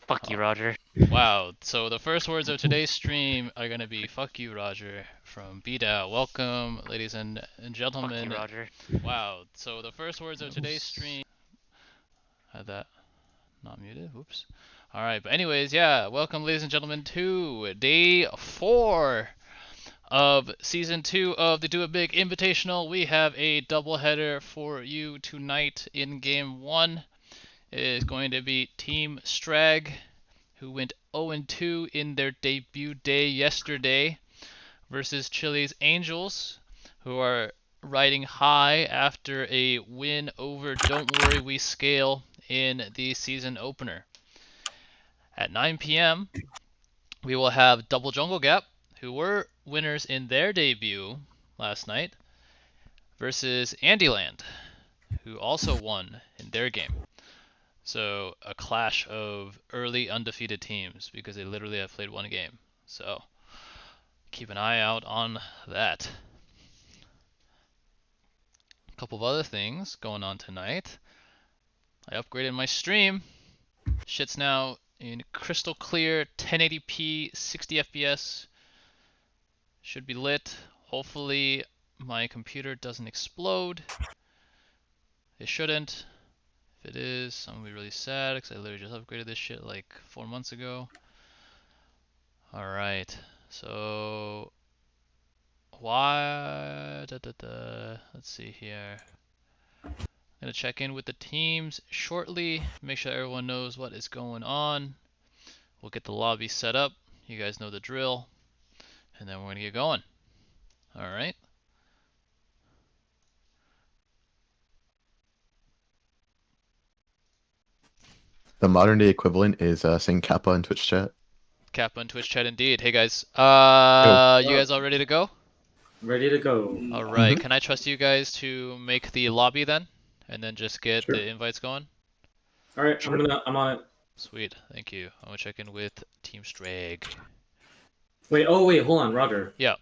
Fuck you, Roger. Wow, so the first words of today's stream are gonna be "fuck you, Roger" from BDAO. Welcome, ladies and Fuck you, gentlemen. Roger. Wow, so the first words of today's stream. Had that not muted? Whoops. Alright, but anyways, yeah, welcome, ladies and gentlemen, to day 4 of season 2 of the Do It Big Invitational. We have a doubleheader for you tonight in game 1. It is going to be Team Strag, who went 0-2 in their debut day yesterday, versus Chile's Angels, who are riding high after a win over Don't Worry We Scale in the season opener. At 9 p.m., we will have Double Jungle Gap, who were winners in their debut last night, versus Andyland, who also won in their game. So a clash of early undefeated teams because they literally have played one game. So keep an eye out on that. A couple of other things going on tonight. I upgraded my stream. Shit's now in crystal clear 1080p 60 FPS. Should be lit. Hopefully my computer doesn't explode. It shouldn't. If it is, I'm gonna be really sad because I literally just upgraded this shit like 4 months ago. Alright, so why? Let's see here. I'm gonna check in with the teams shortly, make sure everyone knows what is going on. We'll get the lobby set up. You guys know the drill, and then we're gonna get going. All right. The modern day equivalent is saying Kappa in Twitch chat. Kappa in Twitch chat indeed. Hey guys. Yo. You guys all ready to go? Ready to go. All right. Can I trust you guys to make the lobby then, and then just get Sure. the invites going? All right, Sure. I'm on it. Sweet. Thank you. I'm gonna check in with Team Strag. Wait, hold on, Roger. Yeah.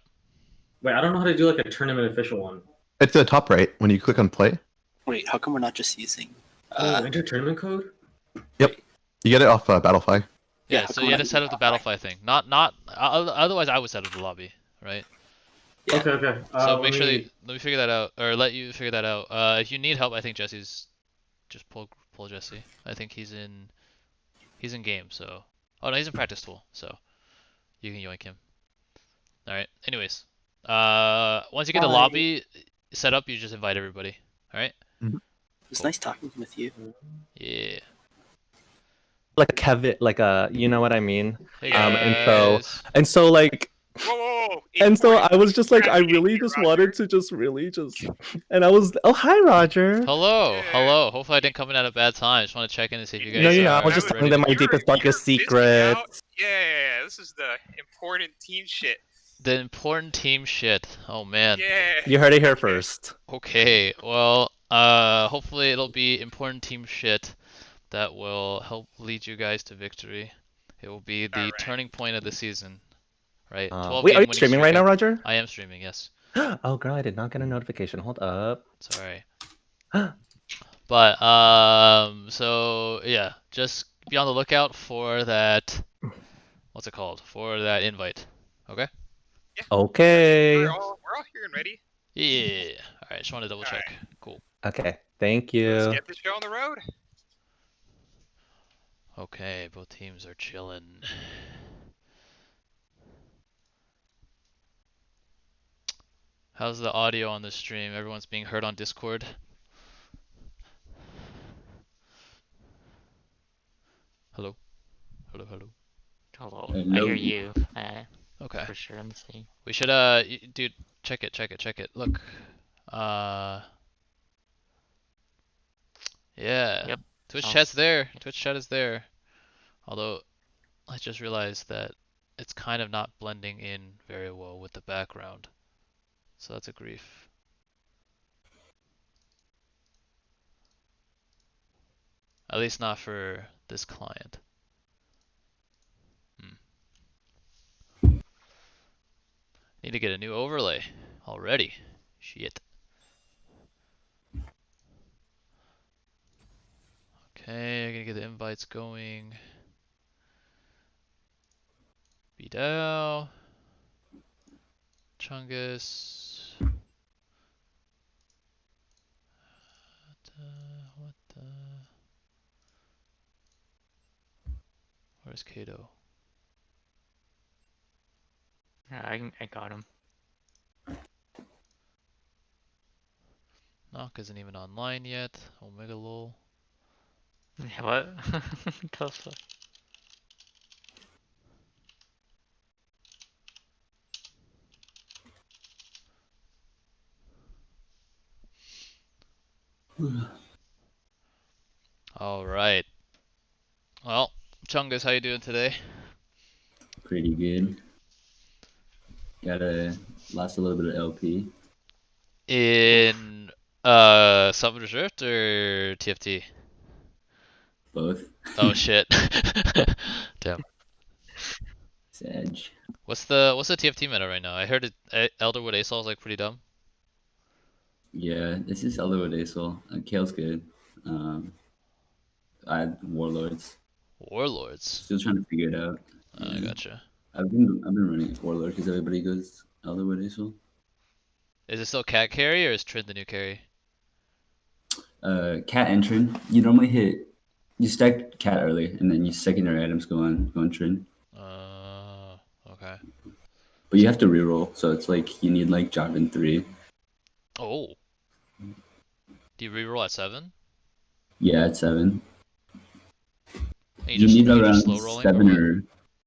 Wait, I don't know how to do like a tournament official one. It's the top right when you click on play. Wait, how come we're not just using? Enter tournament code. Yep. You get it off Battlefy. Yeah. how So come you we're had to not set using up the Battlefy thing. Not. Otherwise, I would set up the lobby, right? Yeah. Okay. So make sure let me figure that out, or let you figure that out. If you need help, I think Jesse's just pull Jesse. I think he's in game. So no, he's in practice tool. So you can yoink him. All right. Anyways, once you get the lobby set up, you just invite everybody. All right. It's Cool. nice talking with you. Yeah. Like a Kevin, like a, you know what I mean? Hey and guys. so like, Whoa. and so I was just like, I Congratulations, really just Roger. wanted to just really just, and I was, oh hi Roger. Hello. Yeah. Hello. Hopefully I didn't come in at a bad time. Just want to check in and see if you guys No, are yeah, I was That just was- telling them my You're- deepest, darkest you're busting out. secrets. Yeah, this is the important team shit. the important team shit. Oh man. Yeah. You heard it here first. Okay, well, hopefully it'll be important team shit that will help lead you guys to victory. It will be the Alright. turning point of the season, right? 12 Wait, game are you winning streaming streak. right now, Roger? I am streaming, yes. Oh girl, I did not get a notification. Hold up. Sorry. But, so, yeah, just be on the lookout for that, what's it called? For that invite, okay? Okay. We're all here and ready. Yeah. Alright, just want to double check. Cool. Okay, thank Let's you. get this show on the road. Okay, both teams are chilling. How's the audio on the stream? Everyone's being heard on Discord? Hello? Hello? Hello. Hello. I hear you. Okay. For sure, I'm saying. We should, dude, check it. Look. Yeah. Yep. Twitch Sounds- chat's there. Twitch chat is there. Although, I just realized that it's kind of not blending in very well with the background. So that's a grief. At least not for this client. Need to get a new overlay already. Shit. Okay, I'm gonna get the invites going. Dow. Chungus. What the? Where's Kato? Yeah, I got him. Knock isn't even online yet. Omega lol. Yeah, what? The fuck? All right. Well, Chungus, how you doing today? Pretty good. Gotta lost a little bit of LP. In Sub Reserved or TFT? Both. Oh shit. Damn. Sag. What's the TFT meta right now? I heard Elderwood Asol is like pretty dumb. Yeah, this is Elderwood Asol. Kale's good. I had Warlords. Warlords. Still trying to figure it out. I gotcha. I've been running Warlord because everybody goes Elderwood Asol. Is it still cat carry or is Trin the new carry? Cat and Trin. You normally hit. You stack Cat early, and then your secondary items go on Trin. Okay. But you have to reroll, so it's like you need like Jarvan 3. Oh. Do you reroll at 7? Yeah, at 7. And You need you around slow rolling 7 what? or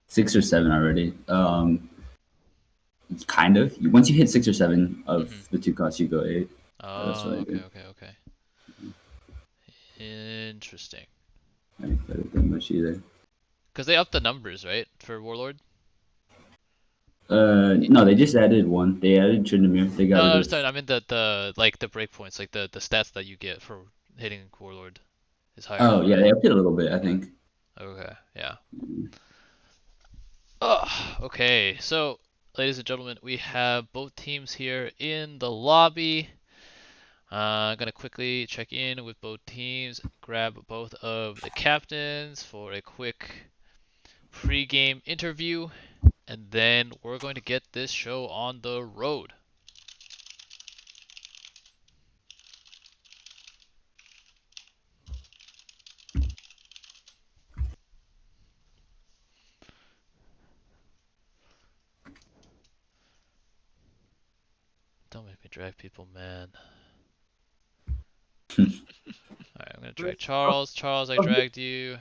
6 or 7 already. Kind of. Once you hit 6 or 7 of the 2 costs, you go 8. That's Oh, what I okay, did. okay. Interesting. I didn't play with them much either. Because they upped the numbers, right, for Warlord? No, they just added 1. They added Tryndamere. They got No, rid of. sorry, I mean the like the breakpoints, like the stats that you get for hitting Warlord is higher Oh, now, yeah, right? they upped it a little bit, I think. Okay, yeah. Ugh, okay, so ladies and gentlemen, we have both teams here in the lobby. I'm gonna quickly check in with both teams, grab both of the captains for a quick pre-game interview, and then we're going to get this show on the road. Don't make me drag people, man. Alright, I'm gonna drag Charles. Charles, I dragged you.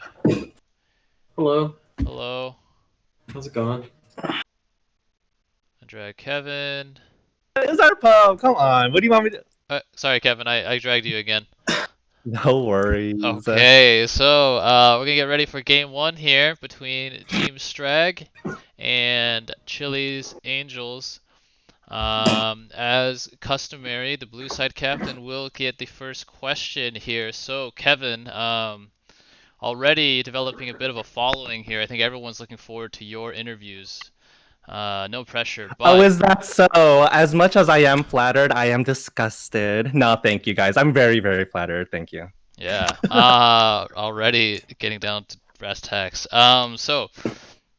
Hello. Hello. How's it going? I drag Kevin. It's our pub. Come on. What do you want me to? Sorry, Kevin, I dragged you again. No worries. Okay, so we're gonna get ready for game 1 here between Team Strag and Chili's Angels. As customary, the blue side captain will get the first question here. So, Kevin, already developing a bit of a following here. I think everyone's looking forward to your interviews. No pressure, Oh, but is that so? As much as I am flattered, I am disgusted. No, thank you guys. I'm very, very flattered. Thank you. yeah, already getting down to brass tacks. So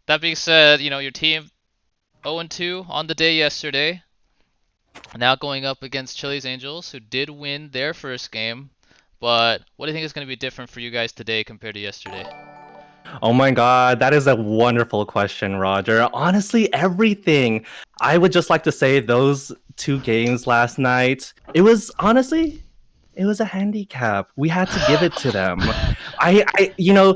that being said, you know, your team 0-2 on the day yesterday. Now going up against Chili's Angels, who did win their first game. But what do you think is going to be different for you guys today compared to yesterday? Oh my God, that is a wonderful question, Roger. Honestly, everything. I would just like to say those 2 games last night, it was honestly, it was a handicap. We had to give it to them. You know,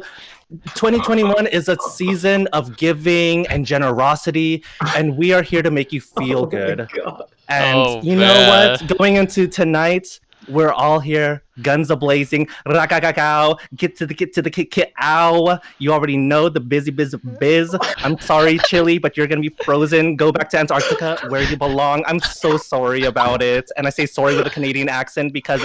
2021 is a season of giving and generosity, and we are here to make you feel good. God. And Oh, you know man. what? Going into tonight, we're all here, guns a blazing, rakakakao, get to the kit, ow. You already know the biz. I'm sorry, Chili, but you're gonna be frozen. Go back to Antarctica where you belong. I'm so sorry about it. And I say sorry with a Canadian accent because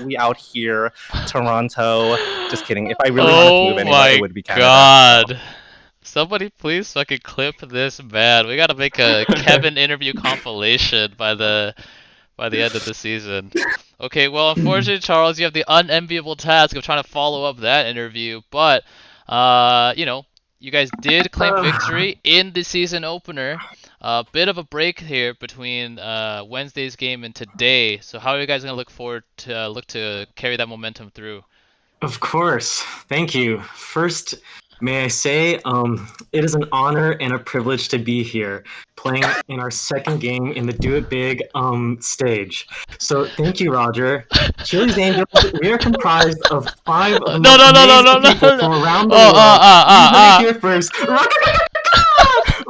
we out here, Toronto. Just kidding. If I really wanted to move Oh anywhere, it my would be Canada. God. Somebody please fucking clip this man. We gotta make a Kevin interview compilation by the end of the season. Okay, well, unfortunately, Charles, you have the unenviable task of trying to follow up that interview. But, you know, you guys did claim victory in the season opener. A bit of a break here between Wednesday's game and today. So how are you guys gonna look to carry that momentum through? Of course. Thank you. First, may I say, it is an honor and a privilege to be here, playing in our second game in the Do It Big stage. So thank you, Roger. Chili's Angels, we are comprised of 5 of the No, most no, no, no, amazing no, no, people no. from around the Oh, world. You heard it here first.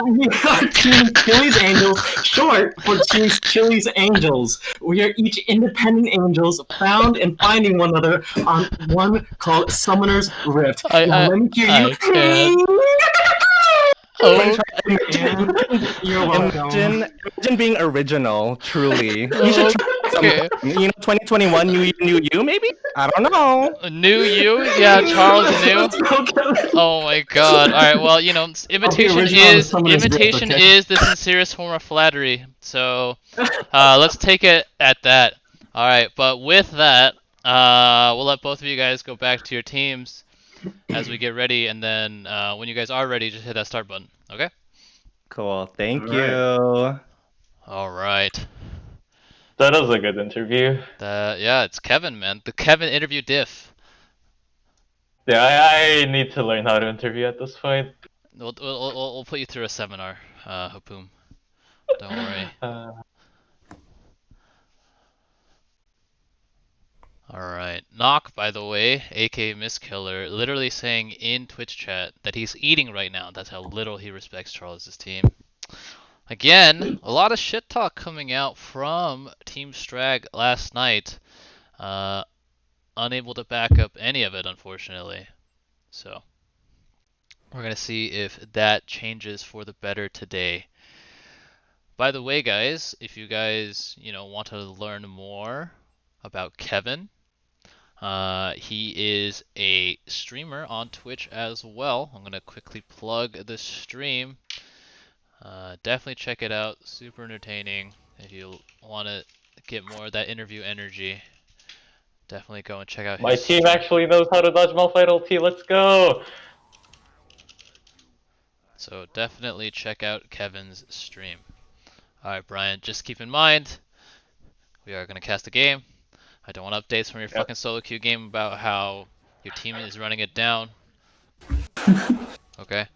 We are Team Chili's Angels, short for Team Chili's Angels. We are each independent angels found and finding one another on one called Summoner's Rift. Now let me hear you. I can't. Oh, You're welcome. Imagine being original, truly. You should try okay. sometime. 2021, new you, maybe? I don't know. New you? Yeah, Charles new. Let's go, Kevin. Oh my god. Alright, well, imitation original on is Summoner's Rift, imitation okay? is the sincerest form of flattery. So let's take it at that. Alright, but with that, we'll let both of you guys go back to your teams as we get ready, and then when you guys are ready, just hit that start button. Okay? Cool. Thank All right. you. Alright. That was a good interview. Yeah, it's Kevin, man. The Kevin interview diff. Yeah, I need to learn how to interview at this point. We'll put you through a seminar, Hapoom. Don't worry. Alright. Knock, by the way, aka Misskiller, literally saying in Twitch chat that he's eating right now. That's how little he respects Charles' team. Again, a lot of shit talk coming out from Team Strag last night. Unable to back up any of it, unfortunately. So, we're going to see if that changes for the better today. By the way, guys, if you guys, want to learn more about Kevin, he is a streamer on Twitch as well. I'm going to quickly plug the stream. Definitely check it out. Super entertaining. If you want to get more of that interview energy, definitely go and check out his My team stream. actually knows how to dodge Malphite ulti. Let's go! So definitely check out Kevin's stream. Alright, Brian, just keep in mind, we are going to cast a game. I don't want updates from your fucking solo queue game about how your team is running it down. Okay?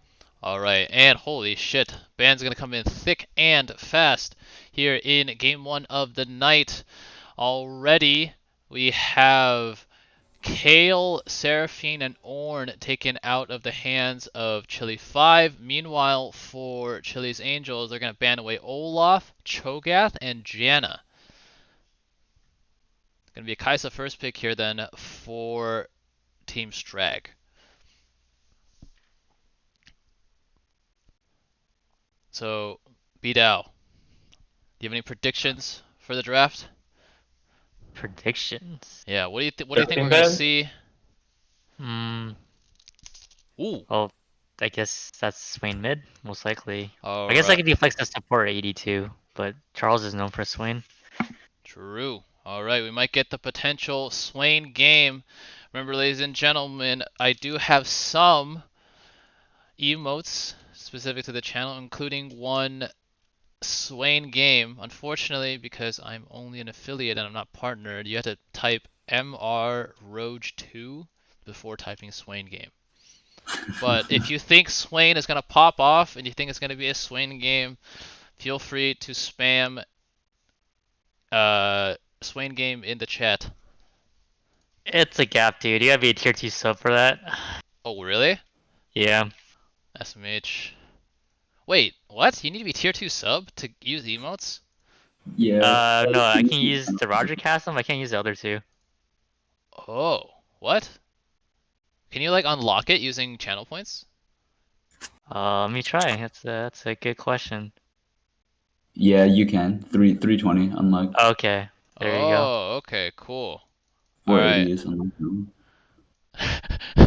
Alright, and holy shit, Ban's gonna come in thick and fast here in game 1 of the night. Already, we have Kale, Seraphine, and Ornn taken out of the hands of Chili 5. Meanwhile, for Chili's Angels, they're gonna ban away Olaf, Cho'Gath, and Janna. Gonna be a Kaisa first pick here then for Team Strag. So, B-Dow, do you have any predictions for the draft? Predictions. Yeah, what do you think we're gonna see? Ooh. Well, I guess that's Swain mid, most likely. All I guess I right. could deflex the support 82, but Charles is known for Swain. True. All right, we might get the potential Swain game. Remember, ladies and gentlemen, I do have some emotes specific to the channel, including one Swain game. Unfortunately, because I'm only an affiliate and I'm not partnered, you have to type MRRoge2 before typing Swain game. But if you think Swain is going to pop off and you think it's going to be a Swain game, feel free to spam Swain game in the chat. It's a gap, dude. You gotta be a tier 2 sub for that. Oh, really? Yeah. SMH. Wait, what? You need to be tier 2 sub to use emotes? Yeah. No, I can use the Roger Chasm. I can't use the other two. Oh, what? Can you like unlock it using channel points? Let me try. That's a good question. Yeah, you can. 320 unlocked. Okay, there you go. Oh, okay, cool. 480 is unlocked.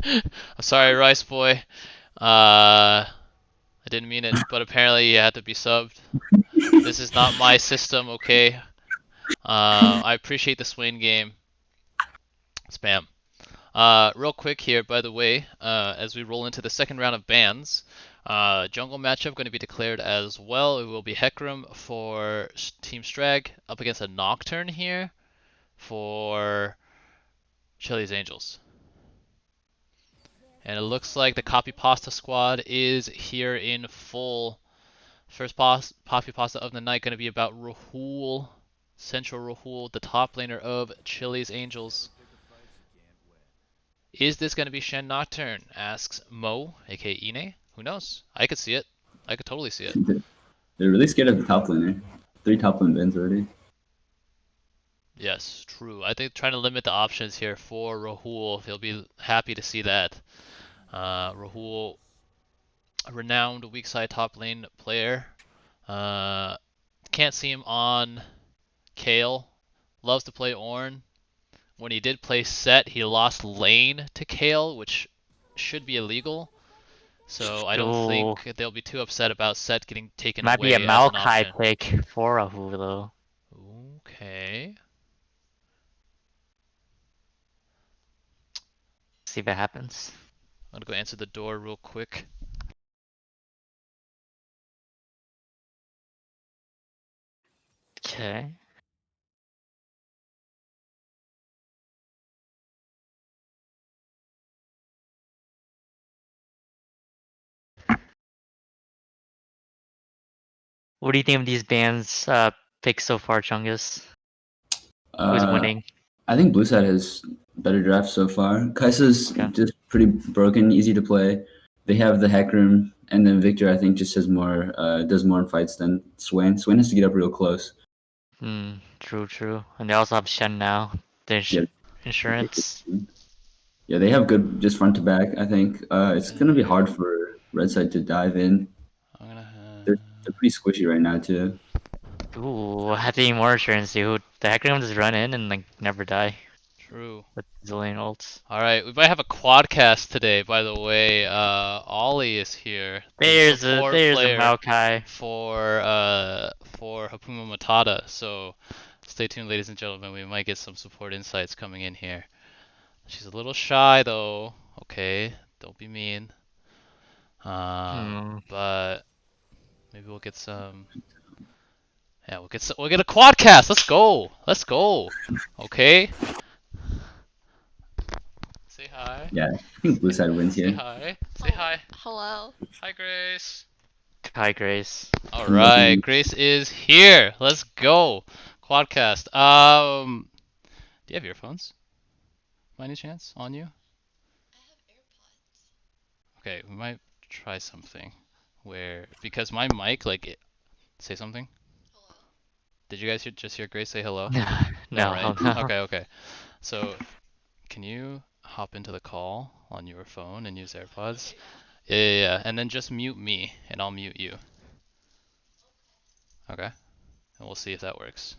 I'm sorry, Rice Boy. I didn't mean it, but apparently you had to be subbed. This is not my system, okay? I appreciate the Swain game. Spam. Real quick here, by the way, as we roll into the second round of bans, jungle matchup going to be declared as well. It will be Hecarim for Team Strag up against a Nocturne here for Chili's Angels. And it looks like the Copy Pasta squad is here in full. First Poppy Pasta of the night going to be about Rahul, Central Rahul, the top laner of Chili's Angels. Is this going to be Shen Nocturne? Asks Mo, aka Ine. Who knows? I could see it. I could totally see it. They're really scared of the top laner. 3 top lane bans already. Yes, true. I think trying to limit the options here for Rahul, he'll be happy to see that. Rahul, a renowned weak side top lane player. Can't see him on Kale. Loves to play Ornn. When he did play Set, he lost lane to Kale, which should be illegal. So I don't think they'll be too upset about Set getting taken Might away be a as an Maokai option. pick for Rahul though. Okay. See if it happens. I'm gonna go answer the door real quick. Okay. What do you think of these bands picks so far, Chungus? Who's winning? I think Blue Side has better drafts so far. Kaisa's just pretty broken, easy to play. They have the Hecarim, and then Victor I think just has more, does more in fights than Swain. Swain has to get up real close. True. And they also have Shen now. The insurance. Yeah, they have good just front to back. I think it's gonna be hard for Red Side to dive in. They're pretty squishy right now too. Ooh, I think more insurance, dude. The Hecarim just run in and like never die. True. With zillion ults. Alright, we might have a quadcast today, by the way. Ollie is here. There's a Maokai for Hakuna Matata. So stay tuned, ladies and gentlemen. We might get some support insights coming in here. She's a little shy though. Okay, don't be mean. But maybe we'll get some. Yeah, we'll get a quadcast. Let's go. Okay. Say hi. Yeah, I think Blue Side wins here. Say hi. Say hi. Hello. Hi, Grace. Hi, Grace. All right, Grace is here. Let's go. Quadcast. Do you have earphones? By any chance on you? I have AirPods. Okay, we might try something where because my mic say something. Hello. Did you guys just hear Grace say hello? No, right? no. Okay. So, can you hop into the call on your phone and use AirPods? Yeah. And then just mute me, and I'll mute you. Okay. And we'll see if that works.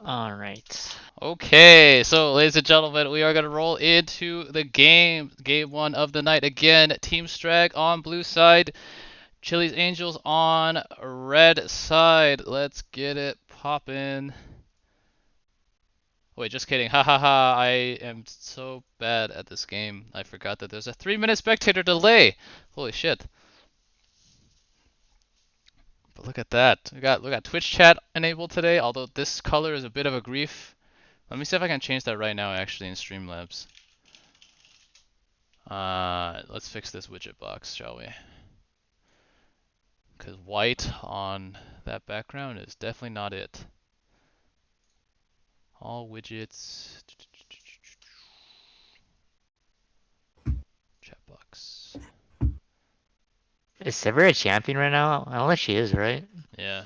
Alright. Okay, so ladies and gentlemen, we are going to roll into the game. Game 1 of the night. Again, Team Strag on blue side. Chili's Angels on red side. Let's get it poppin'. Wait, just kidding. Ha. I am so bad at this game. I forgot that there's a 3-minute spectator delay. Holy shit. But look at that. We got Twitch chat enabled today, although this color is a bit of a grief. Let me see if I can change that right now actually in Streamlabs. Let's fix this widget box, shall we? Because white on that background is definitely not it. All widgets. Chat box. Is Sever a champion right now? I don't think she is, right? Yeah.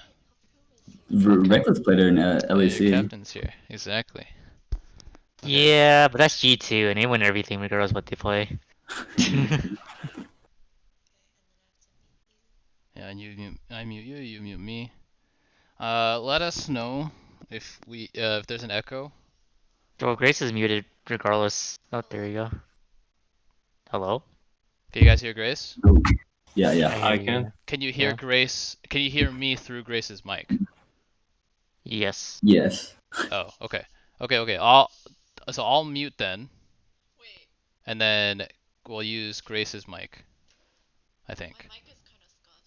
Reckless played her in LAC. Yeah, captain's here. Exactly. Okay. Yeah, but that's G2 and they win everything regardless of what they play. Yeah, and I mute you, you mute me. Let us know if there's an echo. Well, Grace is muted regardless. Oh, there you go. Hello? Can you guys hear Grace? Yeah. I can. Can you hear Grace? Can you hear me through Grace's mic? Yes. Yes. Oh, okay. Okay. I'll mute then, Wait, and then we'll use Grace's mic. I think. my mic is kind of scuffed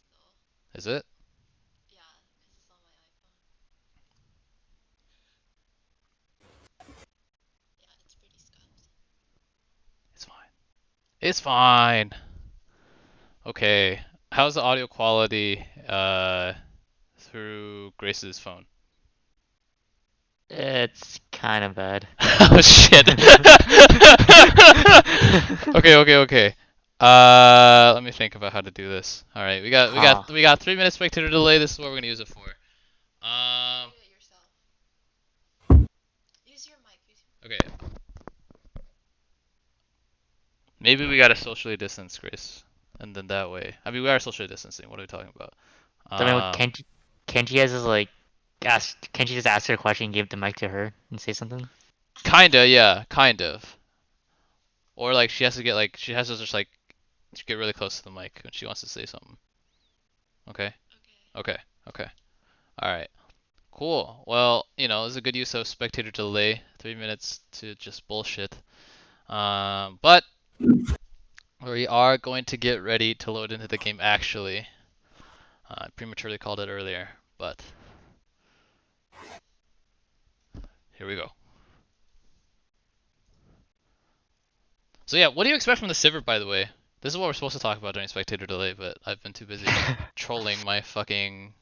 though. Is it? Yeah, because it's on my iPhone. Yeah, it's pretty scuffed. It's fine. It's fine. Okay. How's the audio quality through Grace's phone? It's kind of bad. Oh shit. Okay. Let me think about how to do this. All right, we got 3 minutes spectator delay. This is what we're gonna use it for. Do it yourself. Use your mic. Okay. Maybe we gotta socially distance Grace, and then that way. I mean, we are socially distancing. What are we talking about? I mean, can't you guys just like can't you just ask her a question and give the mic to her and say something? Kinda, yeah, kind of. Or like she has to just like get really close to the mic when she wants to say something. Okay. Okay. Okay. All right. Cool. Well, this is a good use of spectator delay. 3 minutes to just bullshit. But we are going to get ready to load into the game actually. I prematurely called it earlier, but here we go. So yeah, what do you expect from the Sivert, by the way? This is what we're supposed to talk about during spectator delay, but I've been too busy trolling my fucking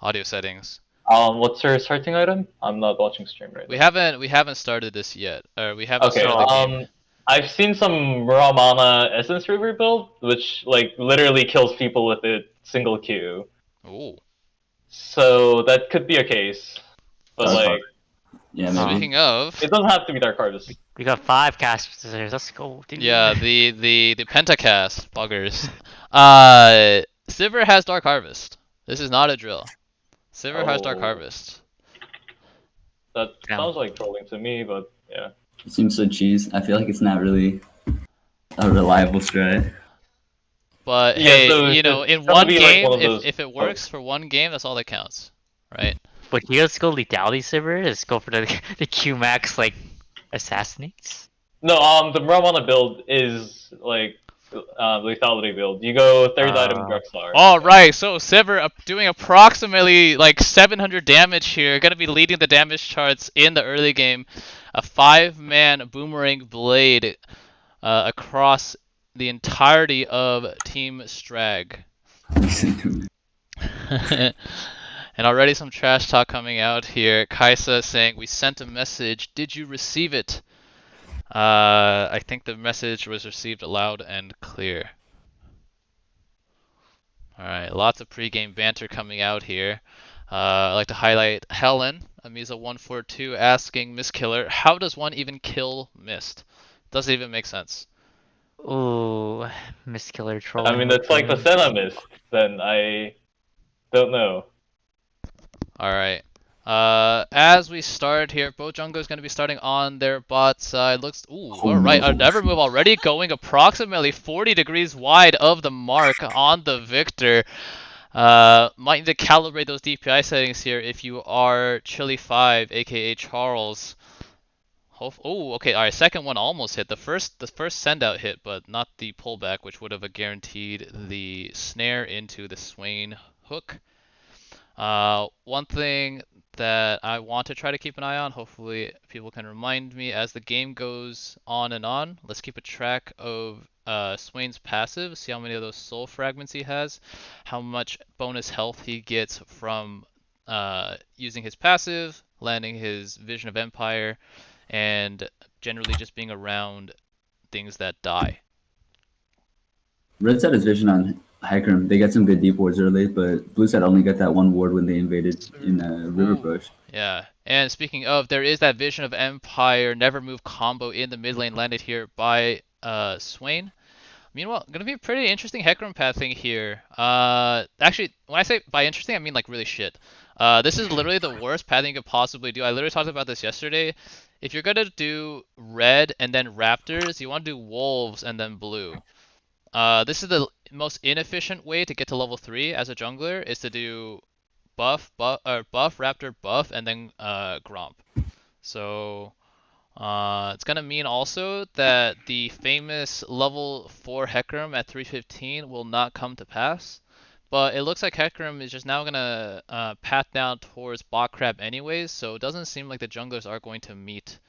audio settings. What's her starting item? I'm not watching stream right now. We haven't started this yet, or we haven't Okay. started the game. I've seen some Ramana Essence River build, which like literally kills people with a single Q. Ooh. So that could be a case, but Dark like, Harvest. Yeah, maybe. Speaking of, it doesn't have to be Dark Harvest. We got 5 casters. Let's go, dude. yeah, the Pentacast buggers. Sivert has Dark Harvest. This is not a drill. Sivert has Dark Oh. Harvest. That Yeah. sounds like trolling to me, but yeah. It seems so cheese. I feel like it's not really a reliable strat. But Yeah, hey, so in it's gonna one be like game, one of those- if it works for one game, that's all that counts, right? But you guys go lethality Sivert? Let's go for the Q max like assassinates. No, the Ramana build is like lethality build. You go third item Drexlar. All right, so Sivert doing approximately like 700 damage here, gonna be leading the damage charts in the early game. A 5-man boomerang blade across the entirety of Team Strag. And already some trash talk coming out here. Kaisa saying, "We sent a message. Did you receive it?" I think the message was received loud and clear. Alright, lots of pre-game banter coming out here. I'd like to highlight Helen, Amisa142, asking Miss Killer, how does one even kill Mist? Doesn't even make sense. Ooh, Miss Killer troll. I mean, it's like the Senna mist. Then I don't know. Alright. As we start here, Bojungo is going to be starting on their bot side. Looks, alright, our never move already going approximately 40 degrees wide of the mark on the Victor. Might need to calibrate those DPI settings here if you are Chili5, aka Charles. Oh, okay, alright, second one almost hit. The first send out hit, but not the pullback, which would have guaranteed the snare into the Swain hook. One thing that I want to try to keep an eye on, hopefully people can remind me as the game goes on and on. Let's keep a track of Swain's passive, see how many of those soul fragments he has, how much bonus health he gets from using his passive, landing his Vision of Empire, and generally just being around things that die. Red set his vision on Hecarim. They get some good deep wards early, but blue set only got that one ward when they invaded in River Bush. Yeah, and speaking of, there is that Vision of Empire never move combo in the mid lane landed here by Swain. Meanwhile, gonna be a pretty interesting Hecarim pathing here. Actually, when I say by interesting, I mean like really shit. This is literally the worst pathing you could possibly do. I literally talked about this yesterday. If you're gonna do red and then raptors, you want to do wolves and then blue. This is the most inefficient way to get to level 3 as a jungler, is to do buff, Raptor, buff, and then Gromp. So it's gonna mean also that the famous level 4 Hecarim at 315 will not come to pass. But it looks like Hecarim is just now gonna path down towards Bot Crab anyways, so it doesn't seem like the junglers are going to meet.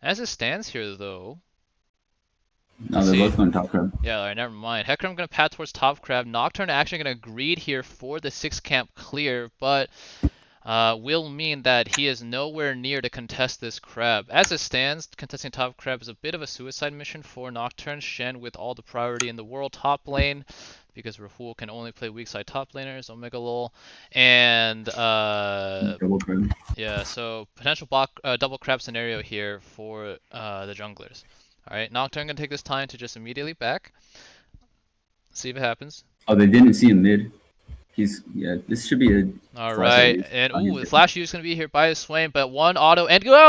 As it stands here though. No, they're both going top crab. Yeah, alright, never mind. Hecarim gonna path towards top crab. Nocturne actually gonna greed here for the 6 camp clear, but will mean that he is nowhere near to contest this crab. As it stands, contesting top crab is a bit of a suicide mission for Nocturne. Shen with all the priority in the world top lane, because Rahul can only play weak side top laners, Omega lol. And Double crab. yeah, so potential double crab scenario here for the junglers. Alright, Nocturne gonna take this time to just immediately back. See if it happens. Oh, they didn't see him mid. This should be a Alright, and ooh, the flash use is gonna be here by Swain, but one auto and no! Okay.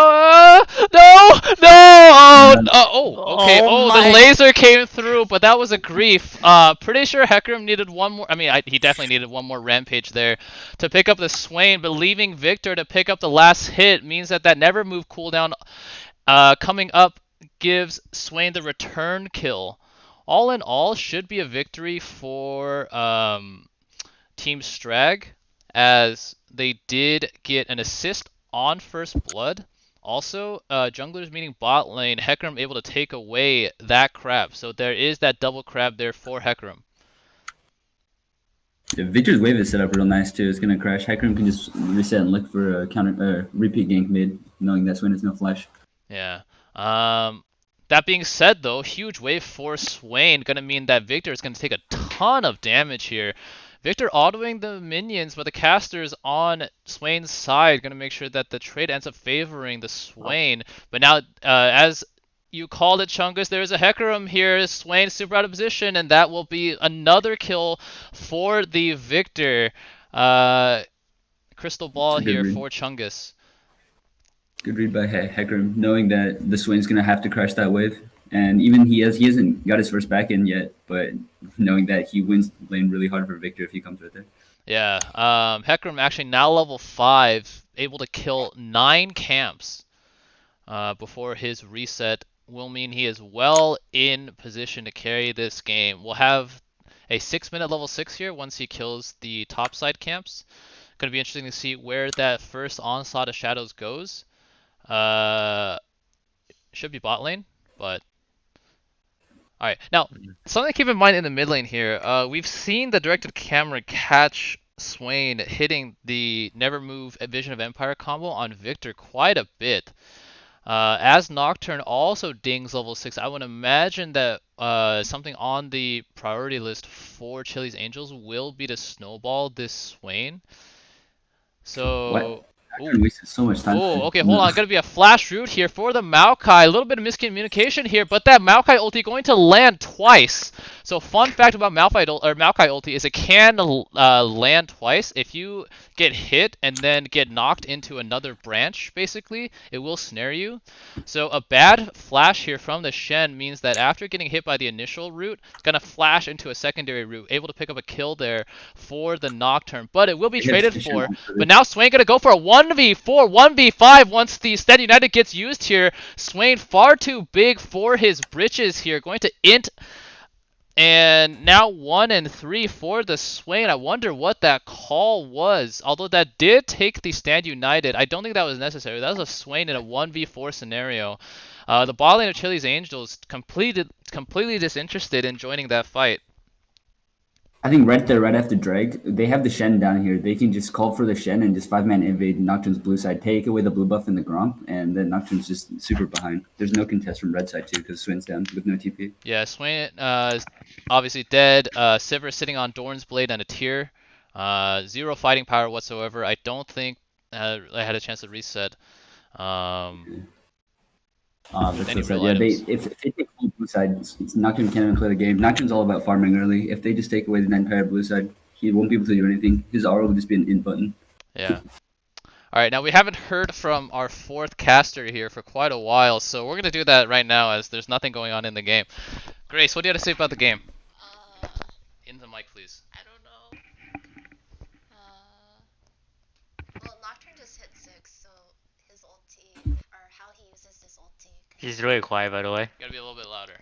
Oh The my- laser came through, but that was a grief. Pretty sure Hecarim needed one more. I mean, he definitely needed one more rampage there to pick up the Swain, but leaving Victor to pick up the last hit means that never move cooldown coming up gives Swain the return kill. All in all, should be a victory for Team Strag, as they did get an assist on first blood. Also, junglers meeting bot lane, Hecarim able to take away that crab. So there is that double crab there for Hecarim. Yeah, Victor's wave is set up real nice too. It's gonna crash. Hecarim can just reset and look for a counter repeat gank mid, knowing that's when it's no flash. Yeah. That being said, though, huge wave for Swain gonna mean that Victor is gonna take a ton of damage here. Victor autoing the minions, but the casters on Swain's side gonna make sure that the trade ends up favoring the Swain. But now, as you called it, Chungus, there's a Hecarim here. Swain super out of position, and that will be another kill for the Victor. Crystal ball here for Chungus. Good read by Hecarim, knowing that the Swain's gonna have to crash that wave, and even he hasn't got his first back in yet, but knowing that he wins lane really hard for Victor if he comes right there. Yeah, Hecarim actually now level 5, able to kill 9 camps before his reset. Will mean he is well in position to carry this game. We'll have a 6-minute level 6 here once he kills the topside camps. Gonna be interesting to see where that first onslaught of shadows goes. Should be bot lane, but alright. Now, something to keep in mind in the mid lane here, we've seen the directed camera catch Swain hitting the Never Move Vision of Empire combo on Victor quite a bit. As Nocturne also dings level 6, I would imagine that something on the priority list for Chili's Angels will be to snowball this Swain. So... What? Hecarim wasted so much time. Oh, okay, hold on. Gonna be a flash route here for the Maokai. A little bit of miscommunication here, but that Maokai ulti going to land twice. So fun fact about Maokai ulti is it can land twice. If you get hit and then get knocked into another branch, basically, it will snare you. So a bad flash here from the Shen means that after getting hit by the initial route, gonna flash into a secondary route, able to pick up a kill there for the Nocturne. But it will be traded for. But now Swain gonna go for a 1v4, 1v5 once the Stand United gets used here. Swain far too big for his britches here, going to int. And now 1 and 3 for the Swain. I wonder what that call was. Although that did take the Stand United, I don't think that was necessary. That was a Swain in a 1v4 scenario. The bot lane of Chili's Angels completely disinterested in joining that fight. I think right there, right after Drag, they have the Shen down here. They can just call for the Shen and just 5-man invade Nocturne's blue side, take away the blue buff and the Gromp, and then Nocturne's just super behind. There's no contest from red side too, because Swain's down with no TP. Yeah, Swain is obviously dead. Sivir sitting on Dorn's Blade and a Tear. 0 fighting power whatsoever. I don't think I had a chance to reset. That's so sad. Yeah, if they take full blue side, Nocturne can't even play the game. Nocturne's all about farming early. If they just take away the entire blue side, he won't be able to do anything. His aura will just be an in button. Yeah. Alright, now we haven't heard from our 4th caster here for quite a while, so we're going to do that right now as there's nothing going on in the game. Grace, what do you have to say about the game? In the mic, please. I don't know. his ulti. He's really quiet, by the way. Gotta be a little bit louder.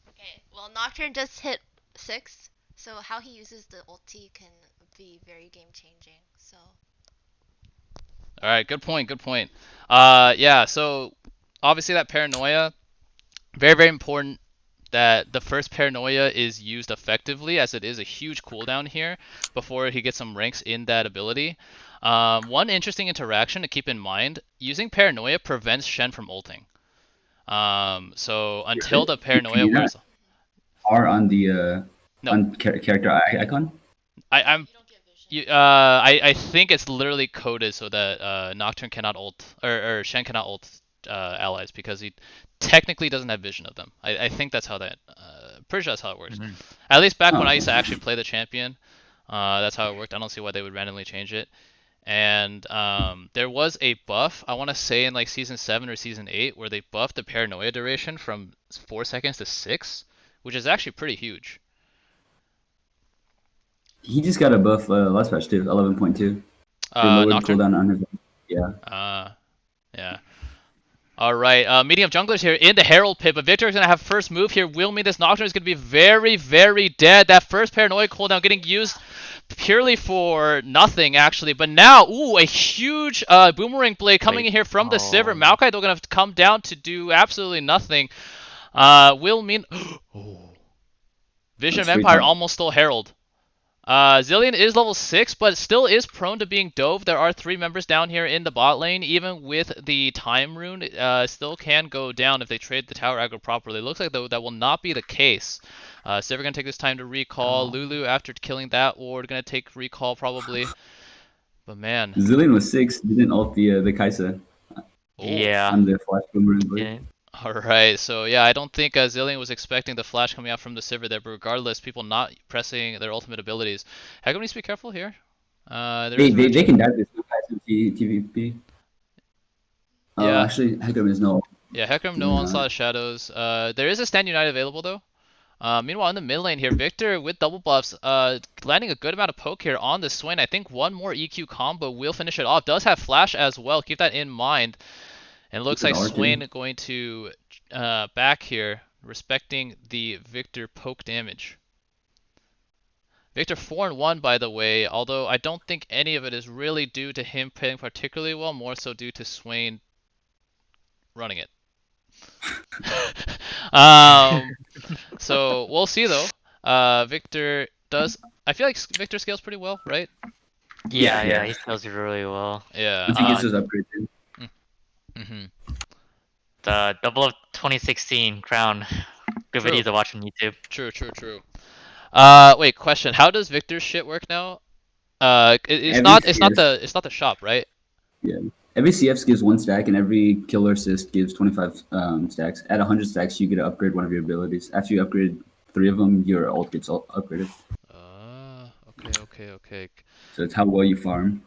Okay, well, Nocturne just hit 6, so how he uses the ulti can be very game changing. So. All right, good point. Good point. Yeah. So obviously that paranoia, very very important that the first paranoia is used effectively, as it is a huge cooldown here before he gets some ranks in that ability. One interesting interaction to keep in mind: using paranoia prevents Shen from ulting. So until the Can paranoia you not wears. R on the No. on character icon? I'm. I think it's literally coded so that Nocturne cannot ult or Shen cannot ult allies because he technically doesn't have vision of them. I think that's how that. Pretty sure that's how it works. Mhm. At least back when Oh. I used to actually play the champion, that's how it worked. I don't see why they would randomly change it. And there was a buff, I want to say in like season 7 or season 8, where they buffed the paranoia duration from 4 seconds to 6, which is actually pretty huge. He just got a buff last patch too, 11.2. They lowered Nocturne? cooldown on his. Yeah. Yeah. Alright, medium junglers here in the Herald pit, but Victor is going to have first move here. Will mean this Nocturne is going to be very, very dead. That first paranoia cooldown getting used purely for nothing, actually. But now, ooh, a huge boomerang blade coming in here from the Sivir. Maokai though going to come down to do absolutely nothing. Will mean... Vision of That's free Empire time. almost stole Herald. Zilean is level 6, but still is prone to being dove. There are 3 members down here in the bot lane. Even with the time rune, still can go down if they trade the tower aggro properly. Looks like, though, that will not be the case. Sivir going to take this time to recall. Lulu, after killing that ward, going to take recall probably. But man. Zillion was 6, didn't ult the Kaisa Yeah. on the flash boomerang blade. Yeah. Alright, so yeah, I don't think Zilean was expecting the flash coming out from the Sivir there, but regardless, people not pressing their ultimate abilities. Hecarim needs to be careful here. They can dive this with Kaisa TVP. Yeah. Actually, Hecarim is no. Yeah, Hecarim, no Onslaught of Shadows. There is a Stand United available though. Meanwhile, in the mid lane here, Victor with double buffs, landing a good amount of poke here on the Swain. I think one more EQ combo will finish it off. Does have flash as well. Keep that in mind. And it looks like Swain going to back here, respecting the Victor poke damage. Victor 4-1, by the way, although I don't think any of it is really due to him playing particularly well, more so due to Swain running it. So we'll see though. Victor does. I feel like Victor scales pretty well, right? Yeah, he scales really well. Yeah. If he gets those upgrades in. The double of 2016 crown. Good True. video to watch on YouTube. True. Wait, question. How does Victor's shit work now? It's not the shop, right? Yeah. Every CF gives 1 stack, and every killer assist gives 25 stacks. At 100 stacks, you get to upgrade one of your abilities. After you upgrade 3 of them, your ult gets upgraded. Okay. So it's how well you farm.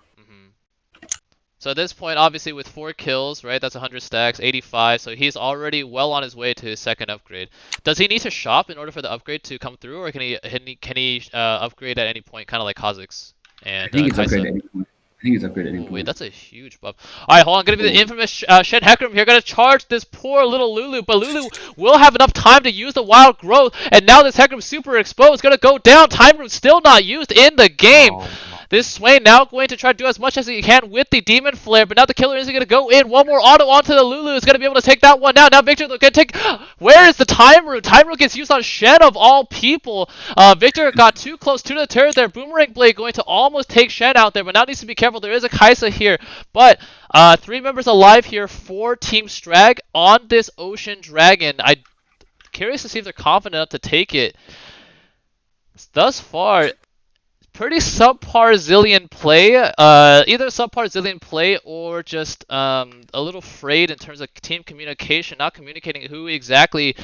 So at this point, obviously with 4 kills, right, that's 100 stacks, 85, so he's already well on his way to his second upgrade. Does he need to shop in order for the upgrade to come through, or can he upgrade at any point, kind of like Kha'Zix and I think it's Kaisa? upgraded at any point. Wait, that's a huge buff. Alright, hold on, gonna be the infamous Shen Hecarim here, gonna charge this poor little Lulu, but Lulu will have enough time to use the wild growth, and now this Hecarim super exposed, gonna go down, time room still not used in the game. This Swain now going to try to do as much as he can with the Demon Flare, but now the killer isn't going to go in. One more auto onto the Lulu is going to be able to take that one now. Now Victor going to take... Where is the time room? Time room gets used on Shen of all people. Victor got too close to the turret there. Boomerang Blade going to almost take Shen out there, but now needs to be careful. There is a Kaisa here, but 3 members alive here for Team Strag on this Ocean Dragon. I'm curious to see if they're confident enough to take it. Thus far... pretty subpar Zilean play, either subpar Zilean play or just a little frayed in terms of team communication, not communicating who exactly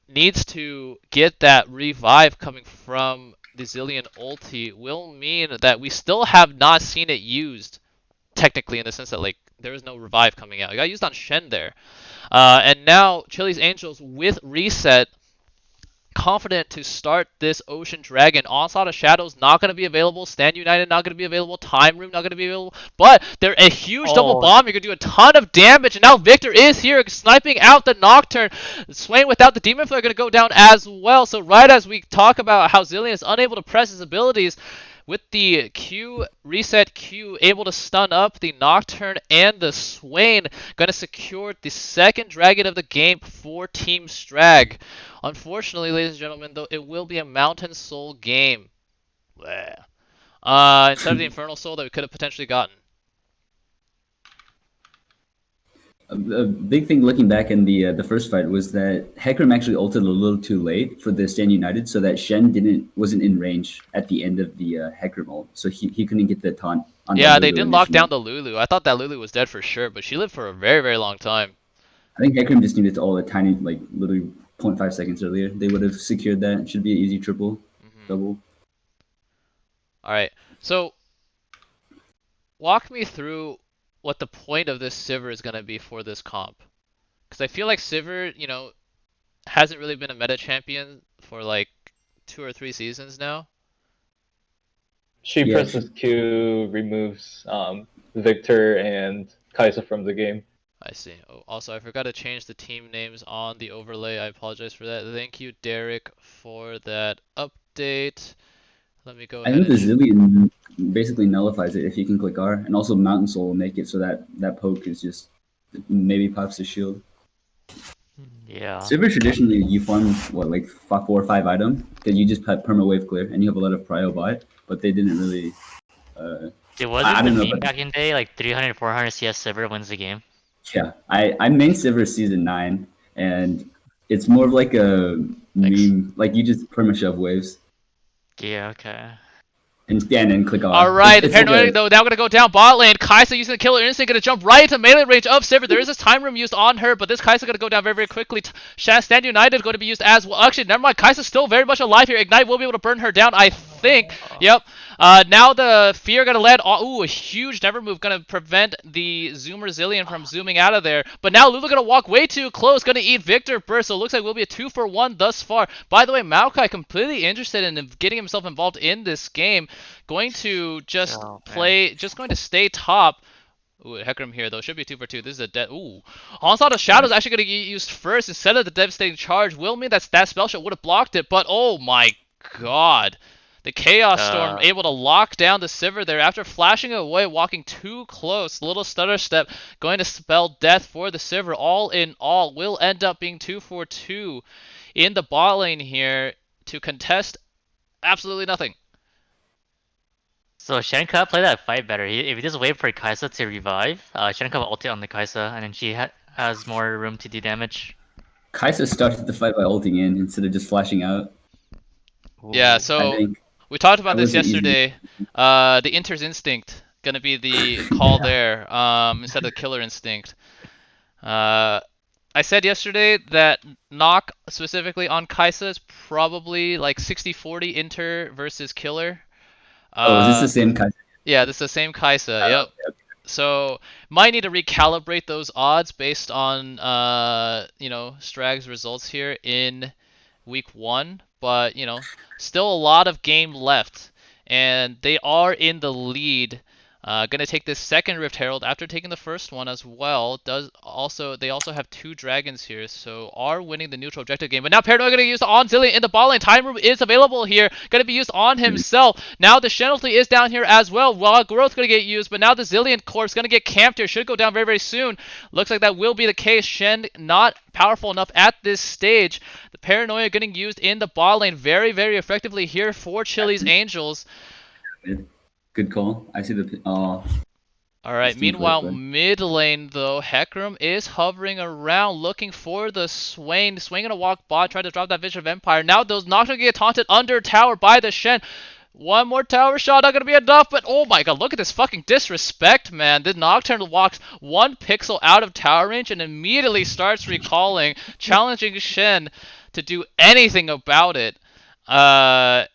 needs to get that revive coming from the Zilean ulti will mean that we still have not seen it used, technically, in the sense that like there is no revive coming out. It got used on Shen there. And now Chili's Angels with reset confident to start this Ocean Dragon. Onslaught of Shadows not going to be available. Stand United not going to be available. Time Room not going to be available. But they're a huge double bomb. You're going to do a ton of damage. And now Victor is here sniping out the Nocturne. Swain without the Demon Flare going to go down as well. So right as we talk about how Zilean is unable to press his abilities, with the Q, reset Q, able to stun up the Nocturne and the Swain, going to secure the second dragon of the game for Team Strag. Unfortunately, ladies and gentlemen, though, it will be a Mountain Soul game. Instead of the Infernal Soul that we could have potentially gotten. A big thing looking back in the first fight was that Hecarim actually ulted a little too late for the Stand United, so that Shen wasn't in range at the end of the Hecarim ult, so he couldn't get the taunt on Yeah, that they Lulu didn't lock initially. down the Lulu. I thought that Lulu was dead for sure, but she lived for a very, very long time. I think Hecarim just needed to ult a tiny, like literally 0.5 seconds earlier. They would have secured that. It should be an easy triple, double. Alright, so walk me through what the point of this Sivir is going to be for this comp. Because I feel like Sivir, you know, hasn't really been a meta champion for like 2 or 3 seasons now. She presses Q, removes Victor and Kaisa from the game. I see. Oh, also, I forgot to change the team names on the overlay. I apologize for that. Thank you, Derek, for that update. Let me go ahead. I think the Zilean basically nullifies it if you can click R, and also Mountain Soul will make it so that that poke is just maybe pops the shield. Yeah. Sivir traditionally you farm what like 4 or 5 items that you just put perma wave clear and you have a lot of prio buy, but they didn't really. It wasn't the meme back in the day, like 300, 400 CS Sivir wins the game. Yeah, I main Sivir season 9, and it's more of like a meme, like you just perma shove waves. Yeah, okay. And stand and click on. Alright, the Paranoid though now gonna go down bot lane. Kaisa using the Killer Instinct, gonna jump right into melee range of Sivir. There is this time room used on her, but this Kaisa gonna go down very, very quickly. Stand United going to be used as well. Actually, never mind. Kaisa's still very much alive here. Ignite will be able to burn her down, I think. Yep. Now the Fear gonna land. Ooh, a huge never move gonna prevent the Zoomer Zilean from zooming out of there. But now Lulu gonna walk way too close, gonna eat Victor burst. So it looks like we'll be a 2-for-1 thus far. By the way, Maokai completely interested in getting himself involved in this game. Going to just going to stay top. Ooh, Hecarim here though, should be 2-for-2. This is a dead. Ooh, Onslaught of Shadows actually going to get used first instead of the Devastating Charge. Will mean that spell shot would have blocked it, but oh my god. The Chaos Storm able to lock down the Sivir there after flashing away, walking too close. Little stutter step going to spell death for the Sivir. All in all, will end up being 2-for-2 in the bot lane here to contest absolutely nothing. So Shen could have played that fight better. If he just wait for Kaisa to revive, Shen could have ulted on the Kaisa, and then she has more room to do damage. Kaisa started the fight by ulting in instead of just flashing out. Yeah, so we talked about this yesterday. The Inter's Instinct gonna be the call there instead of the Killer Instinct. I said yesterday that knock specifically on Kaisa is probably like 60-40 Inter versus Killer. Is this the same Kaisa? Yeah, this is the same Kaisa. Yep. So might need to recalibrate those odds based on you know, Strag's results here in week 1, but you know, still a lot of game left, and they are in the lead. Gonna take this second Rift Herald after taking the first one as well. They also have 2 dragons here, so are winning the neutral objective game. But now Paranoid gonna use on Zilean in the bot lane. Time room is available here. Gonna be used on himself. Now the Shenalty is down here as well. While Growth gonna get used, but now the Zilean corpse gonna get camped here. Should go down very, very soon. Looks like that will be the case. Shen not powerful enough at this stage. The Paranoia getting used in the bot lane very, very effectively here for Chili's Angels. Good call. I see the. Alright, meanwhile, mid lane though, Hecarim is hovering around looking for the Swain. Swain gonna walk bot, try to drop that Vision of Empire. Now those Nocturne get taunted under tower by the Shen. One more tower shot, not gonna be enough, but oh my god, look at this fucking disrespect, man. The Nocturne walks 1 pixel out of tower range and immediately starts recalling, challenging Shen to do anything about it.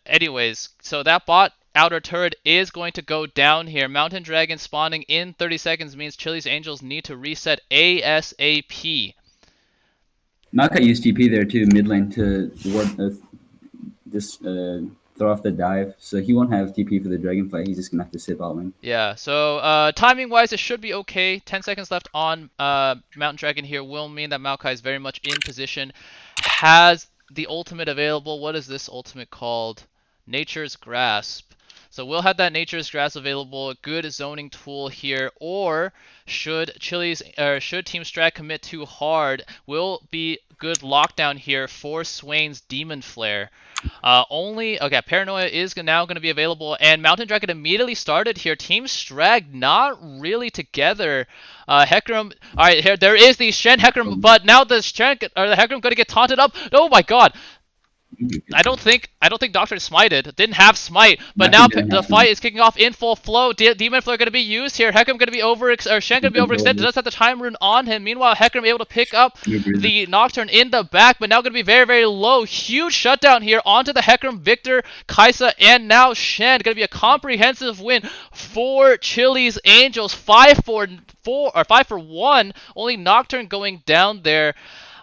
Anyways, so that bot outer turret is going to go down here. Mountain Dragon spawning in 30 seconds means Chili's Angels need to reset ASAP. Maokai used TP there too, mid lane to just throw off the dive, so he won't have TP for the Dragonfly. He's just gonna have to sit bot lane. Yeah, so timing wise, it should be okay. 10 seconds left on Mountain Dragon here will mean that Maokai is very much in position. Has the ultimate available. What is this ultimate called? Nature's Grasp. So we'll have that Nature's Grasp available, a good zoning tool here, or should Team Strag commit too hard, will be good lockdown here for Swain's Demon Flare. Okay, Paranoia is now going to be available, and Mountain Dragon immediately started here. Team Strag not really together. Hecarim, alright, here there is the Shen Hecarim, but now the Hecarim going to get taunted up. Oh my god! I don't think Doctor smited. Didn't have smite, but now the fight is kicking off in full flow. Demon Flare going to be used here. Hecarim going to be Shen going to be overextended. Does have the time rune on him. Meanwhile, Hecarim able to pick up the Nocturne in the back, but now going to be very, very low. Huge shutdown here onto the Hecarim, Victor, Kaisa, and now Shen. Going to be a comprehensive win for Chili's Angels. 5-for-1. Only Nocturne going down there.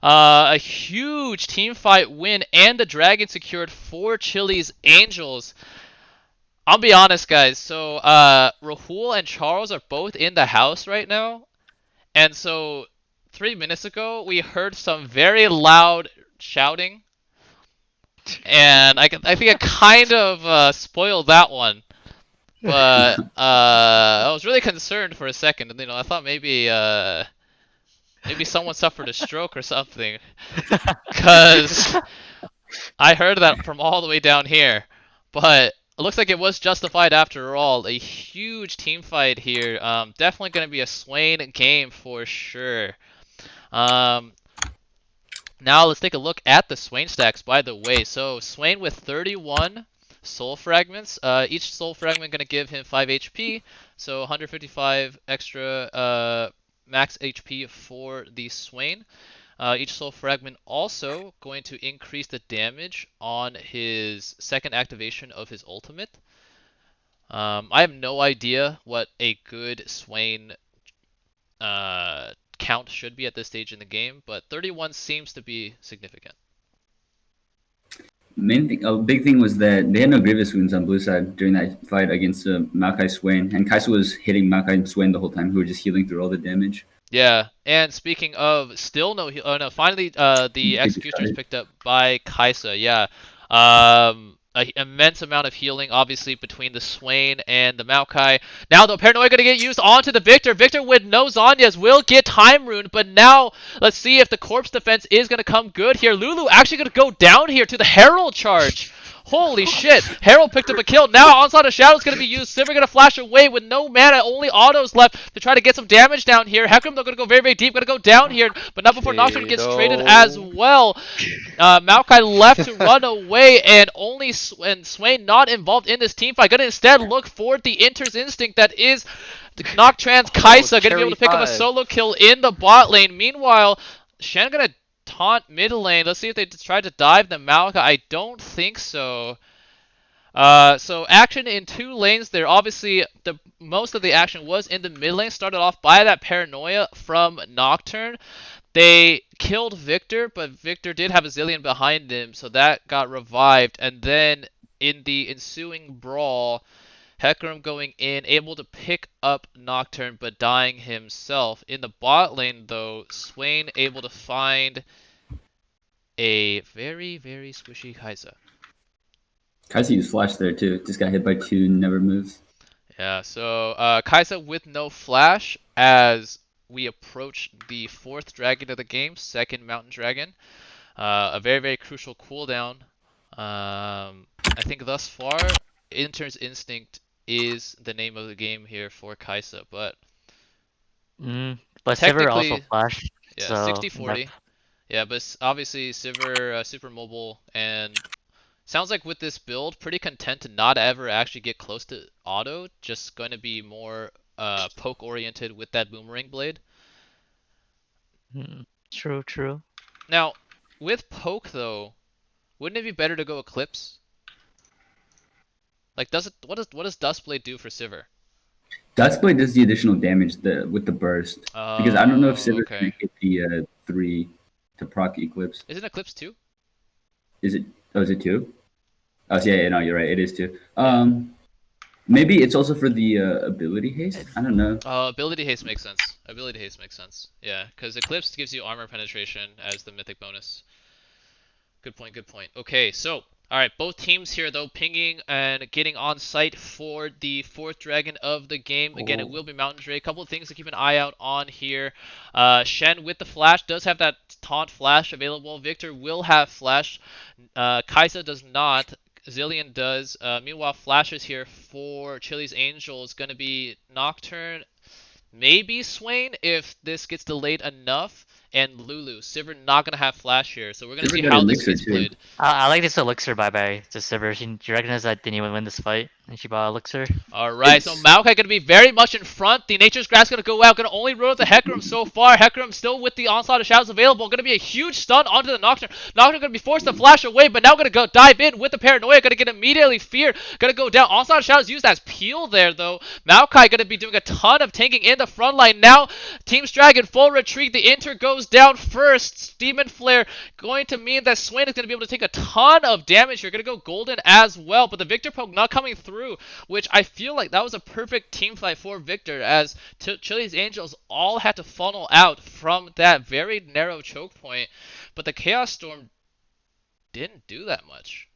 A huge team fight win, and the Dragon secured for Chili's Angels. I'll be honest, guys. So Rahul and Charles are both in the house right now, and so 3 minutes ago we heard some very loud shouting, and I think I kind of spoiled that one. But I was really concerned for a second, and I thought maybe someone suffered a stroke or something, because I heard that from all the way down here. But it looks like it was justified after all. A huge team fight here. Definitely going to be a Swain game for sure. Now let's take a look at the Swain stacks, by the way. So Swain with 31 soul fragments. Each soul fragment going to give him 5 HP, so 155 extra max HP for the Swain. Each soul fragment also going to increase the damage on his second activation of his ultimate. I have no idea what a good Swain count should be at this stage in the game, but 31 seems to be significant. A big thing was that they had no Grievous wounds on blue side during that fight against Maokai Swain, and Kaisa was hitting Maokai and Swain the whole time, who were just healing through all the damage. Yeah, and speaking of, still no, finally the Executioner is picked up by Kaisa. Yeah, an immense amount of healing, obviously, between the Swain and the Maokai. Now the Paranoia going to get used onto the Victor. Victor with no Zanyas will get time ruined, but now let's see if the corpse defense is going to come good here. Lulu actually going to go down here to the Herald charge. Holy shit! Herald picked up a kill. Now Onslaught of Shadows going to be used. Sivir going to flash away with no mana. Only autos left to try to get some damage down here. Hecarim though going to go very, very deep. Going to go down here, but not before Nocturne gets traded as well. Maokai left to run away, and Swain not involved in this team fight. Going to instead look for the Inter's Instinct that is Noctran's Kaisa. Going to be able to pick up a solo kill in the bot lane. Meanwhile, Shen going to taunt mid lane. Let's see if they try to dive the Maokai. I don't think so. So action in 2 lanes there. Obviously, most of the action was in the mid lane. Started off by that Paranoia from Nocturne. They killed Victor, but Victor did have a Zillion behind him, so that got revived. And then in the ensuing brawl, Hecarim going in, able to pick up Nocturne, but dying himself. In the bot lane, though, Swain able to find a very, very squishy Kaisa. Kaisa used flash there too. Just got hit by 2, never moves. Yeah, so Kaisa with no flash as we approach the 4th dragon of the game, 2nd Mountain Dragon. A very, very crucial cooldown. I think thus far, Inter's Instinct is the name of the game here for Kaisa, but but Sivir also flashed. Yeah, so 60-40. Yeah, but obviously Sivir super mobile, and sounds like with this build, pretty content to not ever actually get close to auto, just going to be more poke oriented with that boomerang blade. True. Now, with poke though, wouldn't it be better to go Eclipse? Like, what does Duskblade do for Sivir? Duskblade does the additional damage with the burst. Because I don't know if Sivir can hit the 3 to proc Eclipse. Isn't Eclipse 2? Is it? Oh, is it 2? Oh, yeah, no, you're right. It is too. Maybe it's also for the ability haste. I don't know. Ability haste makes sense. Ability haste makes sense. Yeah, because Eclipse gives you armor penetration as the mythic bonus. Good point, good point. Okay, so, alright, both teams here, though, pinging and getting on site for the 4th dragon of the game. Again, it will be Mountain Drake. A couple of things to keep an eye out on here. Shen with the flash does have that taunt flash available. Victor will have flash. Kaisa does not. Zillion does. Meanwhile, flashes here for Chili's Angel is going to be Nocturne, maybe Swain if this gets delayed enough, and Lulu. Sivir not going to have flash here, so we're going to see how this gets played. I like this elixir by to Sivir. She recognized that didn't even win this fight, and she bought elixir. Alright, so Maokai going to be very much in front. The Nature's Grass going to go out. Going to only roll the Hecarim so far. Hecarim still with the Onslaught of Shadows available. Going to be a huge stun onto the Nocturne. Nocturne going to be forced to flash away, but now going to go dive in with the Paranoia. Going to get immediately feared. Going to go down. Onslaught of Shadows used as peel there, though. Maokai going to be doing a ton of tanking in the front line. Now, Team Strag in full retreat. The Inter goes down first. Demon Flare going to mean that Swain is going to be able to take a ton of damage here. Going to go golden as well, but the Victor poke not coming through, which I feel like that was a perfect team fight for Victor, as Chili's Angels all had to funnel out from that very narrow choke point, but the Chaos Storm didn't do that much.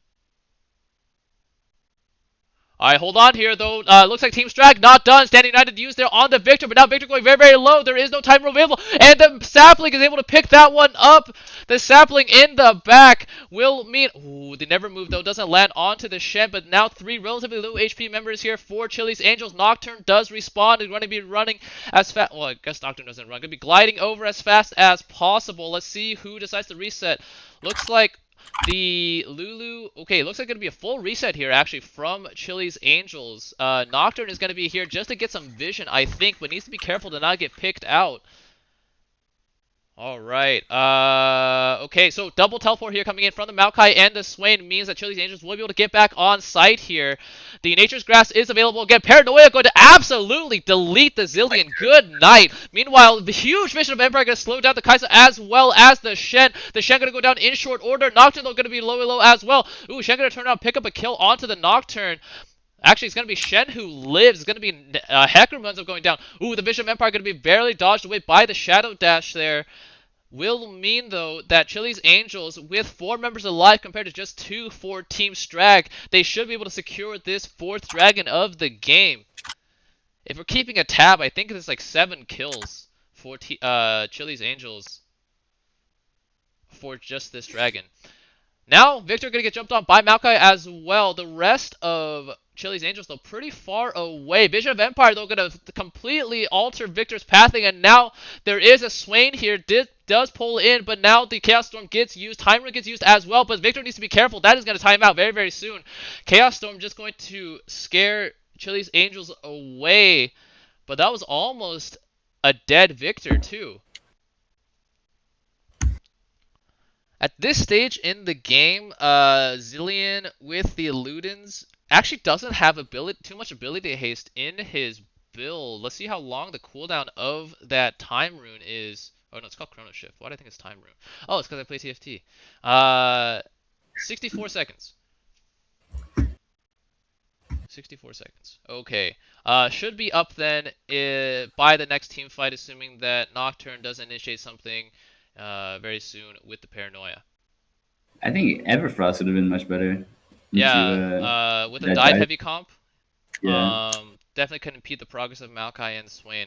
Alright, hold on here, though. Looks like Team Strag not done. Standing United used there on the Victor, but now Victor going very, very low. There is no time available, and the Sapling is able to pick that one up. The Sapling in the back will mean... Ooh, they never moved, though. Doesn't land onto the Shen, but now 3 relatively low HP members here for Chili's Angels. Nocturne does respawn. He's going to be running as fast... Well, I guess Nocturne doesn't run. Going to be gliding over as fast as possible. Let's see who decides to reset. Looks like the Lulu... Okay, looks like it's going to be a full reset here, actually, from Chili's Angels. Nocturne is going to be here just to get some vision, I think, but needs to be careful to not get picked out. Alright, okay, so double teleport here coming in from the Maokai and the Swain means that Chili's Angels will be able to get back on site here. The Nature's Grass is available again. Paranoia going to absolutely delete the Zillion. Good night. Meanwhile, the huge Vision of Empire going to slow down the Kaisa as well as the Shen. The Shen going to go down in short order. Nocturne though going to be low as well. Ooh, Shen going to turn around, pick up a kill onto the Nocturne. Actually, it's going to be Shen who lives. It's going to be Hecarim ends up going down. Ooh, the Bishop Empire going to be barely dodged away by the Shadow Dash there. Will mean, though, that Chili's Angels, with 4 members alive compared to just 2 for Team Strag, they should be able to secure this 4th dragon of the game. If we're keeping a tab, I think it's like 7 kills for Chili's Angels for just this dragon. Now, Victor going to get jumped on by Maokai as well. The rest of Chili's Angels, though, pretty far away. Vision of Empire, though, going to completely alter Victor's pathing. And now there is a Swain here. Does pull in, but now the Chaos Storm gets used. Time Rune gets used as well, but Victor needs to be careful. That is going to time out very, very soon. Chaos Storm just going to scare Chili's Angels away. But that was almost a dead Victor, too. At this stage in the game, Zillion with the Ludens actually doesn't have too much ability haste in his build. Let's see how long the cooldown of that Time Rune is. Oh no, it's called Chrono Shift. Why do I think it's Time Rune? Oh, it's because I play TFT. 64 seconds. 64 seconds. Okay. Should be up then by the next team fight, assuming that Nocturne does initiate something very soon with the Paranoia. I think Everfrost would have been much better. Yeah, with a dive heavy comp. Yeah. Definitely couldn't impede the progress of Maokai and Swain.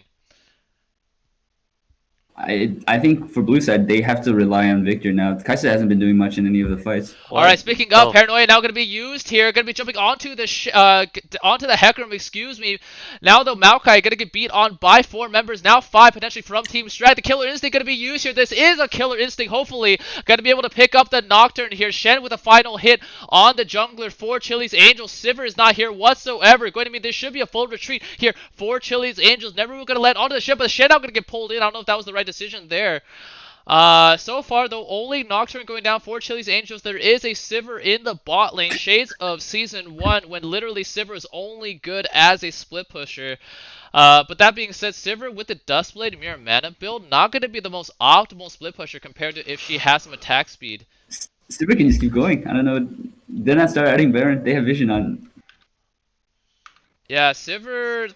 I think for blue side, they have to rely on Victor now. Kaisa hasn't been doing much in any of the fights. Alright, speaking of, Paranoia now going to be used here. Going to be jumping onto the Hecarim, excuse me. Now, though, Maokai going to get beat on by 4 members. Now 5 potentially from Team Strag. The Killer Instinct going to be used here. This is a Killer Instinct, hopefully. Going to be able to pick up the Nocturne here. Shen with a final hit on the jungler for Chili's Angels. Sivir is not here whatsoever. Going to mean this should be a full retreat here for Chili's Angels. Never going to land onto the ship, but the Shen now going to get pulled in. I don't know if that was the right decision there. So far, though, only Nocturne going down for Chili's Angels. There is a Sivir in the bot lane. Shades of Season 1, when literally Sivir is only good as a split pusher. But that being said, Sivir with the Duskblade Mirror Mana build, not going to be the most optimal split pusher compared to if she has some attack speed. Sivir can just keep going. I don't know. Then I start adding Baron. They have vision on. Yeah, Sivir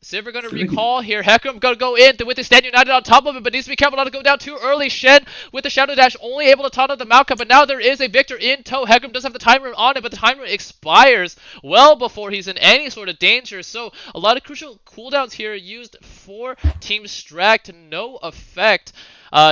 gonna Sivir can- recall here. Hecarim gonna go in with the Stand United on top of it, but needs to be careful not to go down too early. Shen with the Shadow Dash only able to taunt out the Maokai, but now there is a Victor in tow. Hecarim does have the time rune on it, but the time rune expires well before he's in any sort of danger. So a lot of crucial cooldowns here used for Team Strag to no effect.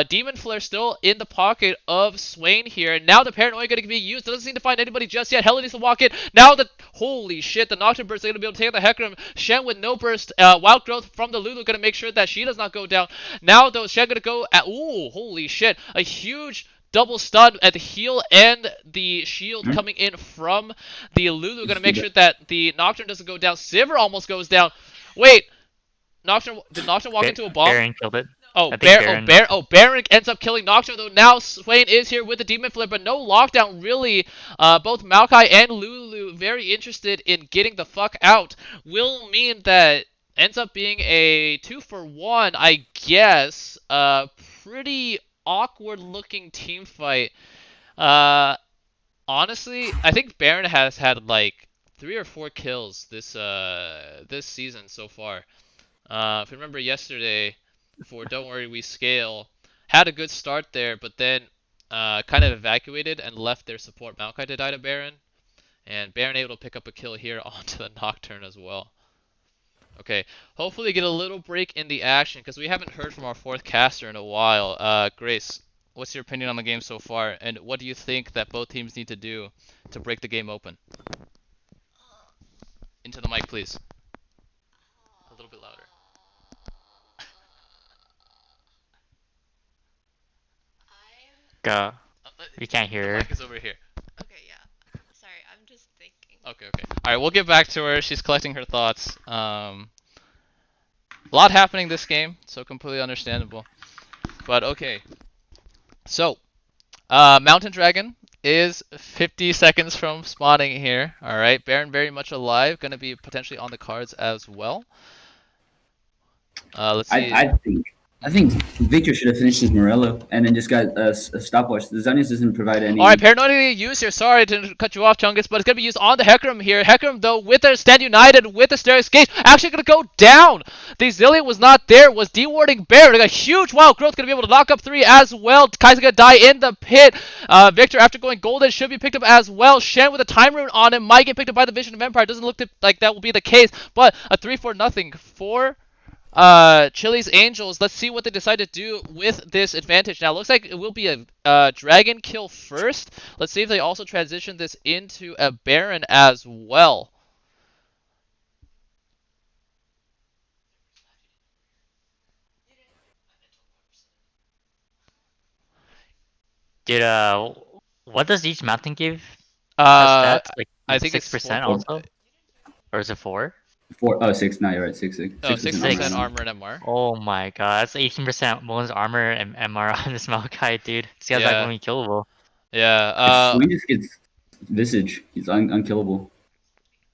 Demon Flare still in the pocket of Swain here. And now the Paranoia going to be used. Doesn't seem to find anybody just yet. Hella needs to walk in. Now the... Holy shit, the Nocturne Burst is going to be able to take out the Hecarim. Shen with no burst. Wild Growth from the Lulu going to make sure that she does not go down. Now though, Shen going to go at... Ooh, holy shit. A huge double stun at the heal and the shield coming in from the Lulu. Going to make sure that the Nocturne doesn't go down. Sivir almost goes down. Wait. Did Nocturne walk into a bomb? Baron killed it. Oh, I think Baron ends up killing Nocturne, though now Swain is here with the Demon Flare, but no lockdown really. Both Maokai and Lulu very interested in getting the fuck out. Will mean that ends up being a 2-for-1, I guess. Pretty awkward looking team fight. Honestly, I think Baron has had like 3 or 4 kills this season so far. If you remember yesterday, for Don't Worry We Scale, had a good start there, but then kind of evacuated and left their support Maokai to die to Baron. And Baron able to pick up a kill here onto the Nocturne as well. Okay, hopefully get a little break in the action, because we haven't heard from our 4th caster in a while. Grace, what's your opinion on the game so far, and what do you think that both teams need to do to break the game open? Into the mic, please. A little bit louder. We can't hear The her. mic is over here. Okay, yeah. Sorry, I'm just thinking. Okay. Alright, we'll get back to her. She's collecting her thoughts. A lot happening this game, so completely understandable. But okay. So, Mountain Dragon is 50 seconds from spawning here. Alright, Baron very much alive. Gonna be potentially on the cards as well. Let's see. I think Victor should have finished his Morello and then just got a stopwatch. The Zanius doesn't provide any. Alright, Paranoia used here. Sorry to cut you off, Chungus, but it's going to be used on the Hecarim here. Hecarim, though, with their Stand United, with the Stair Escape, actually going to go down. The Zillion was not there, was dewarding Baron. A huge Wild Growth, going to be able to knock up 3 as well. Kai's going to die in the pit. Victor, after going golden, should be picked up as well. Shen with a time rune on him might get picked up by the Vision of Empire. Doesn't look like that will be the case, but a 3-4-0 for Chili's Angels. Let's see what they decide to do with this advantage. Now, it looks like it will be a dragon kill first. Let's see if they also transition this into a Baron as well. Did what does each mountain give? I Stats? Like think it's 6% 4. also, or is it 4? 4. Oh, 6. No, you're right. 6. 6. Oh, 6% armor. armor and MR. Oh my god, that's 18% bonus armor and MR on this Maokai, dude. This guy's Yeah. like unkillable. Yeah. If Sweet just gets Visage, he's unkillable.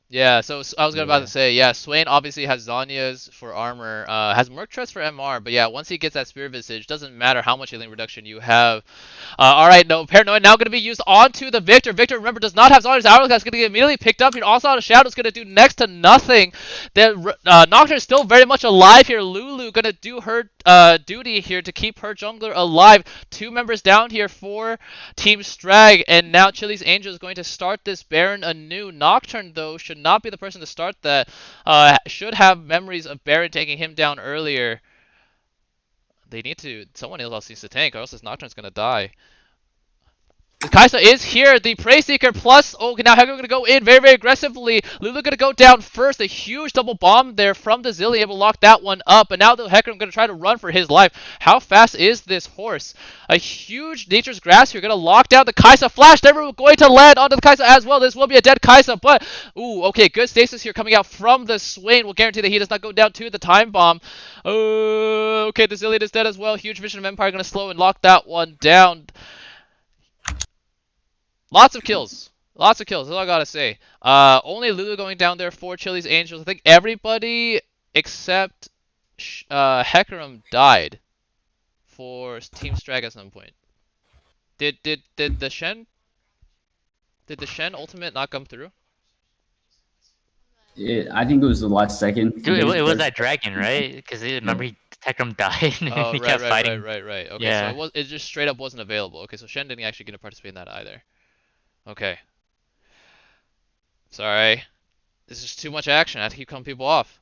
Yeah, so I was about to say, yeah, Swain obviously has Zanya's for armor, has Merc Trust for MR, but yeah, once he gets that Spear Visage, doesn't matter how much healing reduction you have. Alright, no, Paranoia now going to be used onto the Victor. Victor, remember, does not have Zanya's Hourglass, going to get immediately picked up here. Also out of Shadow's going to do next to nothing. The Nocturne is still very much alive here. Lulu going to do her duty here to keep her jungler alive. 2 members down here for Team Strag, and now Chili's Angel is going to start this Baron anew. Nocturne, though, should not be the person to start that. Should have memories of Baron taking him down earlier. Someone else needs to tank, or else this Nocturne's gonna die. Kaisa is here, the Prey Seeker plus, okay, now Hecarim going to go in very, very aggressively. Lulu going to go down first, a huge double bomb there from the Zillion, able to lock that one up, and now the Hecarim going to try to run for his life. How fast is this horse? A huge Nature's Grass here, going to lock down the Kaisa. Flash never going to land onto the Kaisa as well. This will be a dead Kaisa, but, ooh, okay, good stasis here coming out from the Swain. Will guarantee that he does not go down to the Time Bomb. Okay, the Zillion is dead as well. Huge Vision of Empire going to slow and lock that one down. Lots of kills. Lots of kills. That's all I gotta say. Only Lulu going down there for Chili's Angels. I think everybody except Hecarim died for Team Strag at some point. Did the Shen? Did the Shen ultimate not come through? I think it was the last second. Dude, They just it was burst. that dragon, right? Because remember Tekram died and Oh, he right, kept right, right, fighting. right, right. Okay, so Yeah. it just straight up wasn't available. Okay, so Shen didn't actually get to participate in that either. Okay. Sorry. This is too much action. I have to keep cutting people off.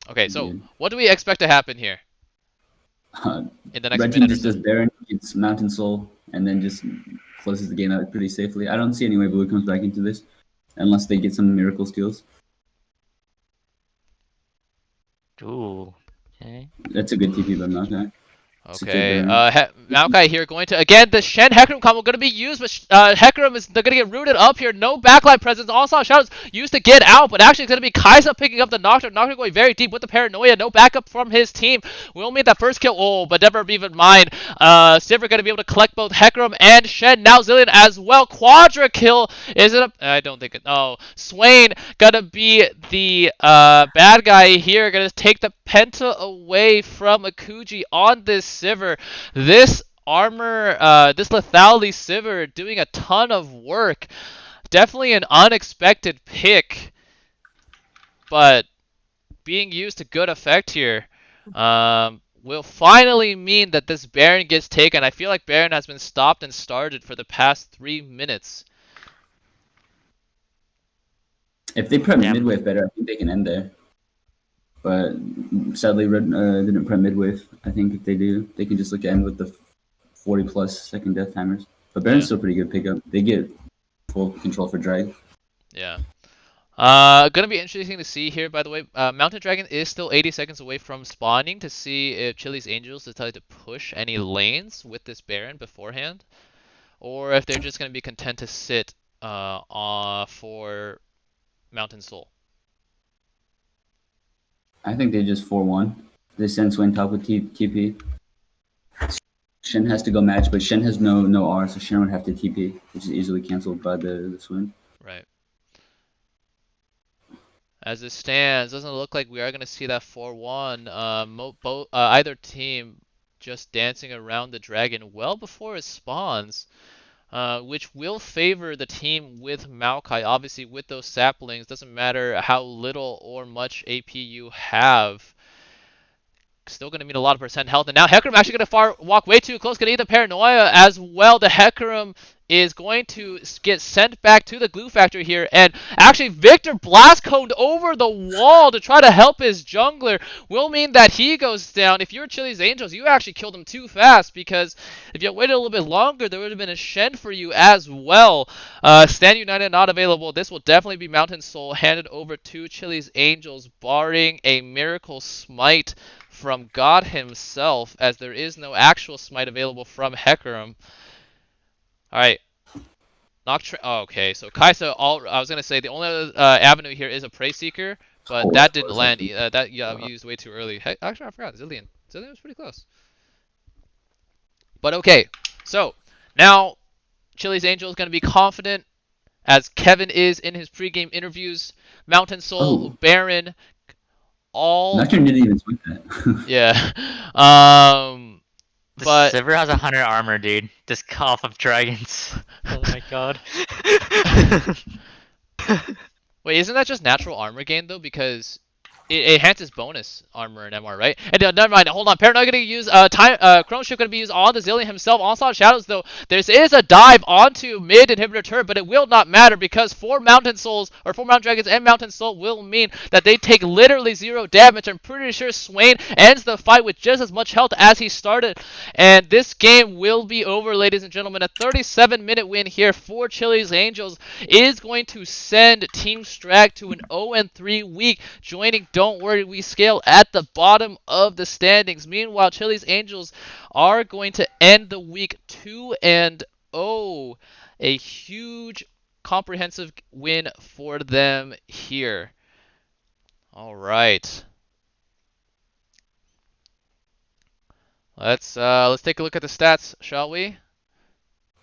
Okay, so what do we expect to happen here in the next Red team minute or just so? does Baron, gets Mountain Soul, and then just closes the game out pretty safely. I don't see any way Blue comes back into this unless they get some miracle steals. Ooh. Okay. That's a good TP by Maokai. Okay, Maokai here going to, again, the Shen Hecarim combo going to be used, but Hecarim they're going to get rooted up here. No backline presence. Onslaught Shadows used to get out, but actually it's going to be Kai'Sa picking up the Nocturne. Nocturne going very deep with the Paranoia. No backup from his team. Will make that first kill. Oh, but never even mind. Sivir going to be able to collect both Hecarim and Shen. Now Zillion as well. Quadra kill. Is it a... I don't think it... Oh, Swain going to be the bad guy here. Going to take the Penta away from Akuji on this Sivir. This armor, this lethality Sivir doing a ton of work. Definitely an unexpected pick, but being used to good effect here. Will finally mean that this Baron gets taken. I feel like Baron has been stopped and started for the past 3 minutes. If they prep midwave better, I think they can end there. But sadly, Red didn't prep midwave. I think if they do, they can just look at end with the 40 plus second death timers. But Baron's still pretty good pickup. They get full control for drag. Yeah. Gonna be interesting to see here, by the way. Mountain Dragon is still 80 seconds away from spawning to see if Chili's Angels decide to push any lanes with this Baron beforehand, or if they're just gonna be content to sit for Mountain Soul. I think they just 4-1. They send Swain top with TP. Shen has to go match, but Shen has no R, so Shen would have to TP, which is easily canceled by the Swim. Right. As it stands, doesn't look like we are going to see that 4-1. Either team just dancing around the dragon well before it spawns, which will favor the team with Maokai. Obviously, with those saplings, doesn't matter how little or much AP you have. Still going to mean a lot of percent health. And now Hecarim actually going to walk way too close. Going to eat the Paranoia as well. The Hecarim is going to get sent back to the glue factory here. And actually Victor blast coned over the wall to try to help his jungler. Will mean that he goes down. If you're Chili's Angels, you actually killed him too fast, because if you had waited a little bit longer, there would have been a Shen for you as well. Stand United not available. This will definitely be Mountain Soul handed over to Chili's Angels, barring a miracle smite from God himself, as there is no actual smite available from Hecarim. Alright. Okay, so Kai'Sa, I was going to say the only other avenue here is a Prey Seeker, but that didn't land. That used way too early. Actually, I forgot. Zillion. Zillion was pretty close. But okay, so now Chili's Angel is going to be confident, as Kevin is in his pregame interviews. Mountain Soul, Baron, all... Nocturne didn't even swing that. Yeah. But Sivir has 100 armor, dude. This cough of dragons. Oh my god. Wait, isn't that just natural armor gain though? Because it enhances bonus armor and MR, right? And never mind, hold on. Paranoia gonna use Chrono Shift gonna be used on the Zillion himself. Onslaught Shadows though, there is a dive onto mid inhibitor turret, but it will not matter, because 4 Mountain Souls, or 4 Mountain Dragons and Mountain Soul will mean that they take literally 0 damage. I'm pretty sure Swain ends the fight with just as much health as he started, and this game will be over, ladies and gentlemen. A 37-minute win here for Chili's Angels is going to send Team Strag to an 0-3 week, joining Don't Worry We Scale at the bottom of the standings. Meanwhile, Chili's Angels are going to end the week 2-0. A huge comprehensive win for them here. All right. Let's take a look at the stats, shall we?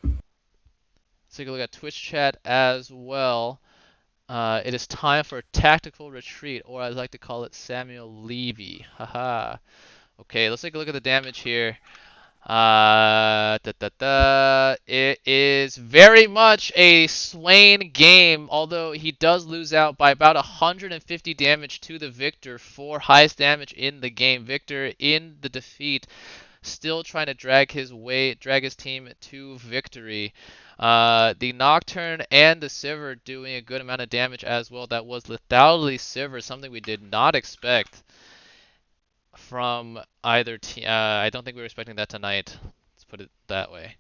Let's take a look at Twitch chat as well. It is time for a tactical retreat, or I'd like to call it Samuel Levy. Haha. Okay, let's take a look at the damage here. It is very much a Swain game, although he does lose out by about 150 damage to the Victor for highest damage in the game. Victor in the defeat, still trying to drag his team to victory. The Nocturne and the Sivir doing a good amount of damage as well. That was lethality Sivir, something we did not expect from either team. I don't think we were expecting that tonight. Let's put it that way.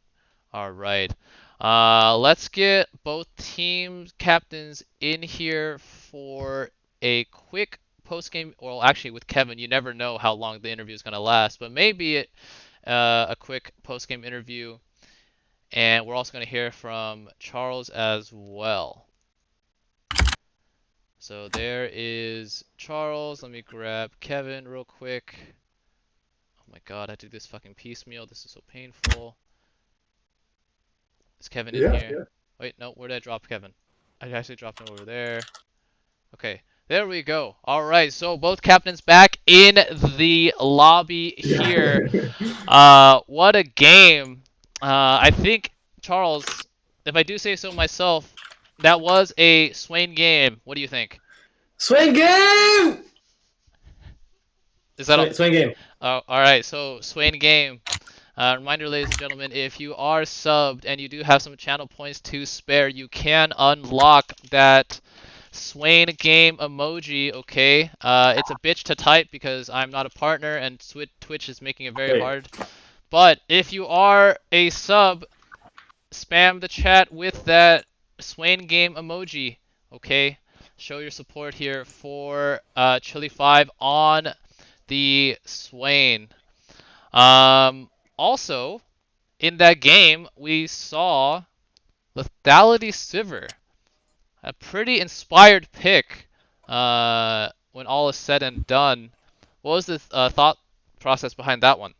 All right. Let's get both teams captains in here for a quick post-game. Well, actually, with Kevin, you never know how long the interview is going to last, but maybe a quick post-game interview. And we're also going to hear from Charles as well. So there is Charles. Let me grab Kevin real quick. Oh my god, I do this fucking piecemeal. This is so painful. Is Kevin in here? Yeah. Wait, no, where did I drop Kevin? I actually dropped him over there. Okay, there we go. All right, so both captains back in the lobby here. What a game. I think, Charles, if I do say so myself, that was a Swain game. What do you think? Swing game! Is that all? Swing game. All right, so Swain game. Reminder, ladies and gentlemen, if you are subbed and you do have some channel points to spare, you can unlock that Swain game emoji, okay? It's a bitch to type because I'm not a partner and Twitch is making it very hard. But if you are a sub, spam the chat with that Swain game emoji, okay? Show your support here for Chili5 on the Swain. Also, in that game, we saw Lethality Sivir. A pretty inspired pick when all is said and done. What was the thought process behind that one?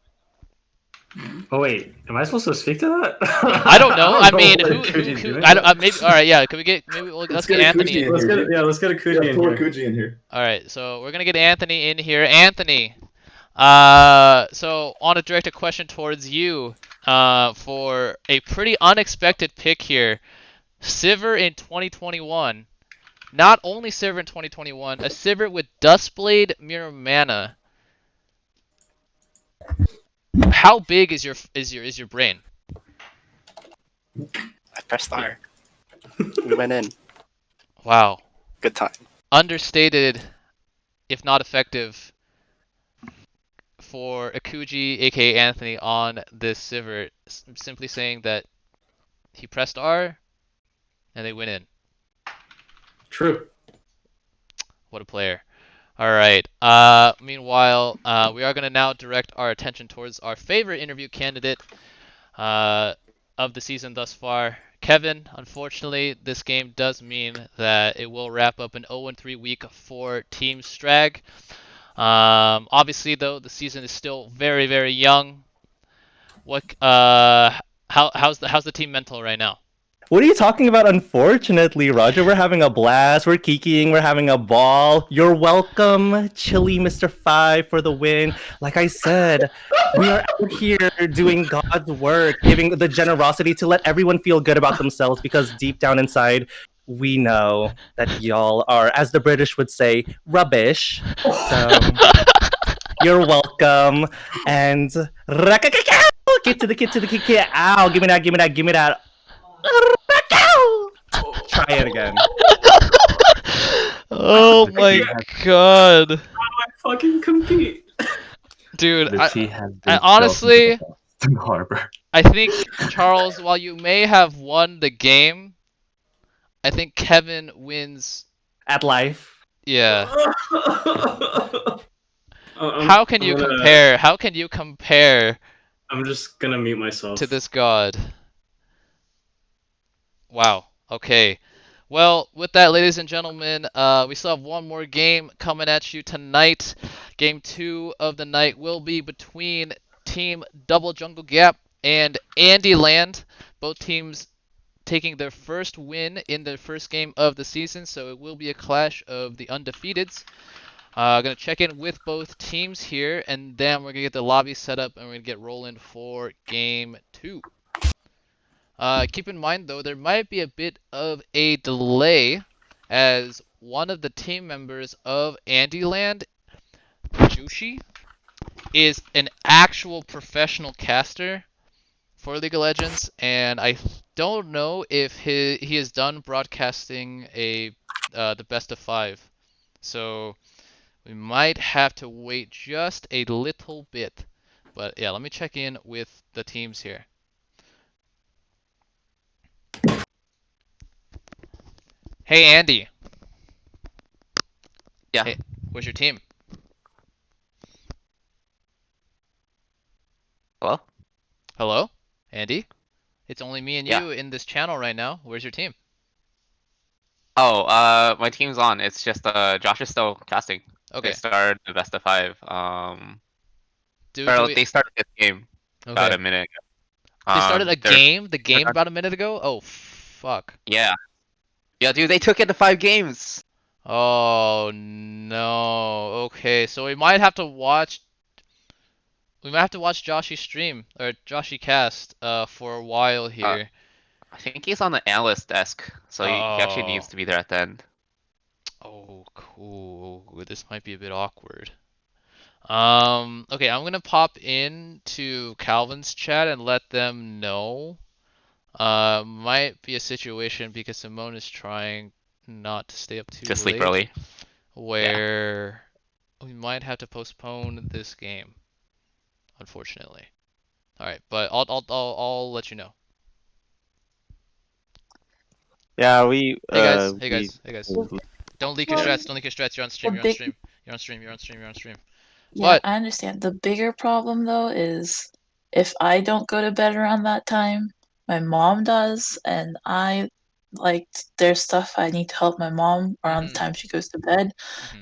Oh wait, am I supposed to speak to that? I don't know. I mean, what who Kuji's doing. I don't, maybe. All right, yeah. Can we get let's get Anthony in. Let's get a Kuji in here. Kuji in here. All right, so we're gonna get Anthony in here. Anthony, so on a directed question towards you, for a pretty unexpected pick here, Sivir in 2021. Not only Sivir in 2021, a Sivir with Duskblade Mirror Mana. How big is your brain? I pressed R. We went in. Wow. Good time. Understated, if not effective, for Akuji, aka Anthony, on this Sivir. Simply saying that he pressed R and they went in. True. What a player. Alright, meanwhile, we are going to now direct our attention towards our favorite interview candidate of the season thus far. Kevin, unfortunately, this game does mean that it will wrap up an 0-3 week for Team Strag. Obviously, though, the season is still very, very young. How's the team mental right now? What are you talking about? Unfortunately, Roger, we're having a blast. We're kikiing. We're having a ball. You're welcome, Chili Mr. 5 for the win. Like I said, we are out here doing God's work, giving the generosity to let everyone feel good about themselves because deep down inside, we know that y'all are, as the British would say, rubbish. So, you're welcome. And get to the kid. Ow, give me that. Try it again. Oh my god. How do I fucking compete? Dude, I honestly, Harbor. I think, Charles, while you may have won the game, I think Kevin wins. At life. Yeah. How can you compare? How can you compare I'm just gonna mute myself. to this god? Wow. Okay. Well, with that, ladies and gentlemen, we still have one more game coming at you tonight. Game 2 of the night will be between Team Double Jungle Gap and Andy Land. Both teams taking their first win in their first game of the season, so it will be a clash of the undefeateds. Gonna check in with both teams here, and then we're gonna get the lobby set up, and we're gonna get rolling for game 2. Keep in mind though, there might be a bit of a delay, as one of the team members of Andyland, Jushi, is an actual professional caster for League of Legends, and I don't know if he is done broadcasting the best of 5. So we might have to wait just a little bit. But yeah, let me check in with the teams here. Hey Andy. Yeah. Hey, where's your team? Hello? Hello? Andy? It's only me and Yeah. you in this channel right now. Where's your team? Oh, my team's on. It's just Josh is still casting. Okay. They started the best of 5. Do Or we... they started this game about Okay. a minute ago. They started a they're game? The game about a minute ago? Oh, fuck. Yeah. Yeah, dude, they took it to 5 games. Oh, no. Okay, so we might have to watch... We might have to watch Joshy stream, or Joshy cast, for a while here. I think he's on the analyst desk, so he actually needs to be there at the end. Oh, cool. This might be a bit awkward. Okay, I'm gonna pop in to Calvin's chat and let them know. Might be a situation because Simone is trying not to stay up too To late. sleep early. Where we might have to postpone this game, unfortunately. All right, but I'll let you know. Yeah, we. Hey guys. Don't leak your Yeah. strats. Don't leak your strats. You're on stream. You're on big- stream. You're on stream. You're on stream. You're on stream. Yeah, What? I understand. The bigger problem though is if I don't go to bed around that time, my mom does, and there's stuff I need to help my mom around the time she goes to bed,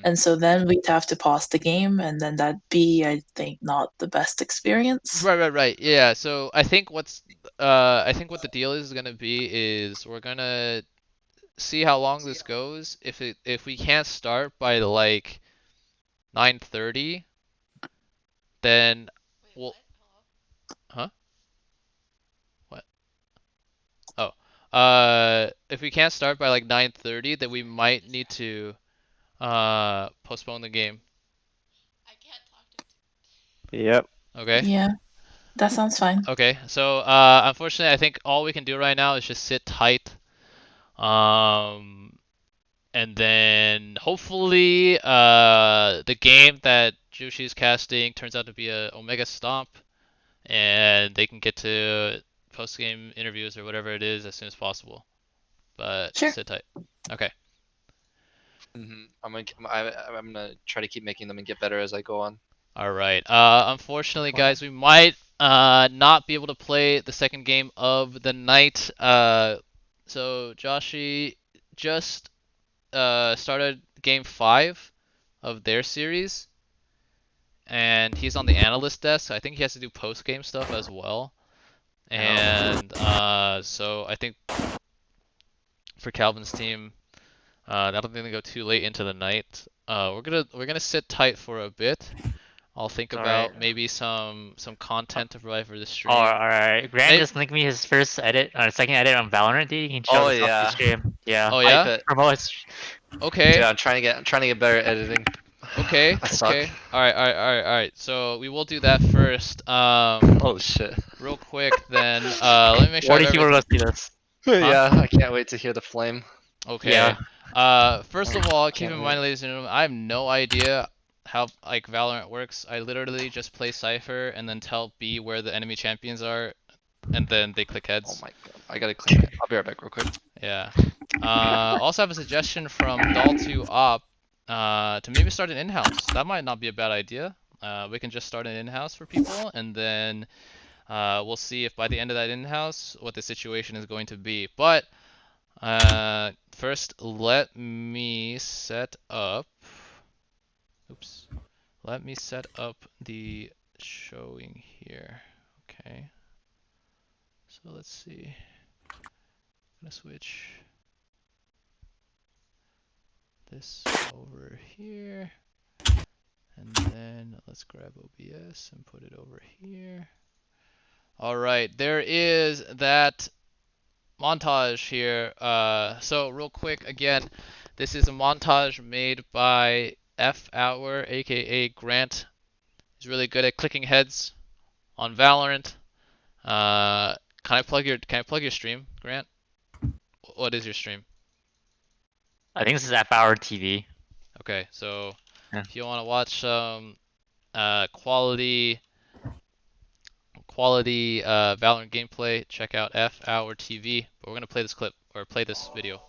and so then we'd have to pause the game, and then that'd be, I think, not the best experience. Right. Yeah. So I think what the deal is gonna be is we're gonna see how long this goes. If we can't start by like 9:30, then we'll. Huh? What? Oh. If we can't start by like 9:30, then we might need to postpone the game. Yep. Okay. Yeah, that sounds fine. Okay. So unfortunately, I think all we can do right now is just sit tight. And then hopefully the game that Jushi's casting turns out to be a Omega Stomp, and they can get to post-game interviews or whatever it is as soon as possible. But Sure. sit tight. Okay. I'm gonna try to keep making them and get better as I go on. All right. Unfortunately, guys, we might not be able to play the second game of the night. So Joshi just started game 5 of their series, and he's on the analyst desk. I think he has to do post-game stuff as well. And so I think for Calvin's team, that'll be gonna go too late into the night. We're gonna sit tight for a bit. I'll think about maybe some content to provide for the stream. Alright. Grant just linked me his first edit, second edit on Valorant. Dude, you can show this off the stream. Yeah. Oh yeah. I bet. Promotes. Okay. Dude, I'm trying to get better at editing. Okay. I suck. Okay. All right. So we will do that first. Oh shit. Real quick then. Let me make sure. 40 people are gonna see this. Yeah, I can't wait to hear the flame. Okay. Yeah. First of all, keep in mind, ladies and gentlemen, I have no idea how like Valorant works. I literally just play Cypher and then tell B where the enemy champions are, and then they click heads. Oh my god. I gotta click it. I'll be right back real quick. Yeah. Also have a suggestion from Doll2Op to maybe start an in-house. That might not be a bad idea. We can just start an in-house for people, and then we'll see if by the end of that in-house what the situation is going to be. But first, let me set up. Oops. Let me set up the showing here. Okay. So let's see. I'm gonna switch this over here. let's grab OBS and put it over here. All right, there is that montage here. So real quick, again, this is a montage made by F Hour, aka Grant. He's really good at clicking heads on Valorant. Can I plug your stream, Grant? What is your stream? I think this is F Hour TV. Okay, so Yeah. if you want to watch quality Valorant gameplay, check out F Hour TV. But we're gonna play this clip or play this video.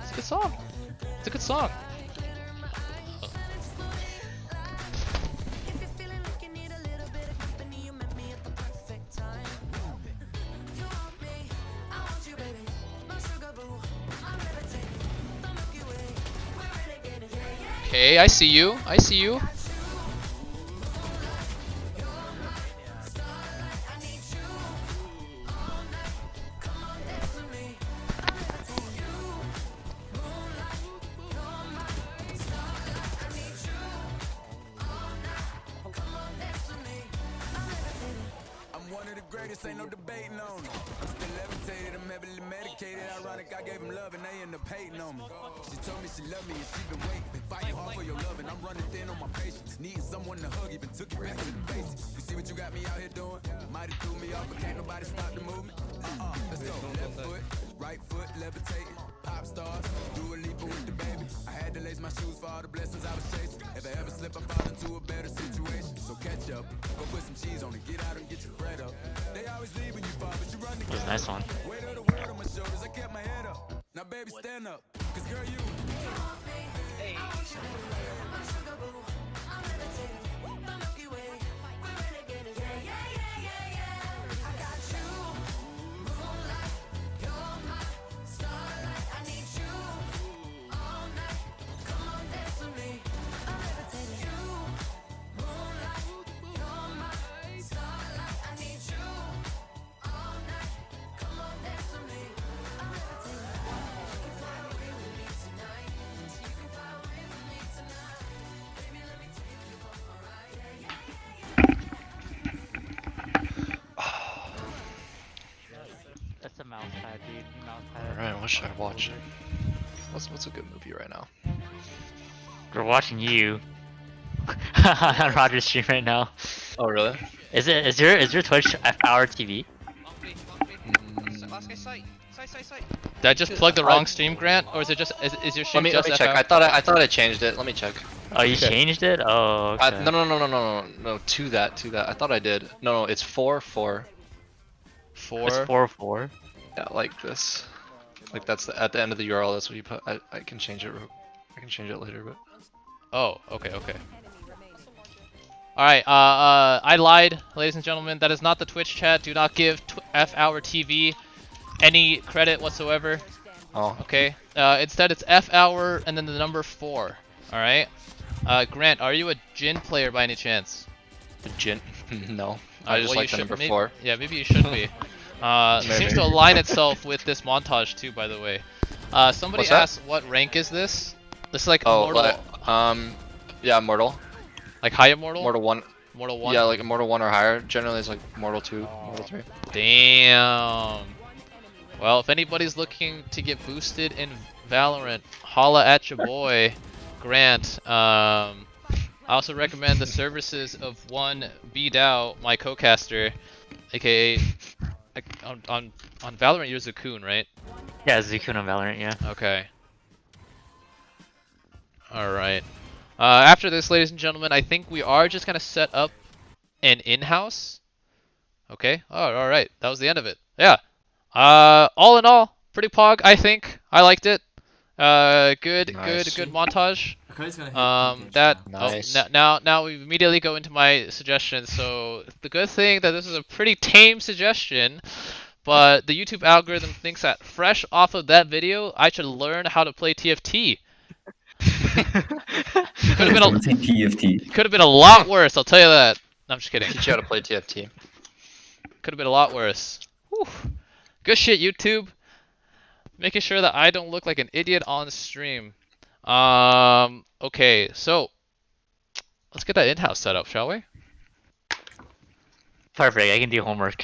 It's a good song. It's a good song. Okay, I see you. I see you. Ain't no debating on it. I'm still levitated, I'm heavily medicated. Ironic, I gave him love and they end up hating on me. She told me she loved me and she been waiting. Been fighting hard for your love and I'm running thin on my patience. Needing someone to hug, even took it back to the basics. You see what you got me out here doing? Might have threw me off, but can't nobody stop the movement. Let's go. Left foot, right foot, levitating. Pop stars, do a leap with the baby. I had to lace my shoes for all the blessings I was chasing. If I ever slip, I fall into a better situation. So catch up, go put some cheese on it, get out and get your bread up. They always leave when you fall, but you run the That was a nice one. weight of the world on my shoulders, I kept my head up. Now baby, stand up, cause girl, you. Hey. That's a mouse pad, dude. Mouse pad. Alright, what should I watch? What's a good movie right now? We're watching you on Roger's stream right now. Oh really? Is your Twitch F Hour TV? Did I just plug the wrong stream, Grant, or is it just is your stream Let just me check. FL? I thought I changed it. Let me check. Oh, you changed it? Oh, okay. No. To that. I thought I did. No. It's 4-4. It's 4-4. Yeah, like this. Like that's at the end of the URL. That's what you put. I can change it. I can change it later, but. Oh, okay. Alright, I lied, ladies and gentlemen. That is not the Twitch chat. Do not give F Hour TV any credit whatsoever. Oh. Okay. Instead, it's F Hour and then the number 4. Alright? Grant, are you a Jin player by any chance? A Jin? No. I just like the number 4. Yeah, maybe you should be. Seems to align itself with this montage too, by the way. Somebody asked, what rank is this? This is like Mortal. Yeah, Mortal. Like high Immortal? Mortal 1. Mortal 1? Yeah, like Immortal 1 or higher. Generally, it's like Mortal 2, Mortal 3. Damn. Well, if anybody's looking to get boosted in Valorant, holla at your boy, Grant. I also recommend the services of one B-Dow, my co-caster, aka on Valorant you're Zakun, right? Yeah, Zakun on Valorant, yeah. Okay. Alright. After this, ladies and gentlemen, I think we are just gonna set up an in-house. Okay. Oh, alright. That was the end of it. Yeah. All in all, pretty pog, I think. I liked it. Good montage. Nice. Now we immediately go into my suggestions. So the good thing that this is a pretty tame suggestion, but the YouTube algorithm thinks that fresh off of that video, I should learn how to play TFT. Could have been a lot worse, I'll tell you that. No, I'm just kidding. Teach you how to play TFT. Could have been a lot worse. Whew. Good shit, YouTube. Making sure that I don't look like an idiot on stream. Okay, so let's get that in-house set up, shall we? Perfect. I can do homework.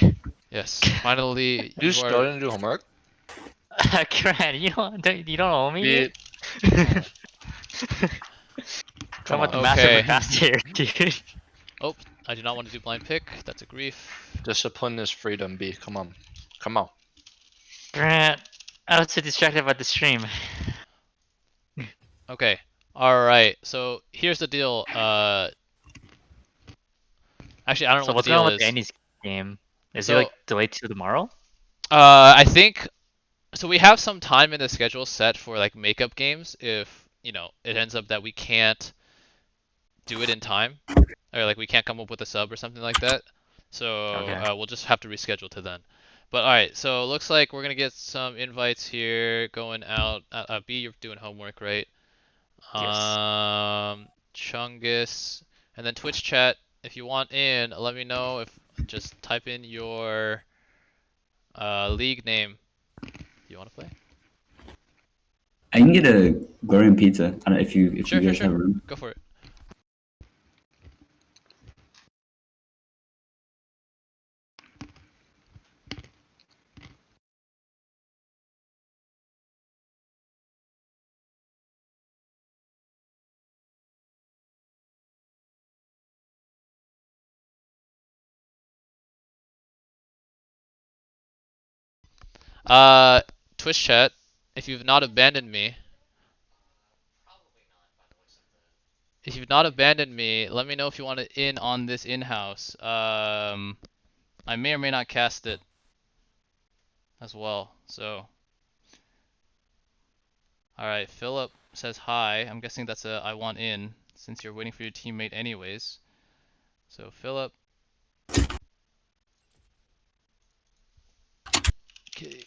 Yes. Finally, You you still are. didn't do homework? Grant, you don't owe me. Come I'm at the on. master Okay. fast here, dude. Oh, I do not want to do blind pick. That's a grief. Discipline is freedom, B. Come on. Come on. Grant, I was so distracted by the stream. Okay. Alright, so here's the deal. Actually, I don't know So what what's the going on deal with the is. Andy's game? Is it So, like delayed to tomorrow? I think so. We have some time in the schedule set for like makeup games if it ends up that we can't do it in time, or like we can't come up with a sub or something like that. So Okay. we'll just have to reschedule to then. But all right, so it looks like we're gonna get some invites here going out. B, you're doing homework, right? Yes. Chungus, and then Twitch chat. If you want in, let me know. If just type in your league name. You want to play? I can get a Gorian pizza. I don't know if you Sure, guys sure. have room. Go for it. Twitch chat. If you've not abandoned me, let me know if you want to in on this in-house. I may or may not cast it as well. So, all right. Philip says hi. I'm guessing that's a I want in since you're waiting for your teammate anyways. So Philip. Okay.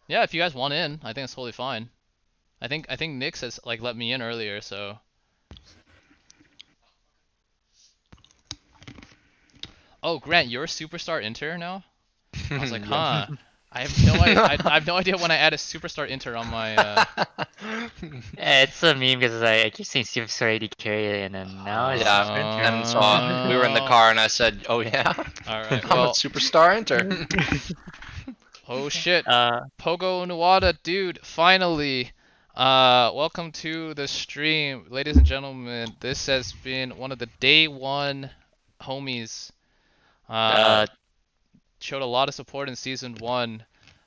Yeah, if you guys want in, I think it's totally fine. I think Nick has like let me in earlier, so. Oh, Grant, you're a superstar inter now? I was like, huh. I have no idea. I have no idea when I add a superstar inter on my. Yeah, it's a meme because I keep seeing Superstar AD carry and then now it's Yeah, Sprinter. and so we were in the car and I said, "Oh yeah, All right. I'm a Well. superstar enter." Oh shit. Pogo Nuwada, dude, finally. Welcome to the stream, ladies and gentlemen. This has been one of the day one homies. Showed a lot of support in season one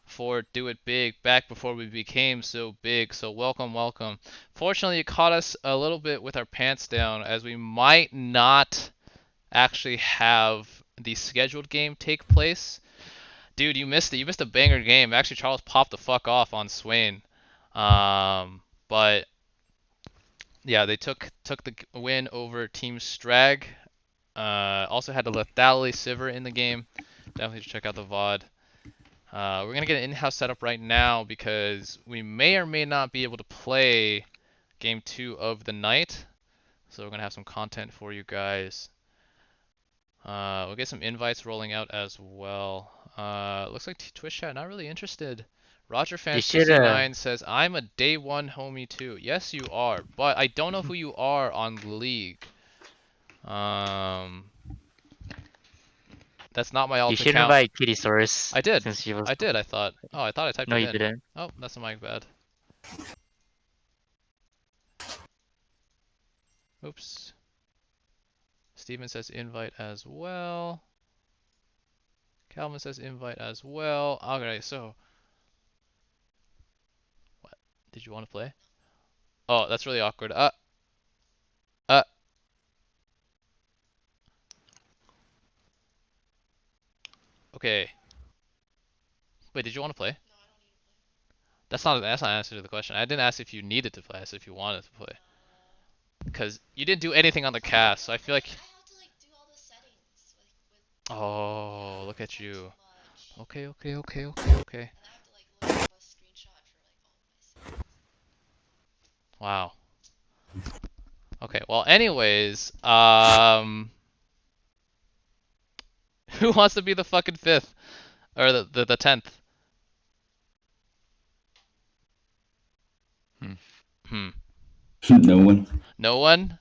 for Do It Big back before we became so big. So welcome, welcome. Fortunately, it caught us a little bit with our pants down as we might not actually have the scheduled game take place. Dude, you missed it. You missed a banger game. Actually, Charles popped the fuck off on Swain. But yeah, they took the win over Team Strag. Also had the Lethality Sivir in the game. Definitely check out the VOD. We're gonna get an in-house setup right now because we may or may not be able to play game 2 of the night. So we're gonna have some content for you guys. We'll get some invites rolling out as well. Looks like Twitch chat not really interested. RogerFan69 says, I'm a day one homie too. Yes, you are, but I don't know who you are on League. That's not my alt You should account. invite Kitty Source. I did. Since she was... I did. I thought. Oh, I thought I typed no, it you in. didn't. Oh, that's my bad. Oops. Steven says invite as well. Calvin says invite as well. Okay, so. What? Did you want to play? Oh, that's really awkward. Okay. Wait, did you want to play? That's not an answer to the question. I didn't ask if you needed to play. I said if you wanted to play. Because you didn't do anything on the cast, so I feel like. Oh, look at you. Okay. Wow. Okay. Okay, well, anyways, who wants to be the fucking 5th? Or the 10th? No one. No one?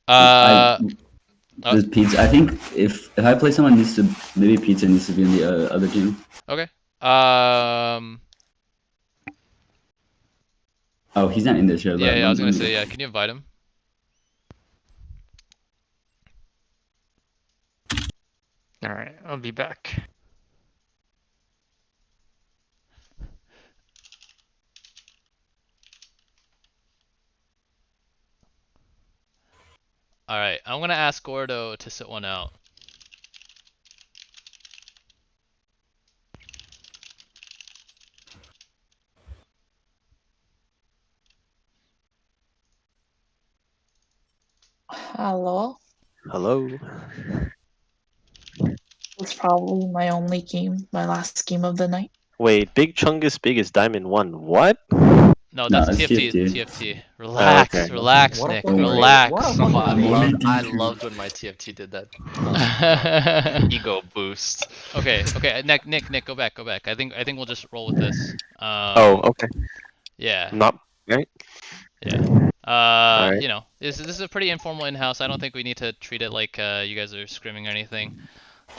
There's Pizza. I think if I play someone needs to, maybe Pizza needs to be in the other team. Okay. Oh, he's not in this show. Yeah, I was gonna say, yeah. Can you invite him? Alright, I'll be back. Alright, I'm gonna ask Gordo to sit one out. Hello. Hello. It's probably my only game, my last game of the night. Wait, Big Chungus Big is Diamond 1. What? No, that's it's TFT. TFT. TFT. Relax, okay. relax, What a Nick. fucking Relax. What a Come fucking on, I man. loved when my TFT did that. Ego boost. Okay, Nick, go back. I think we'll just roll with this. Oh, okay. Yeah. Not right. Yeah. Alright. You know, this is a pretty informal in-house. I don't think we need to treat it like you guys are screaming or anything.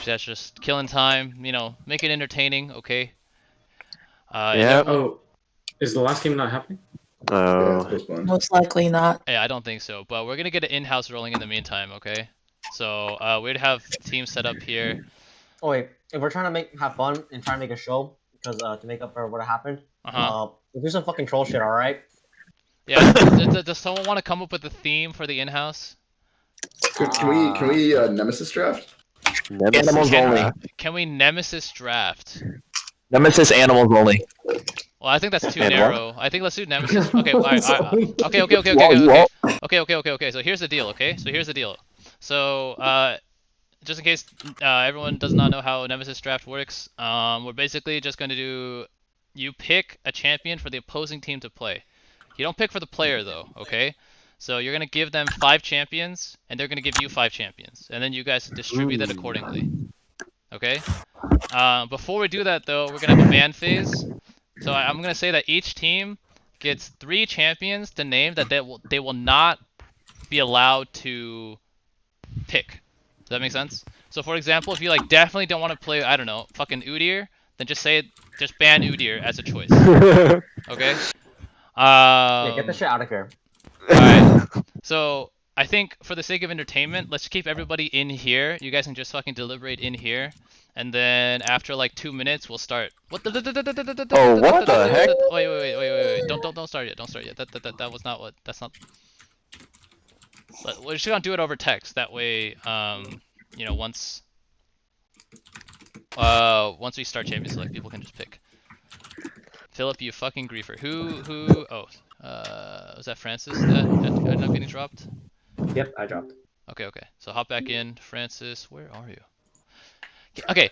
That's just killing time. You know, make it entertaining. Okay. Yeah. Oh, is the last game not happening? Oh. Most likely not. Yeah, I don't think so. But we're gonna get an in-house rolling in the meantime. Okay. So we'd have teams set up here. Oh wait, if we're trying to have fun and try to make a show, because to make up for what happened, do some fucking troll shit, all right? Yeah. Does someone want to come up with a theme for the in-house? Can we Nemesis draft? Nemesis Animals draft. only. Can we Nemesis draft? Nemesis animals only. Well, I think that's too And narrow. I think let's do Nemesis. Okay, okay. So here's the deal. Okay, so here's the deal. So just in case everyone does not know how Nemesis draft works, we're basically just going to do. You pick a champion for the opposing team to play. You don't pick for the player though. Okay. So you're gonna give them 5 champions, and they're gonna give you 5 champions, and then you guys distribute that accordingly. Okay. Before we do that though, we're gonna have a ban phase. So I'm gonna say that each team gets 3 champions to name that they will not be allowed to pick. Does that make sense? So for example, if you like definitely don't want to play, I don't know, fucking Udyr, then just ban Udyr as a choice. Okay. Yeah, get the shit out of here. Alright. So I think for the sake of entertainment, let's keep everybody in here. You guys can just fucking deliberate in here. And then after like 2 minutes, we'll start. What the? Oh, what the heck? Wait! Don't start yet. Don't start yet. That was not what. That's not. We're just gonna do it over text. That way, you know, once we start champion select, people can just pick. Philip, you fucking griefer. Who? Oh, was that Francis that ended up getting dropped? Yep, I dropped. Okay. So hop back in, Francis. Where are you? Okay.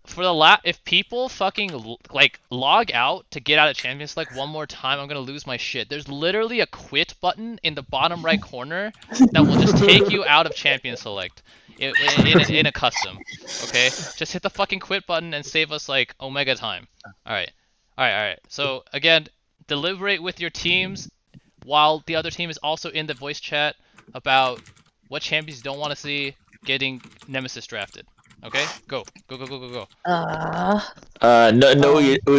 For the if people fucking like log out to get out of Champions Select one more time, I'm gonna lose my shit. There's literally a quit button in the bottom right corner that will just take you out of Champions Select in a custom. Okay, just hit the fucking quit button and save us like Omega time. All right. So again, deliberate with your teams while the other team is also in the voice chat about what champions you don't want to see getting Nemesis drafted. Okay, go. No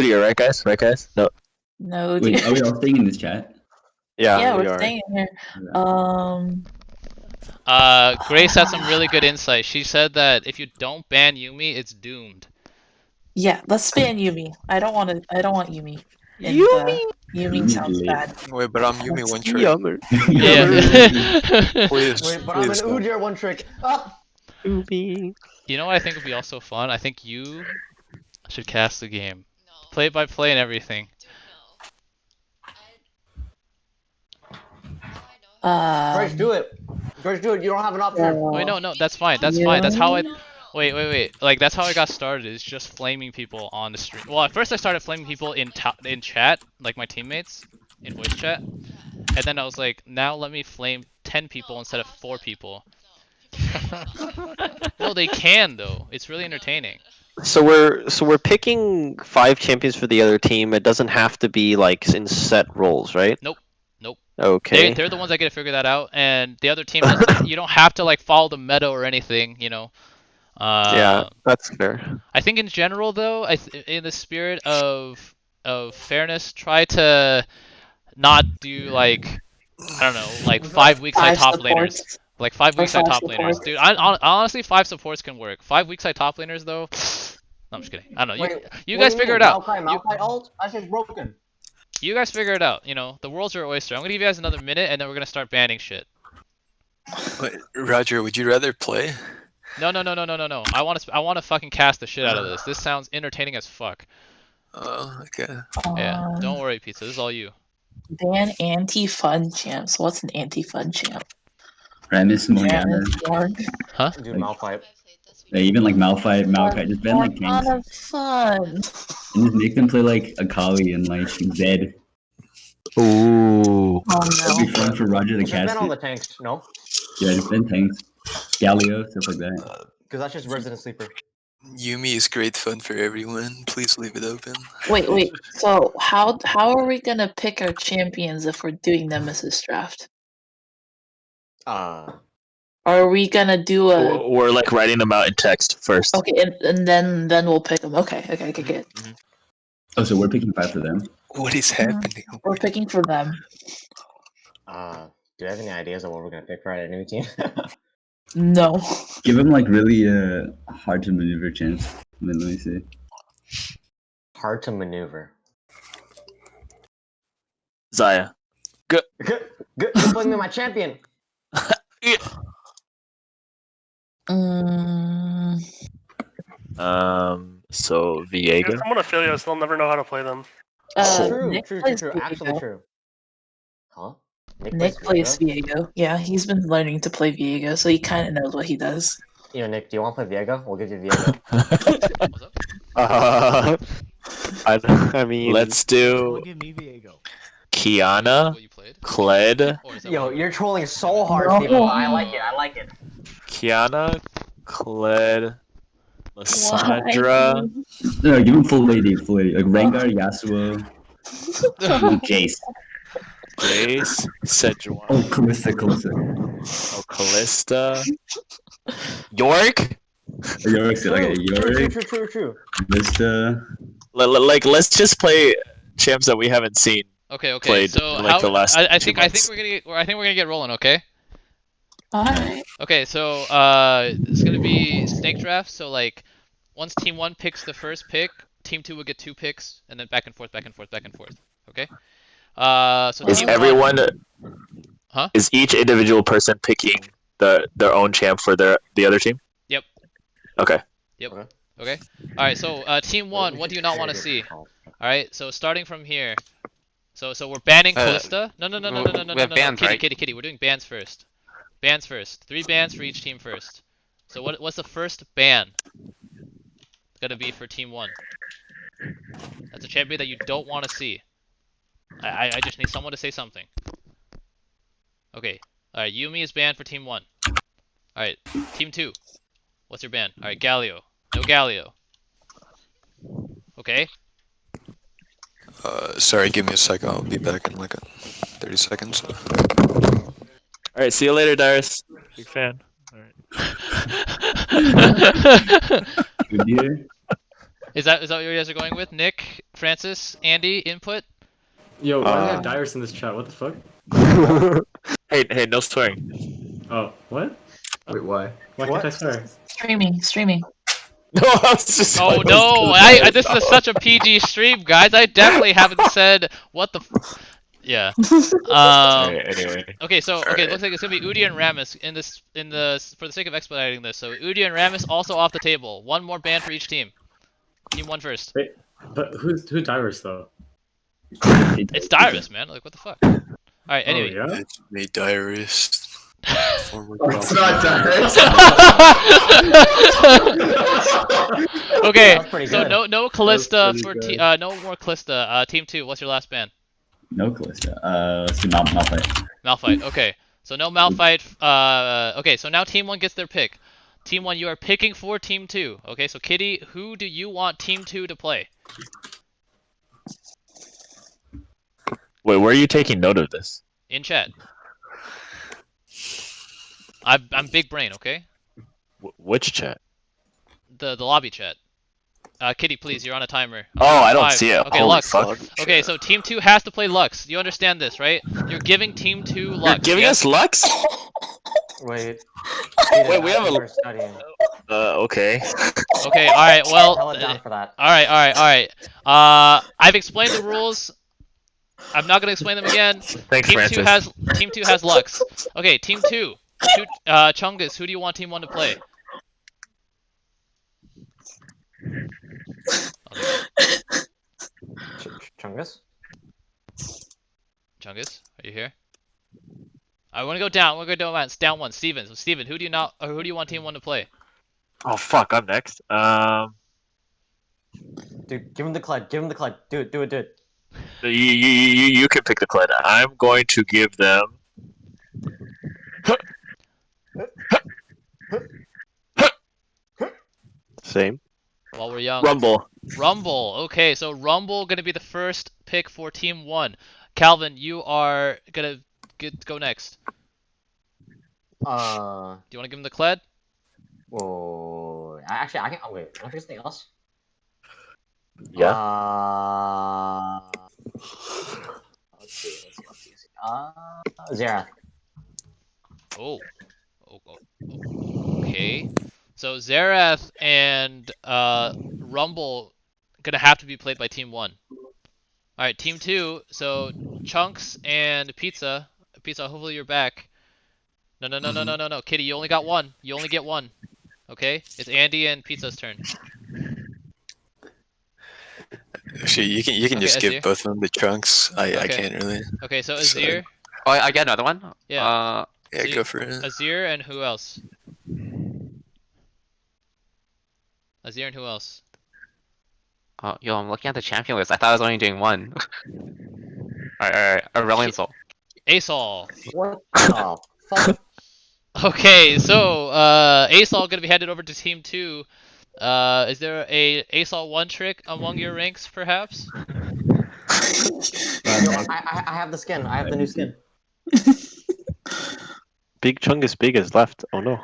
Udyr, right guys? No. No. Wait, are we all staying in this chat? Yeah, we we're are. staying here. Grace had some really good insight. She said that if you don't ban Yumi, it's doomed. Yeah, let's ban Yumi. I don't want Yumi. And, Yumi sounds bad. Wait, but I'm Yumi one trick. Yeah. Please, Wait, but I'm an Udyr one trick. Yumi. You know what I think would be also fun? I think you should cast the game. Play by play and everything. First, do it. You don't have an option. Wait, no, that's fine. That's fine. That's how I. Wait. Like that's how I got started. Is just flaming people on the stream. Well, at first I started flaming people in chat, like my teammates in voice chat, and then I was like, now let me flame 10 people instead of 4 people. No, they can though. It's really entertaining. So we're picking 5 champions for the other team. It doesn't have to be like in set roles, right? Nope. Nope. Okay. They're the ones that get to figure that out, and the other team doesn't. You don't have to like follow the meta or anything, you know. Yeah, that's fair. I think in general though, in the spirit of fairness, try to not do like, I don't know, like 5 weak side 5 top supports. laners. Like 5 Or weak side 5 top laners. supports. Dude, honestly 5 supports can work. 5 weak side top laners though. No, I'm just kidding. I don't know. You what guys do figure mean? it out. Maokai ult? That shit's broken. You guys figure it out. You know, the world's your oyster. I'm gonna give you guys another minute, and then we're gonna start banning shit. Wait, Roger, would you rather play? No. I want to fucking cast the shit out of this. This sounds entertaining as fuck. Oh, okay. Yeah, don't worry, Pizza. This is all you. Ban anti-fun champs. What's an anti-fun champ? Ramus, Morgana. Huh? Dude, Malphite. Yeah, even like Malphite, Maokai, just ban like tanks. Morgana fun. And just make them play like Akali and like Zed. Ooh. That'd be fun for Roger to Just ban cast all the it. tanks, no? Yeah, just ban tanks. Galio, stuff like that. Because that's just Resident Sleeper. Yumi is great fun for everyone. Please leave it open. Wait. So how are we gonna pick our champions if we're doing Nemesis draft? Are we gonna do a We're like writing them out in text first. okay, and then we'll pick them. Okay, good. Oh, so we're picking 5 for them? What is happening? We're picking for them. Do you have any ideas of what we're gonna pick for our new team? No. Give them like really hard to maneuver chance. Let me see. Hard to maneuver. Zaya. Good. Good playing me my champion. So Viega. If someone affiliates, they'll never know how to play them. True. Nick Actually plays true. Huh? Nick plays Viego. Yeah, he's been learning to play Viego, so he kind of knows what he does. Yo, Nick, do you want to play Viego? We'll give you Viego. I mean, let's do Kiana, Kled, Yo, you're trolling so hard, No. people. I like it. Kiana, Kled, Lissandra. No, give him full lady. Like Rengar, Yasuo, Jace. Jace, Sejuani. Oh, Callista. Oh, Callista. York? York, okay, York. True. Callista. Like, let's just play champs that we haven't seen. Okay. Played So in, like, the last I 2 think months. we're gonna get rolling. Okay. Alright. Okay. So it's gonna be snake draft. So like, once Team 1 picks the first pick, Team 2 will get 2 picks, and then back and forth. Okay. So Is Team everyone? 1... Huh? Is each individual person picking their own champ for the other team? Yep. Okay. Yep. Okay. All right. So Team 1, what do you not want to see? All right. So starting from here. So we're banning Callista. No. We have bans, right? Kitty. We're doing bans first. 3 bans for each team first. So what's the first ban gonna be for Team 1? That's a champion that you don't want to see. I just need someone to say something. Okay. All right. Yumi is banned for Team 1. All right. Team 2. What's your ban? All right. Galio. No Galio. Okay. Sorry, give me a second. I'll be back in like 30 seconds. Alright, see you later, Darius. Big fan. Good year. Is that what you guys are going with? Nick, Francis, Andy, input? Yo, why do they have Dyrus in this chat? What the fuck? Hey, no swearing. Oh, what? Wait, why? Why can't I swear? Streaming. No, I was just. Oh no! This is such a PG stream, guys. I definitely haven't said what the. Yeah. Anyway. Okay, so it looks like it's gonna be Udi and Ramus for the sake of expediting this. So Udi and Ramus also off the table. 1 more ban for each team. Team 1 first. Wait, but who's Dyrus though? It's Dyrus, man. Like what the fuck? All right. Anyway. Oh, yeah? It's me, Dyrus. It's not Dyrus. Okay, That's pretty so good. no Callista That's for pretty no more Callista. Team 2, what's your last ban? No Callisto. Let's do Malphite. Malphite. Okay. So no Malphite. Okay. So now Team 1 gets their pick. Team 1, you are picking for Team 2. Okay. So Kitty, who do you want Team 2 to play? Wait, where are you taking note of this? In chat. I'm big brain. Okay. Which chat? The lobby chat. Kitty, please, you're on a timer. Oh, I don't 5. see it. Okay, Holy Lux. fuck. Okay, so Team 2 has to play Lux. You understand this, right? You're giving Team 2 Lux. You're giving yes? us Lux? Wait. Wait, we have a. Studying. Okay. Okay, alright, well. Tell it down for that. Alright. I've explained the rules. I'm not gonna explain them again. Thanks, Team Francis. 2 has Lux. Okay, Team 2. Chungus, who do you want Team 1 to play? Chungus? Chungus, are you here? I want to go down. We're going to go down one. Steven. So Steven, who do you want Team 1 to play? Oh fuck, I'm next. Dude, give him the Clyde. Give him the Clyde. Do it. You can pick the Clyde. I'm going to give them. Same. While we're young. Rumble. Rumble. Okay, so Rumble gonna be the first pick for Team 1. Calvin, you are gonna go next. Do you want to give him the Cled? Whoa. Actually, I can. Oh, wait. Can I pick something else? Yeah. Let's see. Xerath. Oh. Okay. So Xerath and Rumble gonna have to be played by Team 1. Alright, Team 2, so Chunks and Pizza. Pizza, hopefully you're back. No. Kitty, you only got one. You only get one. Okay? It's Andy and Pizza's turn. Actually, you can just Azir. give both of them the Chunks. I Okay. can't really. Okay, so Azir. Oh, I get another one? Yeah. Yeah, go for it. Azir and who else? Azir and who else? Oh, yo, I'm looking at the champion list. I thought I was only doing one. Alright. Aurelion Soul. Asol. What the fuck? Okay, so Asol gonna be headed over to Team 2. Is there a Asol 1 trick among your ranks, perhaps? Yo, I have the skin. I have the new skin. Big Chungus Big is left. Oh no.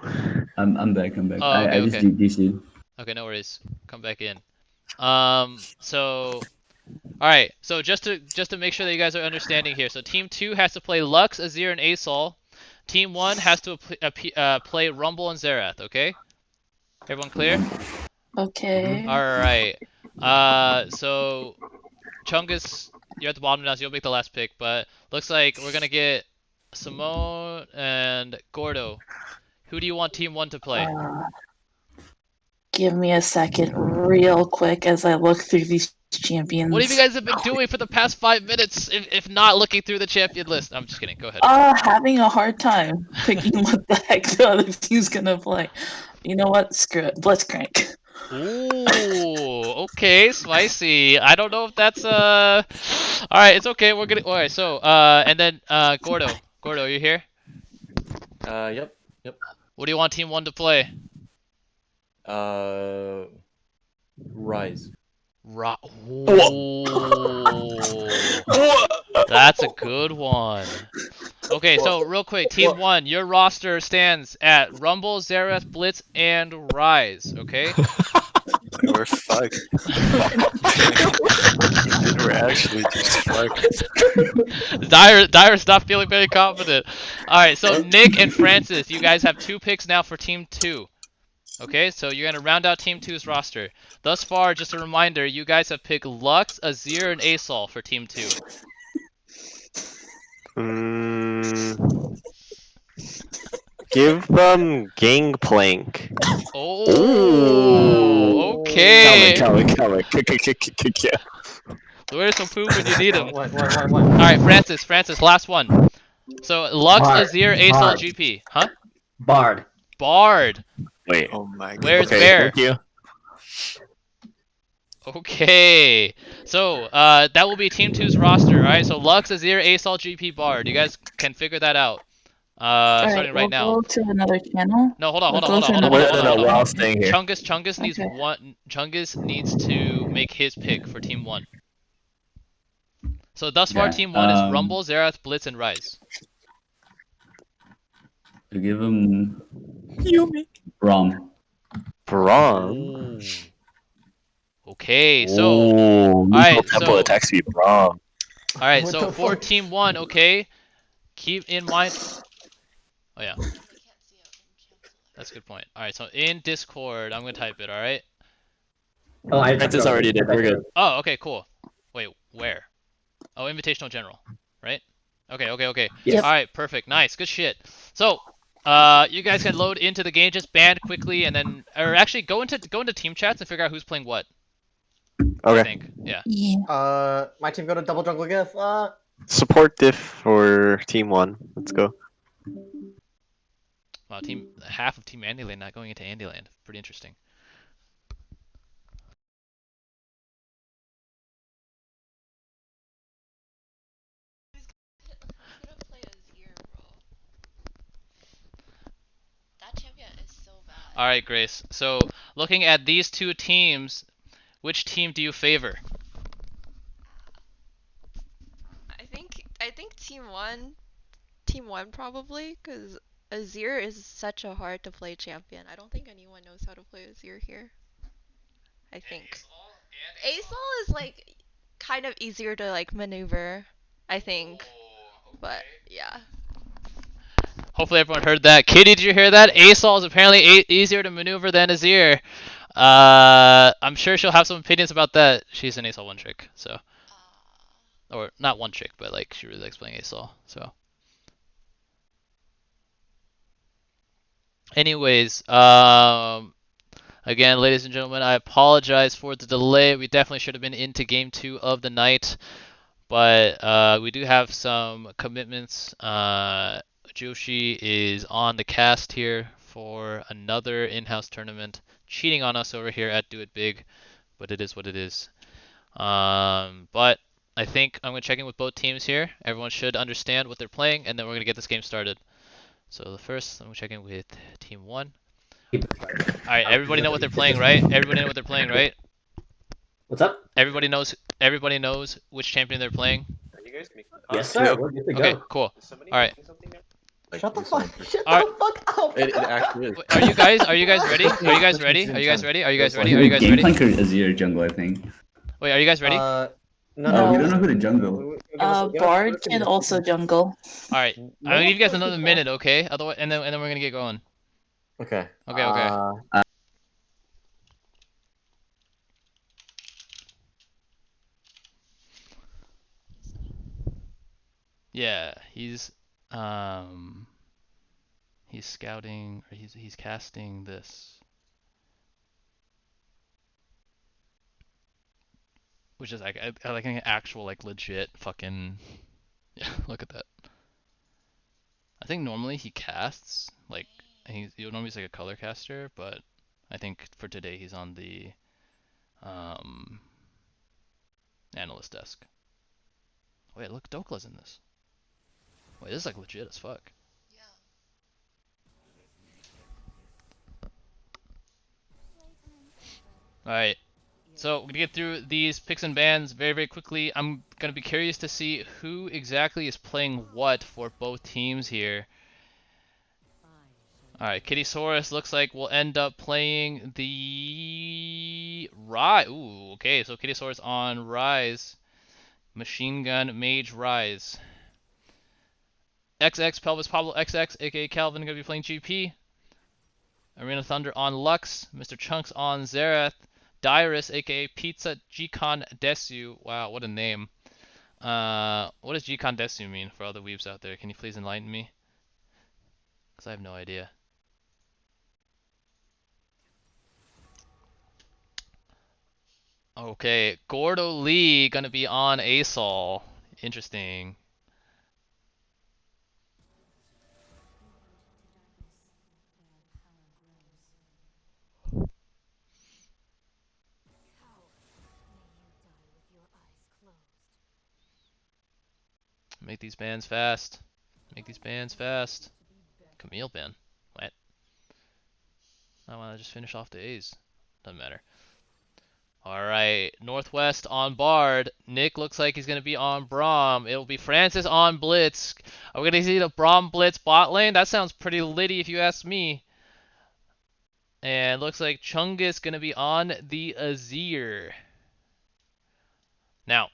I'm back. Oh, I just okay. DC'd. Okay, no worries. Come back in. So, all right. So just to make sure that you guys are understanding here. So Team 2 has to play Lux, Azir, and Asol. Team 1 has to play Rumble and Xerath. Okay. Everyone clear? Okay. All right. So Chungus, you're at the bottom now, so you'll make the last pick. But looks like we're gonna get Simone and Gordo. Who do you want Team 1 to play? Give me a second, real quick, as I look through these champions. What have you guys have been doing for the past 5 minutes, if not looking through the champion list? I'm just kidding. Go ahead. Having a hard time picking what the heck the other team's gonna play. You know what? Screw it. Blitzcrank. Ooh, okay, spicy. I don't know if that's all right. It's okay. We're gonna. All right. So and then Gordo, are you here? Yep. What do you want Team 1 to play? Rise. That's a good one. Okay, so real quick, Team 1, your roster stands at Rumble, Xerath, Blitz, and Rise. Okay. We're fucked. We're actually just fucked. Dyer's not feeling very confident. All right, so Nick and Francis, you guys have 2 picks now for Team 2. Okay, so you're gonna round out Team 2's roster. Thus far, just a reminder, you guys have picked Lux, Azir, and Asol for Team 2. Give them Gangplank. Oh, okay. Calvin. Where's some food when you need them? What? Alright, Francis, last one. So, Lux, Azir, Asol, GP. Huh? Bard. Bard. Wait. Oh my god. Where's okay, Bear? Thank you. Okay, so that will be Team 2's roster. All right, so Lux, Azir, Asol, GP, Bard. You guys can figure that out. Alright, Starting we'll right now. go to another channel. No, hold on. We'll go to another Hold on. staying here. Chungus needs Okay. one. Chungus needs to make his pick for Team 1. So thus far, Okay. Team 1 is Rumble, Xerath, Blitz, and Ryze. To give him Yumi. Braum. Braum. Okay, so Oh, alright, tempo so attacks me wrong. alright, What so the for fuck? Team 1, okay, keep in mind. Oh yeah, that's a good point. Alright, so in Discord, I'm gonna type it. Alright. Oh, I Francis already did. We're good. Oh, okay, cool. Wait, where? Oh, Invitational General, right? Okay. Yep. Alright, perfect. Nice, good shit. So, you guys can load into the game, just band quickly, and then, or actually go into team chats and figure out who's playing what. I Okay. think, yeah. My team go to double jungle gif. Support diff for team 1. Let's go. Wow, half of Team Andyland not going into Andyland. Pretty interesting. All right, Grace. So, looking at these two teams, which team do you favor? I think team one probably, because Azir is such a hard to play champion. I don't think anyone knows how to play Azir here. I think. Asol is like kind of easier to like maneuver, I think. But yeah. Hopefully everyone heard that. Kitty, did you hear that? Asol is apparently easier to maneuver than Azir. I'm sure she'll have some opinions about that. She's an Asol one trick, so. Or not one trick, but like she really likes playing Asol, so. Anyways, again, ladies and gentlemen, I apologize for the delay. We definitely should have been into game 2 of the night, but we do have some commitments. Joshi is on the cast here for another in-house tournament, cheating on us over here at Do It Big, but it is what it is. But I think I'm going to check in with both teams here. Everyone should understand what they're playing, and then we're going to get this game started. So the first, I'm going to check in with Team 1. Alright, everybody know what they're playing, right? Everybody know what they're playing, right? What's up? Everybody knows which champion they're playing? Yes, sir. We're good to go. Okay, cool. Alright. Shut the fuck up. It actually is. Are you guys ready? Are you guys ready? Are you guys ready? Are you guys ready? Are you guys ready? Gangplank or Azir jungle, I think. Wait, are you guys ready? No, we don't know who to jungle. Bard can also jungle. Alright, I'm gonna give you guys another minute, okay? Otherwise, and then we're gonna get going. Okay. Okay. Yeah, he's scouting, or he's casting this, which is like like an actual like legit fucking yeah. Look at that. I think normally he casts like he normally he's like a color caster, but I think for today he's on the analyst desk. Wait, look, Dokla's in this. Wait, this is like legit as fuck. Alright, so we're gonna get through these picks and bans very, very quickly. I'm gonna be curious to see who exactly is playing what for both teams here. Alright, Kittysaurus looks like we'll end up playing the Rise. Ooh, okay, so Kittysaurus on Rise. Machine Gun Mage Rise. XX Pelvis Pablo XX, aka Calvin, gonna be playing GP. Arena Thunder on Lux. Mr. Chunks on Xerath. Dyrus, aka Pizza Gcon Desu. Wow, what a name. What does Gcon Desu mean for all the weebs out there? Can you please enlighten me? Because I have no idea. Okay, Gordo Lee gonna be on Asol. Interesting. Make these bans fast. Make these bans fast. Camille ban. What? I want to just finish off the A's. Doesn't matter. Alright, Northwest on Bard. Nick looks like he's going to be on Braum. It'll be Francis on Blitz. Are we going to see the Braum Blitz bot lane? That sounds pretty litty if you ask me. And looks like Chungus going to be on the Azir. Now,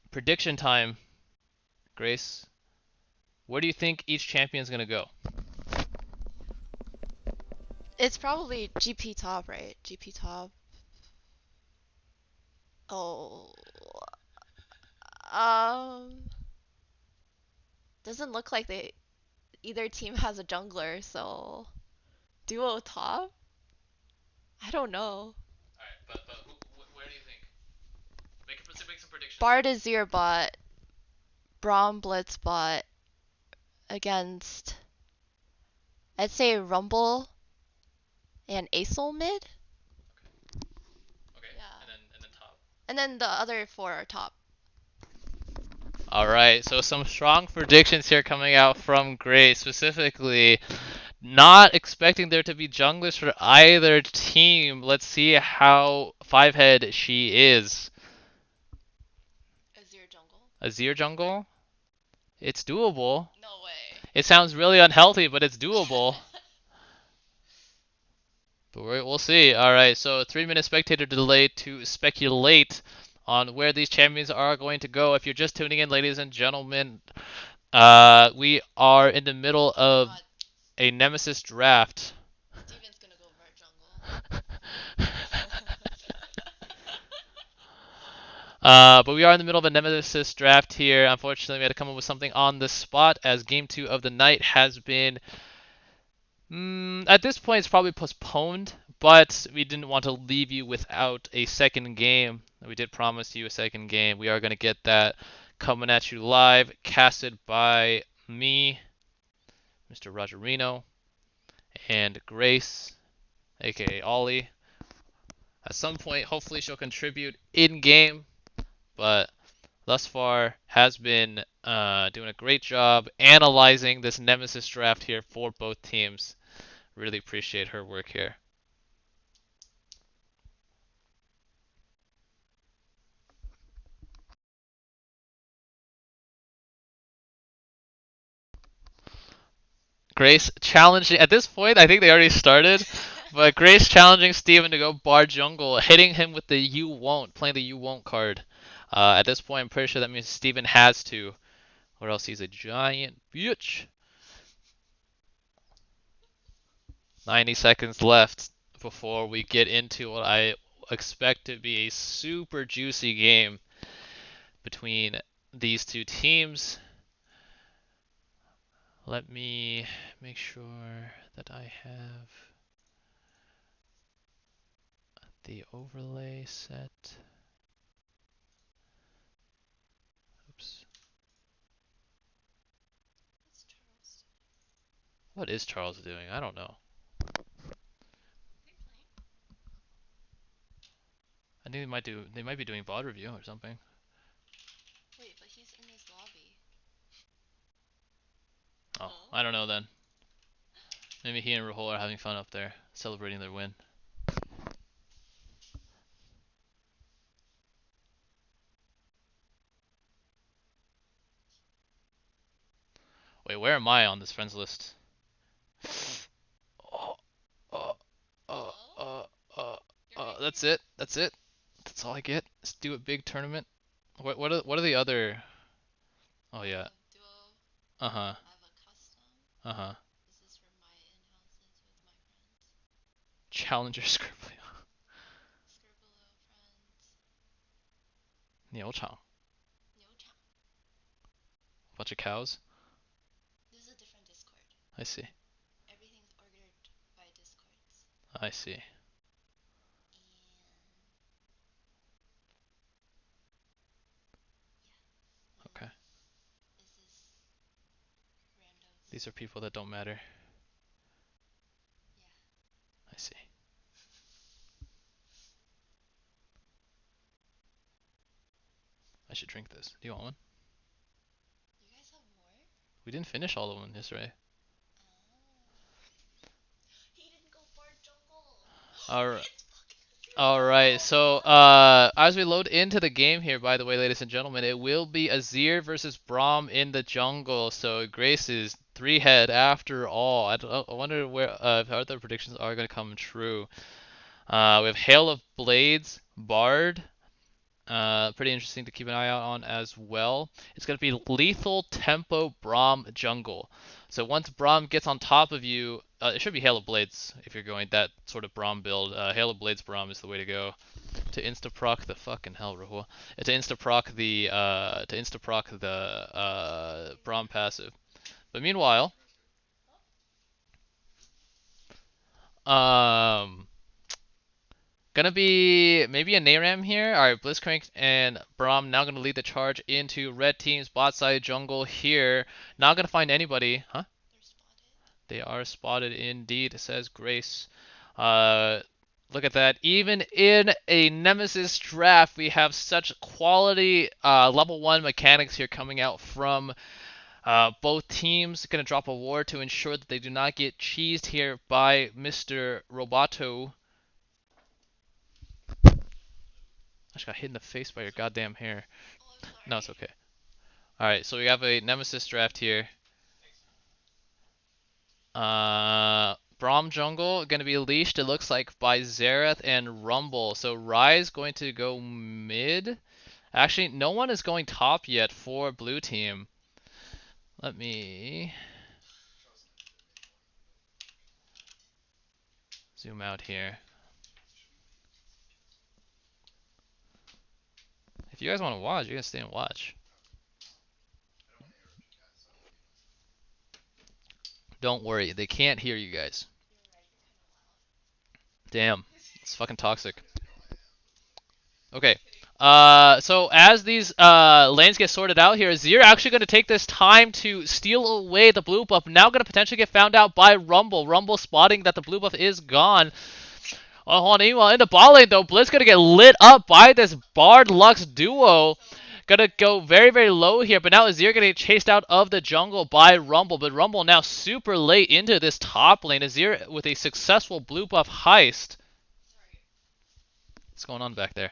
prediction time. Grace, where do you think each champion's going to go? It's probably GP top, right? GP top. Oh. Doesn't look like either team has a jungler, so duo top? I don't know. Alright, but where do you think? Make some predictions. Bard is Azir bot. Braum Blitz bot against, I'd say Rumble and Acel mid. Okay. Yeah. And then top. And then the other four are top. Alright, so some strong predictions here coming out from Grace, specifically not expecting there to be junglers for either team. Let's see how five-head she is. Azir jungle? Azir jungle? It's doable. No way. It sounds really unhealthy, but it's doable. But we'll see. Alright, so 3-minute spectator delay to speculate on where these champions are going to go. If you're just tuning in, ladies and gentlemen, we are in the middle of a Nemesis draft. Steven's gonna go Vert jungle. But we are in the middle of a Nemesis draft here. Unfortunately, we had to come up with something on the spot as Game 2 of the night has been... at this point, it's probably postponed, but we didn't want to leave you without a second game. We did promise you a second game. We are going to get that coming at you live, casted by me, Mr. Rogerino, and Grace, aka Ollie. At some point, hopefully she'll contribute in-game, but thus far has been doing a great job analyzing this Nemesis draft here for both teams. Really appreciate her work here. Grace challenging, at this point I think they already started, but Grace challenging Steven to go bar jungle, hitting him with the you won't, playing the you won't card. At this point I'm pretty sure that means Steven has to, or else he's a giant bitch. 90 seconds left before we get into what I expect to be a super juicy game between these two teams. Let me make sure that I have the overlay set. Oops. What is Charles doing? I don't know. I think they might be doing VOD review or something. Wait, but he's in his lobby. Oh, I don't know then. Maybe he and Rahul are having fun up there, celebrating their win. Wait, where am I on this friends list? That's it. That's it. That's all I get. Let's do a big tournament. What are the other? Oh yeah. Uh huh. Uh huh. Challenger Scribbly. 牛场. Bunch of cows. This is a different Discord. I see. Everything's ordered by Discords. I see. Okay. These are people that don't matter. I see. should drink this. Do you want one? We didn't finish all of them yesterday. Alright. Alright, so as we load into the game here, by the way, ladies and gentlemen, it will be Azir versus Braum in the jungle. So Grace's 3-head after all. I wonder where if other predictions are going to come true. We have Hail of Blades, Bard. Pretty interesting to keep an eye out on as well. It's going to be Lethal Tempo Braum Jungle. So once Braum gets on top of you, it should be Hail of Blades if you're going that sort of Braum build. Hail of Blades Braum is the way to go. To insta-proc the fucking hell, Rahul. To insta-proc the Braum passive. But meanwhile, gonna be maybe a Nayram here. Alright, Blitzcrank and Braum now gonna lead the charge into red team's bot side jungle here. Not gonna find anybody. Huh? They are spotted indeed, says Grace. Look at that. Even in a Nemesis draft, we have such quality level 1 mechanics here coming out from both teams. Gonna drop a ward to ensure that they do not get cheesed here by Mr. Roboto. I just got hit in the face by your goddamn hair. No, it's okay. Alright, so we have a Nemesis draft here. Braum jungle gonna be leashed, it looks like, by Xerath and Rumble. So Rise going to go mid. Actually, no one is going top yet for blue team. Let me zoom out here. If you guys want to watch, you can stay and watch. Don't worry, they can't hear you guys. Damn, it's fucking toxic. Okay, so as these lanes get sorted out here, Azir actually going to take this time to steal away the blue buff. Now going to potentially get found out by Rumble. Rumble spotting that the blue buff is gone. Meanwhile, in the bot lane though, Blitz going to get lit up by this Bard Lux duo. Gonna go very, very low here, but now Azir gonna get chased out of the jungle by Rumble. But Rumble now super late into this top lane. Azir with a successful blue buff heist. What's going on back there?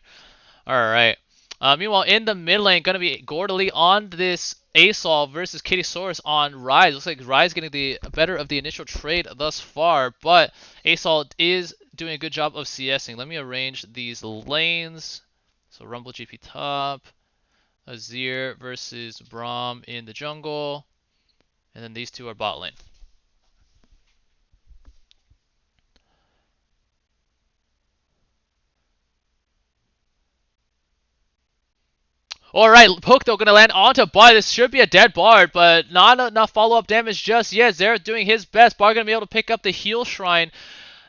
Alright. Meanwhile, in the mid lane, gonna be Gordely on this Asol versus Kittysaurus on Rise. Looks like Rise getting the better of the initial trade thus far, but Asol is doing a good job of CSing. Let me arrange these lanes. So Rumble GP top. Azir versus Braum in the jungle. And then these two are bot lane. Alright, Hook though gonna land onto Bard. This should be a dead Bard, but not enough follow-up damage just yet. Xerath doing his best. Bard gonna be able to pick up the heal shrine.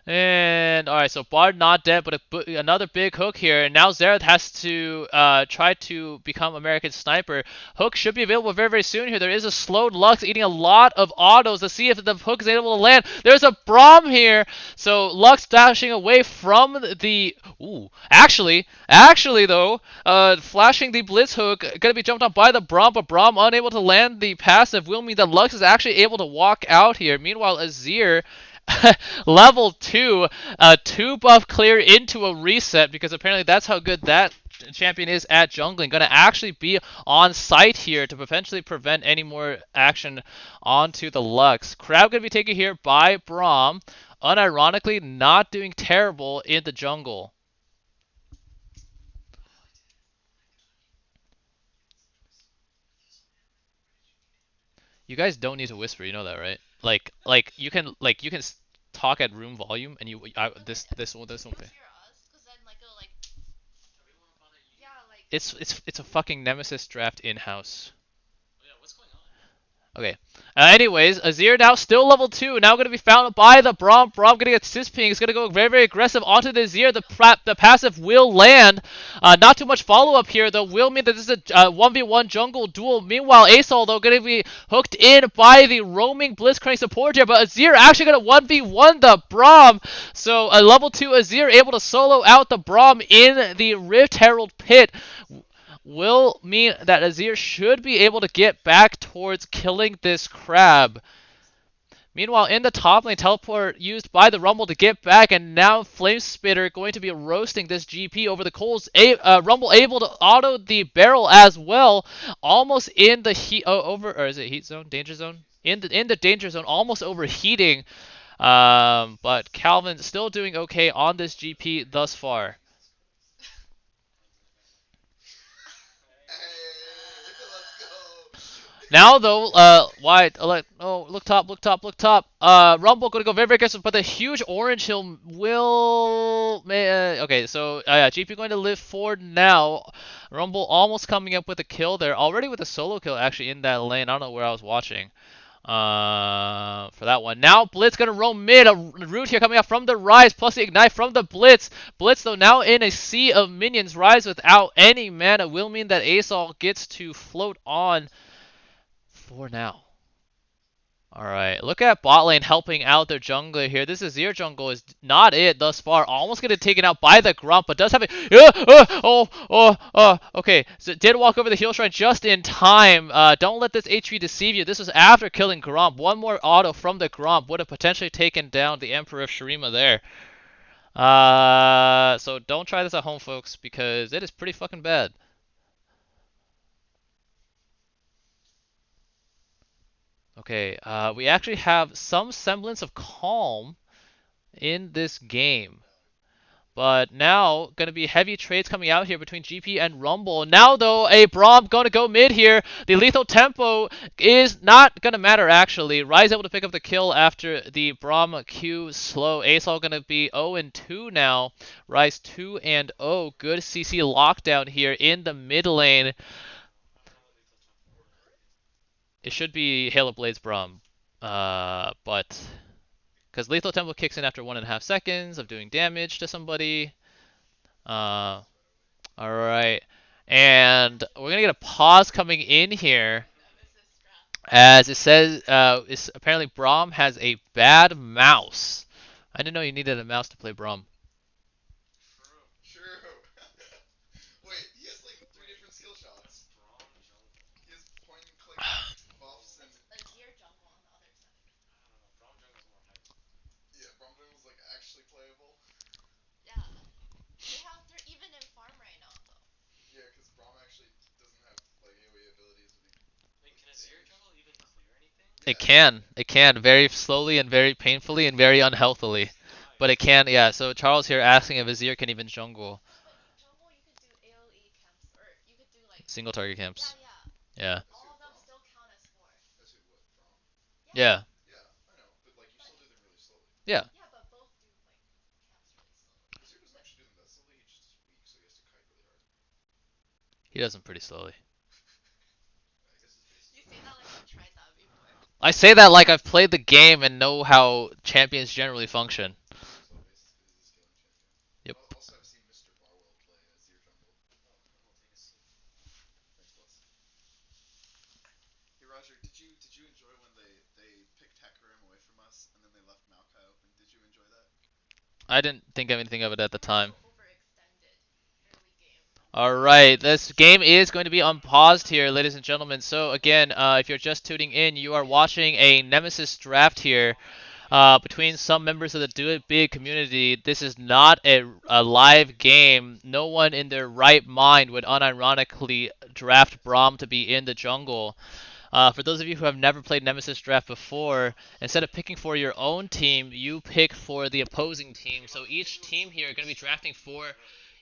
And alright, so Bard not dead, but another big Hook here. And now Xerath has to try to become American Sniper. Hook should be available very, very soon here. There is a slowed Lux eating a lot of autos. Let's see if the Hook is able to land. There's a Braum here. So Lux dashing away from the... Ooh, actually though, flashing the Blitz Hook. Gonna be jumped on by the Braum, but Braum unable to land the passive will mean that Lux is actually able to walk out here. Meanwhile, Azir... level 2, 2 buff clear into a reset, because apparently that's how good that champion is at jungling. Gonna actually be on site here to potentially prevent any more action onto the Lux. Crab gonna be taken here by Braum, unironically not doing terrible in the jungle. You guys don't need to whisper, you know that, right? Like you can talk at room volume, and this won't pay. It's a fucking Nemesis draft in-house. Okay. Anyways, Azir now still level 2. Now going to be found by the Braum. Braum going to get Sis Ping. He's going to go very, very aggressive onto the Azir. The passive will land. Not too much follow-up here, though. Will mean that this is a 1v1 jungle duel. Meanwhile, Asol, though, going to be hooked in by the roaming Blitzcrank support here. But Azir actually going to 1v1 the Braum. So a level 2 Azir able to solo out the Braum in the Rift Herald pit. will mean that Azir should be able to get back towards killing this crab. Meanwhile, in the top lane, teleport used by the Rumble to get back, and now Flame Spitter going to be roasting this GP over the coals. Rumble able to auto the barrel as well, almost in the heat. Or is it heat zone, danger zone? In the danger zone, almost overheating. But Calvin still doing okay on this GP thus far. Now though, wide, oh, look top, look top, look top. Rumble gonna go very, very aggressive, but the huge orange hill will. Okay, so yeah, GP going to live forward now. Rumble almost coming up with a kill there, already with a solo kill actually in that lane. I don't know where I was watching. For that one. Now Blitz gonna roam mid. A root here coming out from the Rise, plus the Ignite from the Blitz. Blitz though now in a sea of minions. Rise without any mana will mean that Asol gets to float on for now. Alright, look at bot lane helping out their jungler here. This Azir jungle is not it thus far. Almost getting taken out by the Grump, but does have a... okay. So did walk over the heal shrine just in time. Don't let this HP deceive you. This was after killing Grump. One more auto from the Grump would have potentially taken down the Emperor of Shurima there. So don't try this at home, folks, because it is pretty fucking bad. Okay, we actually have some semblance of calm in this game. But now, going to be heavy trades coming out here between GP and Rumble. Now, though, a Braum going to go mid here. The lethal tempo is not going to matter, actually. Rise able to pick up the kill after the Braum Q slow. Asol going to be 0-2 now. Rise 2-0. Good CC lockdown here in the mid lane. It should be Halo Blades Braum. But because Lethal Tempo kicks in after 1.5 seconds of doing damage to somebody. Alright. And we're going to get a pause coming in here. As it says, apparently Braum has a bad mouse. I didn't know you needed a mouse to play Braum. It can. It can. Very slowly and very painfully and very unhealthily. But it can, yeah. So Charles here asking if Azir can even jungle. Single target camps. Yeah. Yeah. Yeah. He does them pretty slowly. I say that like I've played the game and know how champions generally function. Yep. I didn't think anything of it at the time. Alright, this game is going to be unpaused here, ladies and gentlemen. So again, if you're just tuning in, you are watching a Nemesis draft here between some members of the Do It Big community. This is not a live game. No one in their right mind would unironically draft Braum to be in the jungle. For those of you who have never played Nemesis Draft before, instead of picking for your own team, you pick for the opposing team. So each team here are going to be drafting for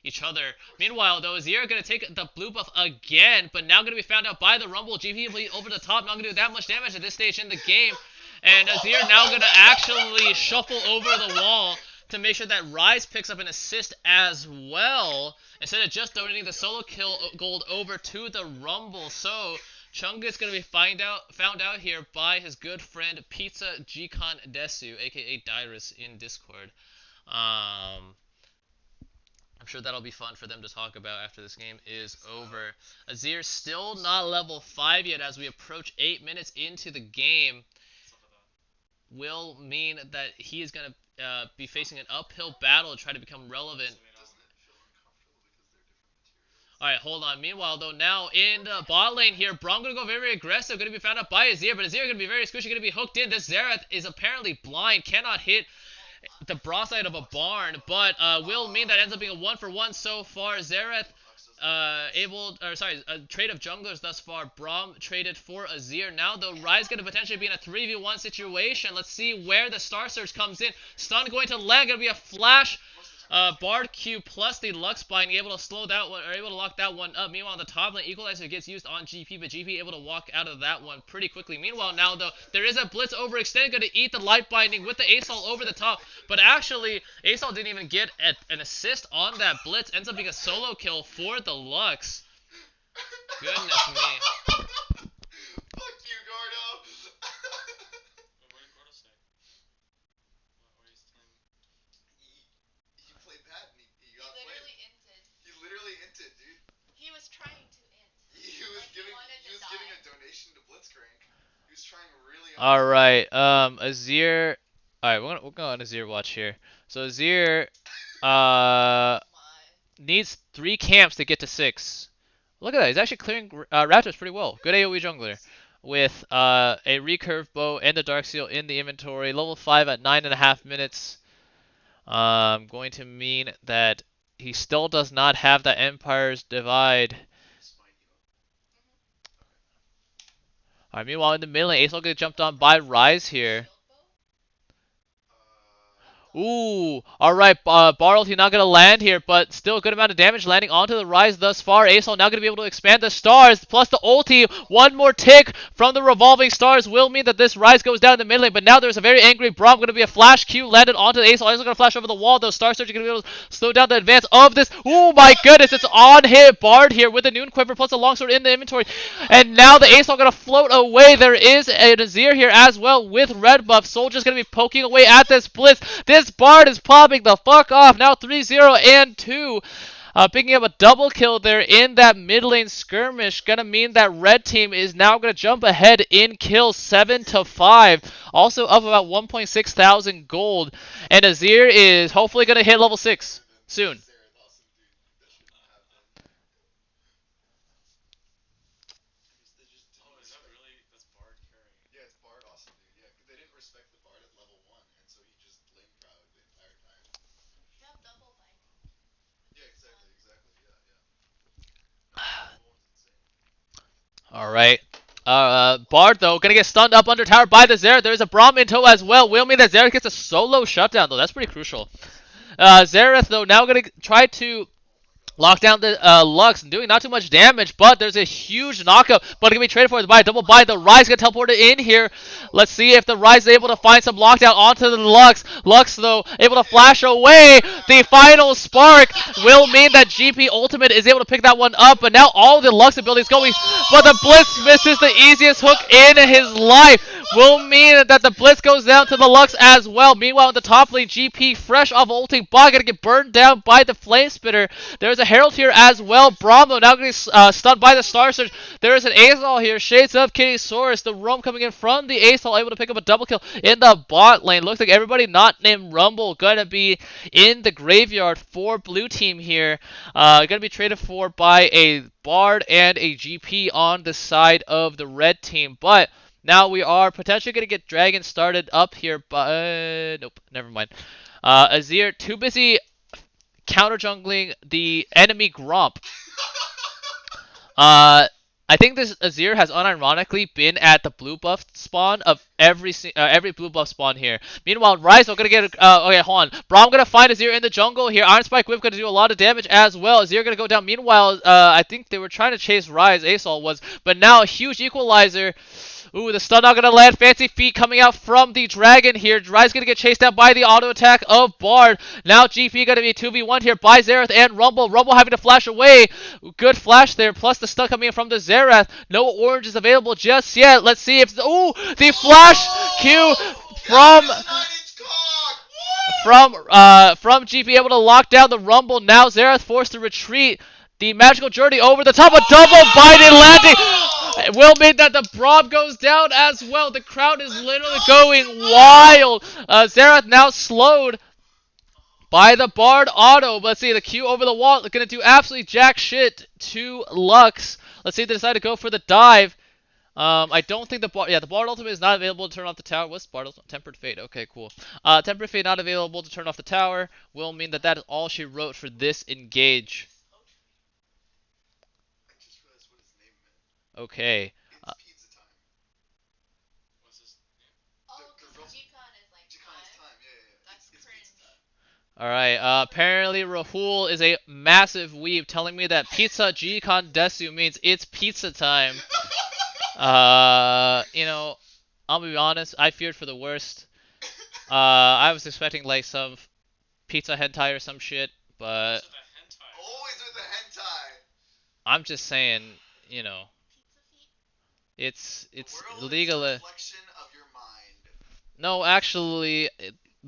each other. Meanwhile, though, Azir going to take the blue buff again, but now going to be found out by the Rumble. GP over the top, not going to do that much damage at this stage in the game. And Azir now going to actually shuffle over the wall to make sure that Rise picks up an assist as well, instead of just donating the solo kill gold over to the Rumble. So Chunga is going to be found out here by his good friend Pizza Gcon Desu, aka Dyrus in Discord. I'm sure that'll be fun for them to talk about after this game is over. Azir still not level 5 yet as we approach 8 minutes into the game. Will mean that he is going to be facing an uphill battle to try to become relevant. Alright, hold on. Meanwhile, though, now in the bot lane here, Braum gonna go very, very aggressive. Gonna be found out by Azir, but Azir gonna be very squishy, gonna be hooked in. This Xerath is apparently blind, cannot hit the broadside of a barn, but will mean that ends up being a 1-for-1 so far. Xerath a trade of junglers thus far. Braum traded for Azir. Now though, Ryze gonna potentially be in a 3v1 situation. Let's see where the Star Surge comes in. Stun going to land, gonna be a flash. Bard Q plus the Lux Bind able to slow that one, or able to lock that one up. Meanwhile, on the top lane, Equalizer gets used on GP, but GP able to walk out of that one pretty quickly. Meanwhile, now though, there is a Blitz overextended, going to eat the Light Binding with the Asol over the top, but actually, Asol didn't even get an assist on that Blitz. Ends up being a solo kill for the Lux. Goodness me. Fuck you, Gordo. He played bad and he got played. He literally inted, dude. He was trying to int. He was giving a donation to Blitzcrank. He was trying really hard. Alright, Azir. Alright, we're going on Azir watch here. So Azir needs 3 camps to get to 6. Look at that, he's actually clearing Raptors pretty well. Good AoE jungler. With a recurve bow and a dark seal in the inventory. Level 5 at 9.5 minutes. Going to mean that he still does not have that Empire's Divide. Alright, meanwhile in the mid lane, Ace will get jumped on by Ryze here. Ooh, alright, bar ulti not gonna land here, but still a good amount of damage landing onto the Ryze thus far. Asol now gonna be able to expand the stars, plus the ulti. One more tick from the revolving stars will mean that this Ryze goes down in the mid lane, but now there's a very angry Braum, gonna be a flash Q landed onto the Asol. Asol gonna flash over the wall, though. Star Surge gonna be able to slow down the advance of this. Ooh, my goodness, it's on hit Bard here with the Noon Quiver, plus a longsword in the inventory. And now the Asol gonna float away. There is an Azir here as well with red buff. Soldier's gonna be poking away at this Blitz. This Bard is popping the fuck off. Now 3-0 and 2. Picking up a double kill there in that mid lane skirmish. Gonna mean that red team is now gonna jump ahead in kills 7-5. Also up about 1.6 thousand gold. And Azir is hopefully gonna hit level 6 soon. Alright. Bard, though, gonna get stunned up under tower by the Xerath. There's a Braum in tow as well. Will mean that Xerath gets a solo shutdown, though. That's pretty crucial. Xerath, though, now gonna try to lock down the Lux, doing not too much damage, but there's a huge knockup. But it can be traded for by a double buy. The Ryze gonna teleport it in here. Let's see if the Ryze is able to find some lockdown onto the Lux. Lux, though, able to flash away. The final spark will mean that GP Ultimate is able to pick that one up. But now all the Lux abilities going. But the Blitz misses the easiest hook in his life. Will mean that the Blitz goes down to the Lux as well. Meanwhile, in the top lane, GP fresh off ulting bot gonna get burned down by the Flame Spitter. There's a Herald here as well. Braum, though, now getting stunned by the Star Surge. There is an Asol here. Shades of Kitty Saurus. The roam coming in from the Asol, able to pick up a double kill in the bot lane. Looks like everybody not named Rumble gonna be in the graveyard for blue team here. Gonna be traded for by a Bard and a GP on the side of the red team. But now we are potentially going to get Dragon started up here, but nope, never mind. Azir, too busy counter jungling the enemy Gromp. I think this Azir has unironically been at the blue buff spawn of every blue buff spawn here. Meanwhile, Ryze are gonna get okay, hold on. Braum gonna find Azir in the jungle here. Iron Spike Whip gonna do a lot of damage as well. Azir gonna go down. Meanwhile, I think they were trying to chase Ryze. Asol was, but now a huge equalizer. Ooh, the stun not gonna land. Fancy feet coming out from the dragon here. Ryze gonna get chased down by the auto attack of Bard. Now GP gonna be 2v1 here by Xerath and Rumble. Rumble having to flash away. Good flash there. Plus the stun coming in from the Xerath. No orange is available just yet. Let's see if ooh, the flash Q from GP able to lock down the Rumble. Now Xerath forced to retreat. The magical journey over the top, a double biting landing. Will mean that the Braum goes down as well. The crowd is literally going wild. Xerath now slowed. by the Bard auto. Let's see, the Q over the wall, gonna do absolutely jack shit to Lux. Let's see if they decide to go for the dive. I don't think the Bard ultimate is not available to turn off the tower. What's Bard ultimate? Tempered Fate. Okay, cool. Tempered Fate not available to turn off the tower will mean that that is all she wrote for this engage. Okay. Alright, apparently Rahul is a massive weeb telling me that Pizza G-Con Desu means it's pizza time. You know, I'll be honest, I feared for the worst. I was expecting like some pizza hentai or some shit, but I'm just saying, you know, it's legal. No, actually,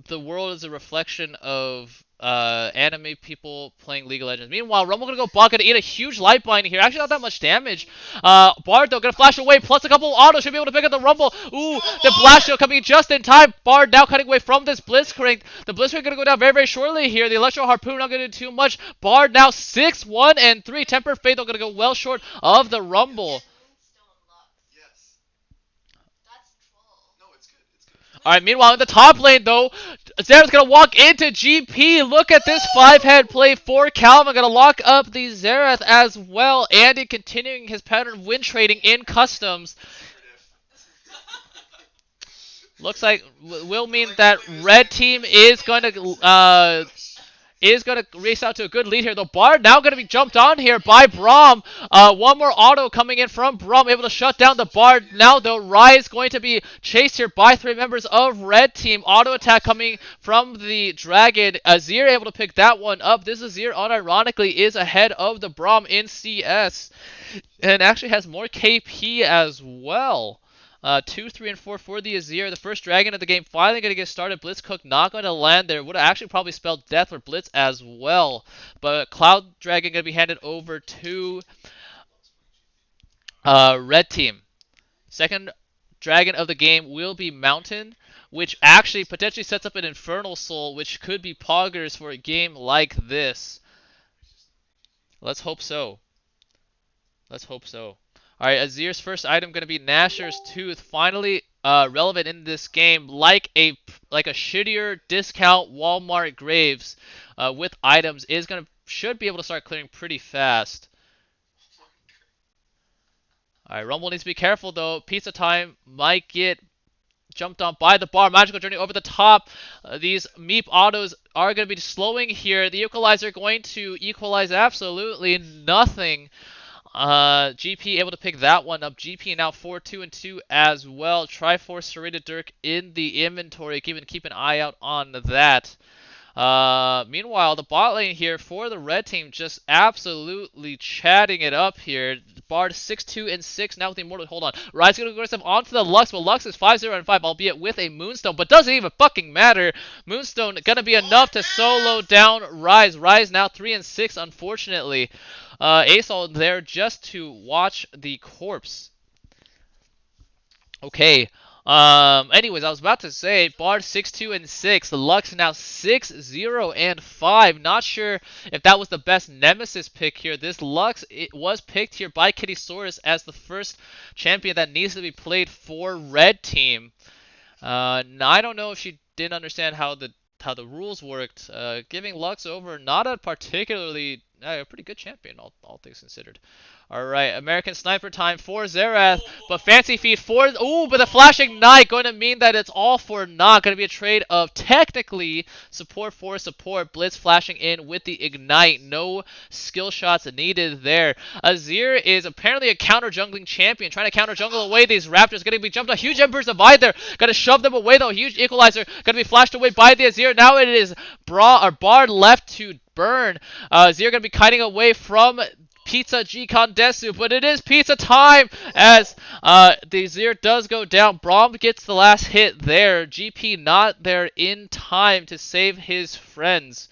the world is a reflection of anime people playing League of Legends. Meanwhile, Rumble gonna go bot, gonna eat a huge light bind here. Actually, not that much damage. Bard though gonna flash away, plus a couple of autos should be able to pick up the Rumble. Ooh, the blast shield coming just in time. Bard now cutting away from this Blitzcrank. The Blitzcrank gonna go down very, very shortly here. The Electro Harpoon not gonna do too much. Bard now 6, 1, and 3. Temper Fate though gonna go well short of the Rumble. Alright, meanwhile, in the top lane, though, Xerath's gonna walk into GP. Look at this 5-head play for Calvin. Gonna lock up the Xerath as well. Andy continuing his pattern of win trading in customs. Looks like will mean that red team is going to race out to a good lead here. The Bard now going to be jumped on here by Braum. One more auto coming in from Braum, able to shut down the Bard. Now the Rise going to be chased here by 3 members of red team. Auto attack coming from the Dragon. Azir able to pick that one up. This Azir unironically is ahead of the Braum in CS and actually has more KP as well. 2, 3, and 4 for the Azir. The first Dragon of the game finally going to get started. Blitzcook not going to land there. Would have actually probably spelled death for Blitz as well. But Cloud Dragon going to be handed over to red team. Second Dragon of the game will be Mountain, which actually potentially sets up an Infernal Soul, which could be poggers for a game like this. Let's hope so. Let's hope so. Alright, Azir's first item going to be Nasher's Tooth, finally relevant in this game, like a shittier discount Walmart Graves with items should be able to start clearing pretty fast. Alright, Rumble needs to be careful though. Pizza Time might get jumped on by the bar. Magical Journey over the top. These Meep autos are going to be slowing here. The Equalizer going to equalize absolutely nothing. GP able to pick that one up. GP now 4, 2, and 2 as well. Triforce Serrated Dirk in the inventory. Keep an eye out on that. Meanwhile, the bot lane here for the red team just absolutely chatting it up here. Bard 6, 2, and 6 now with the Immortal. Hold on. Rise going to go onto the Lux, but Lux is 5, 0, and 5, albeit with a Moonstone, but doesn't even fucking matter. Moonstone going to be enough to solo down Rise. Rise now 3 and 6, unfortunately. Asol there just to watch the corpse. Okay. Anyways, I was about to say, Bard 6, 2, and 6. The Lux now 6, 0, and 5. Not sure if that was the best Nemesis pick here. This Lux was picked here by Kittysaurus as the first champion that needs to be played for red team. Now, I don't know if she didn't understand how the rules worked. Giving Lux over, not a particularly a pretty good champion, all things considered. Alright, American Sniper time for Xerath, but Fancy Feet for... Ooh, but the Flashing Knight going to mean that it's all for naught. Going to be a trade of technically support for support. Blitz flashing in with the Ignite. No skill shots needed there. Azir is apparently a counter jungling champion, trying to counter jungle away these Raptors. Going to be jumped. A huge Emperor's Divide there. Going to shove them away though. Huge Equalizer. Going to be flashed away by the Azir. Now it is Bard left to burn. Azir going to be kiting away from Pizza G-Con Desu, but it is pizza time as the Azir does go down. Braum gets the last hit there. GP not there in time to save his friends.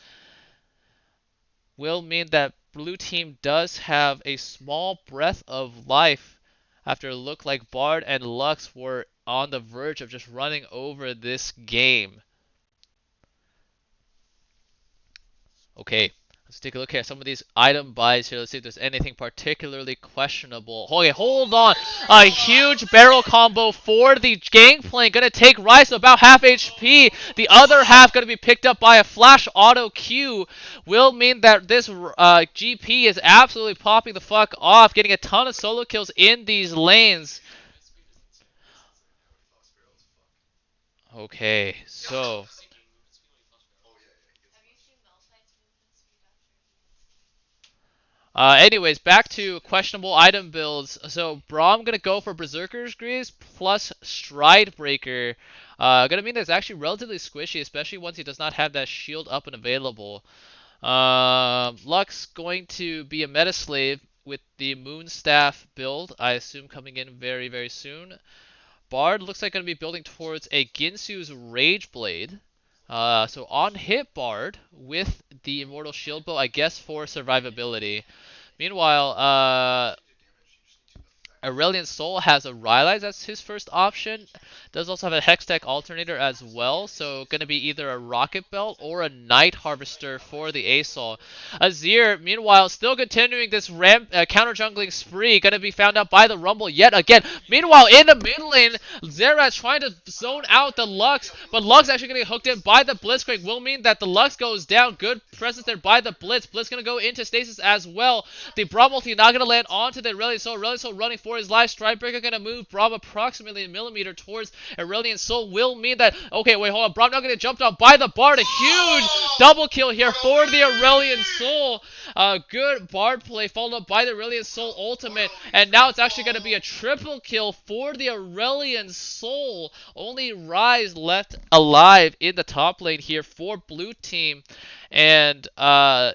Will mean that blue team does have a small breath of life after it looked like Bard and Lux were on the verge of just running over this game. Okay, let's take a look at some of these item buys here. Let's see if there's anything particularly questionable. Okay, hold on. A huge barrel combo for the Gangplank. Gonna take Rice to about half HP. The other half gonna be picked up by a flash auto Q. Will mean that this GP is absolutely popping the fuck off, getting a ton of solo kills in these lanes. Okay, so... anyways, back to questionable item builds. So, Braum gonna go for Berserker's Greaves plus Stride Breaker. Gonna mean that it's actually relatively squishy, especially once he does not have that shield up and available. Lux going to be a meta slave with the Moonstaff build, I assume coming in very, very soon. Bard looks like going to be building towards a Ginsu's Rage Blade. So on hit Bard with the Immortal Shield Bow, I guess for survivability. Meanwhile, Aurelian Soul has a Rylai's as his first option. Does also have a Hextech Alternator as well, so going to be either a Rocket Belt or a Night Harvester for the Asol. Azir, meanwhile, still continuing this counter jungling spree, going to be found out by the Rumble yet again. Meanwhile, in the mid lane, Xerath trying to zone out the Lux, but Lux actually going to get hooked in by the Blitzcrank. Will mean that the Lux goes down. Good presence there by the Blitz. Blitz going to go into stasis as well. The Braum ulti not going to land onto the Aurelian Soul. Aurelian Soul running for his life. Stridebreaker going to move Braum approximately a millimeter towards Aurelian Soul. Will mean that, okay, wait, hold on. Braum not going to jump down by the Bard. A huge double kill here for the Aurelian Soul. Good Bard play followed up by the Aurelian Soul ultimate. And now it's actually going to be a triple kill for the Aurelian Soul. Only Rise left alive in the top lane here for blue team. And the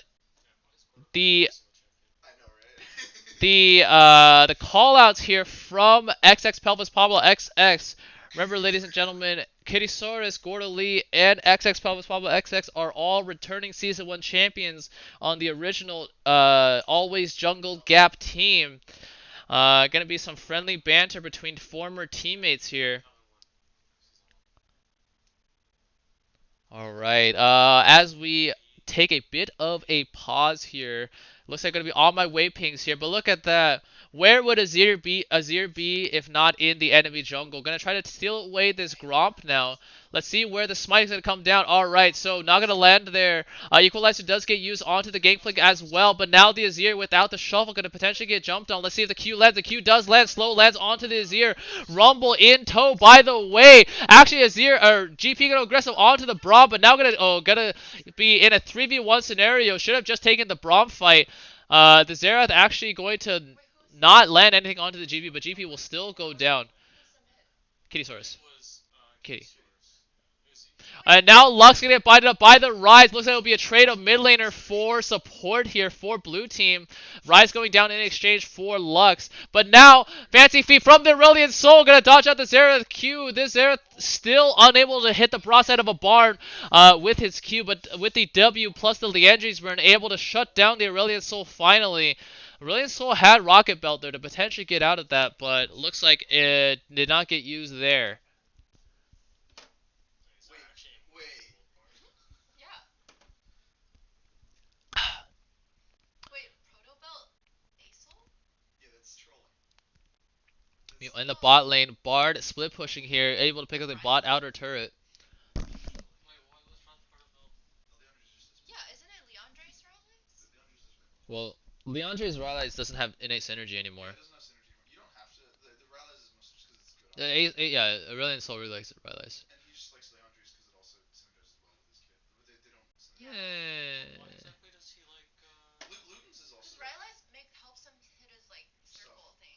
call outs here from XX Pelvis Pablo XX. Remember, ladies and gentlemen, Kittysaurus, Gordo Lee, and XX Pelvis Pablo XX are all returning Season 1 champions on the original Always Jungle Gap team. Gonna be some friendly banter between former teammates here. Alright, as we take a bit of a pause here, looks like I'm going to be on my way pings here, but look at that. Where would Azir be if not in the enemy jungle? Gonna try to steal away this Gromp now. Let's see where the smite is gonna come down. Alright, so not gonna land there. Equalizer does get used onto the Gangplank as well, but now the Azir without the shuffle gonna potentially get jumped on. Let's see if the Q lands. The Q does land. Slow lands onto the Azir. Rumble in tow, by the way. Actually, Azir or GP gonna aggressive onto the Braum, but now gonna be in a 3v1 scenario. Should have just taken the Braum fight. The Xerath actually going to not land anything onto the GP, but GP will still go down. Kittysaurus. Kitty. And now Lux gonna get binded up by the Rise. Looks like it'll be a trade of mid laner for support here for blue team. Rise going down in exchange for Lux. But now, Fancy Feet from the Aurelian Soul gonna dodge out the Xerath Q. This Xerath still unable to hit the broadside of a barn with his Q, but with the W plus the Liandry's burn, able to shut down the Aurelian Soul finally. Aurelian Soul had Rocket Belt there to potentially get out of that, but looks like it did not get used there. In the bot lane, Bard split pushing here, able to pick up the bot outer turret. Well, Leandre's Rylai's doesn't have innate synergy anymore. Yeah, Aurelian Soul really likes Rylai's. Yeah.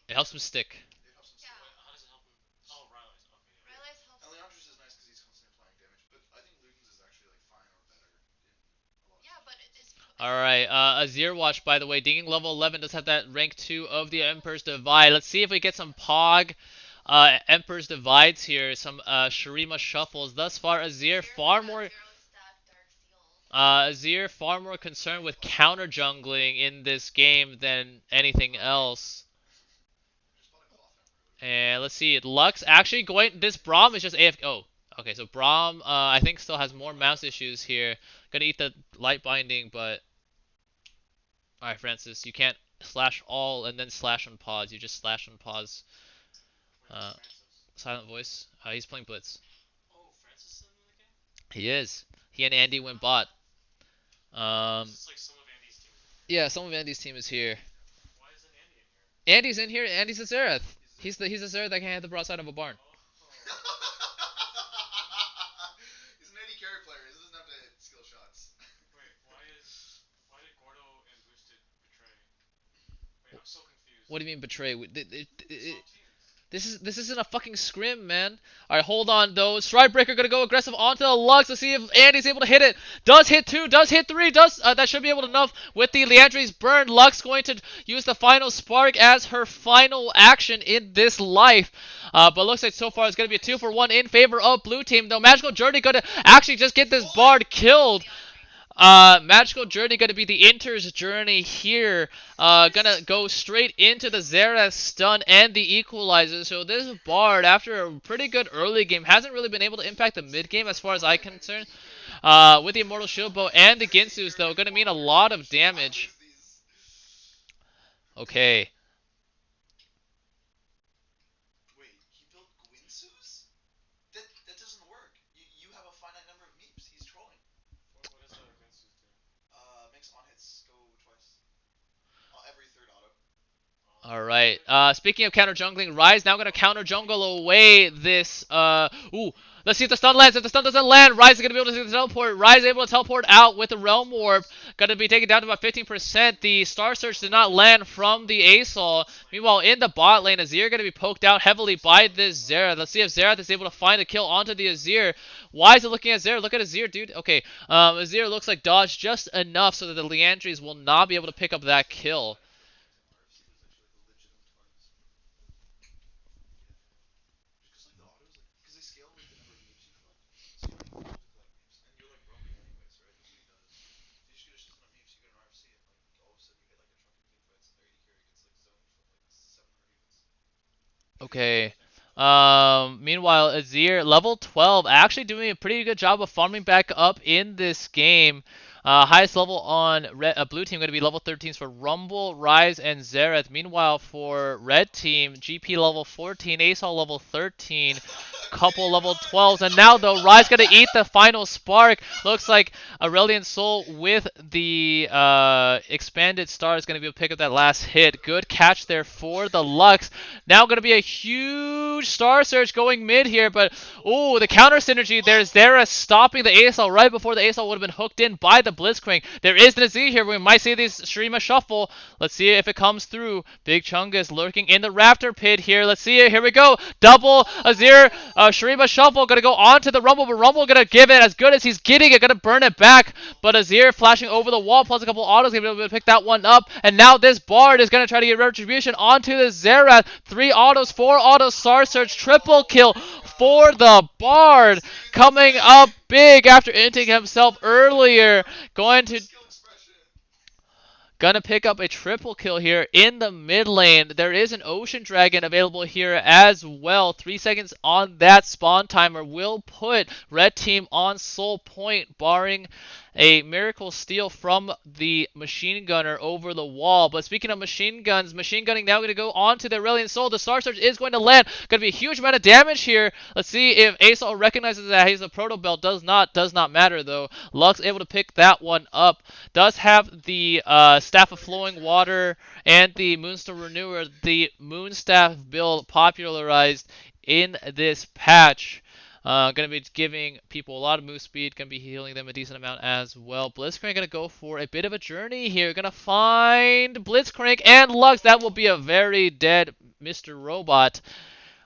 It helps him stick. Alright, Azir Watch, by the way, dinging level 11 does have that rank 2 of the Emperor's Divide. Let's see if we get some Pog Emperor's Divides here, some Shurima Shuffles. Thus far, Azir far more concerned with counter jungling in this game than anything else. And let's see, Lux actually going, this Braum is just AFK. Oh, Okay, so Braum, I think still has more mouse issues here. Gonna eat the light binding, but alright, Francis, you can't slash all and then slash on pause. You just slash on pause. Silent voice. He's playing Blitz. He is. He and Andy went bot. Yeah, some of Andy's team is here. Andy's in here. Andy's a Zereth. He's the Zereth that can hit the broadside of a barn. He's an AD carry player. He doesn't have to hit skill shots. Wait, why did Gordo and Boosted betray? Wait, I'm so confused. What do you mean betray? This isn't a fucking scrim, man. Alright, hold on though. Stridebreaker gonna go aggressive onto the Lux to see if Andy's able to hit it. Does hit 2, does hit 3, that should be able to enough with the Leandri's burn. Lux going to use the final spark as her final action in this life. But looks like so far it's gonna be a 2-for-1 in favor of blue team though. Magical Journey gonna actually just get this Bard killed. Magical Journey gonna be the Inter's journey here. Gonna go straight into the Xerath stun and the equalizer. So this Bard, after a pretty good early game, hasn't really been able to impact the mid game as far as I'm concerned. With the Immortal Shield Bow and the Ginsus though, gonna mean a lot of damage. Okay. Wait, he built Gwinsus? That doesn't work. You have a finite number of meeps. He's trolling. What does Gwinsus do? Makes on hits go twice. Every third auto. Alright, speaking of counter jungling, Rise now gonna counter jungle away this, ooh, let's see if the stun lands. If the stun doesn't land, Rise is gonna be able to teleport. Rise able to teleport out with the Realm Warp. Gonna be taken down to about 15%. The Star Search did not land from the Asol. Meanwhile, in the bot lane, Azir gonna be poked out heavily by this Xerath. Let's see if Xerath is able to find a kill onto the Azir. Why is it looking at Azir? Look at Azir, dude. Okay, Azir looks like dodged just enough so that the Leandries will not be able to pick up that kill. Okay. Meanwhile, Azir, level 12, actually doing a pretty good job of farming back up in this game. Highest level on blue team going to be level 13s for Rumble, Rise, and Xerath. Meanwhile, for red team, GP level 14, Asol level 13, couple level 12s. And now, though, Rise going to eat the final spark. Looks like Aurelion Soul with the expanded star is going to be able to pick up that last hit. Good catch there for the Lux. Now going to be a huge Star Search going mid here, but ooh, the counter synergy. There's Zera stopping the ASL right before the ASL would have been hooked in by the Blitzcrank. There is an Azir here. We might see this Shurima shuffle. Let's see if it comes through. Big Chungus lurking in the Raptor pit here. Let's see it. Here we go. Double Azir, Shurima shuffle. Gonna go on to the Rumble, but Rumble gonna give it as good as he's getting it. Gonna burn it back, but Azir flashing over the wall plus a couple autos. Gonna be able to pick that one up, and now this Bard is gonna try to get retribution onto the Xerath. 3 autos, 4 autos, Star Search, triple kill for the Bard. Coming up big after inting himself earlier. Gonna pick up a triple kill here in the mid lane. There is an Ocean Dragon available here as well. 3 seconds on that spawn timer will put red team on soul point, barring a miracle steal from the machine gunner over the wall. But speaking of machine guns, machine gunning now going to go on to the Aurelion Soul. The Star Search is going to land. Going to be a huge amount of damage here. Let's see if Asol recognizes that he's a Proto Belt. Does not matter though. Lux able to pick that one up. Does have the Staff of Flowing Water and the Moonstone Renewer. The Moonstaff build popularized in this patch. Gonna be giving people a lot of move speed, gonna be healing them a decent amount as well. Blitzcrank gonna go for a bit of a journey here. Gonna find Blitzcrank and Lux. That will be a very dead Mr. Robot.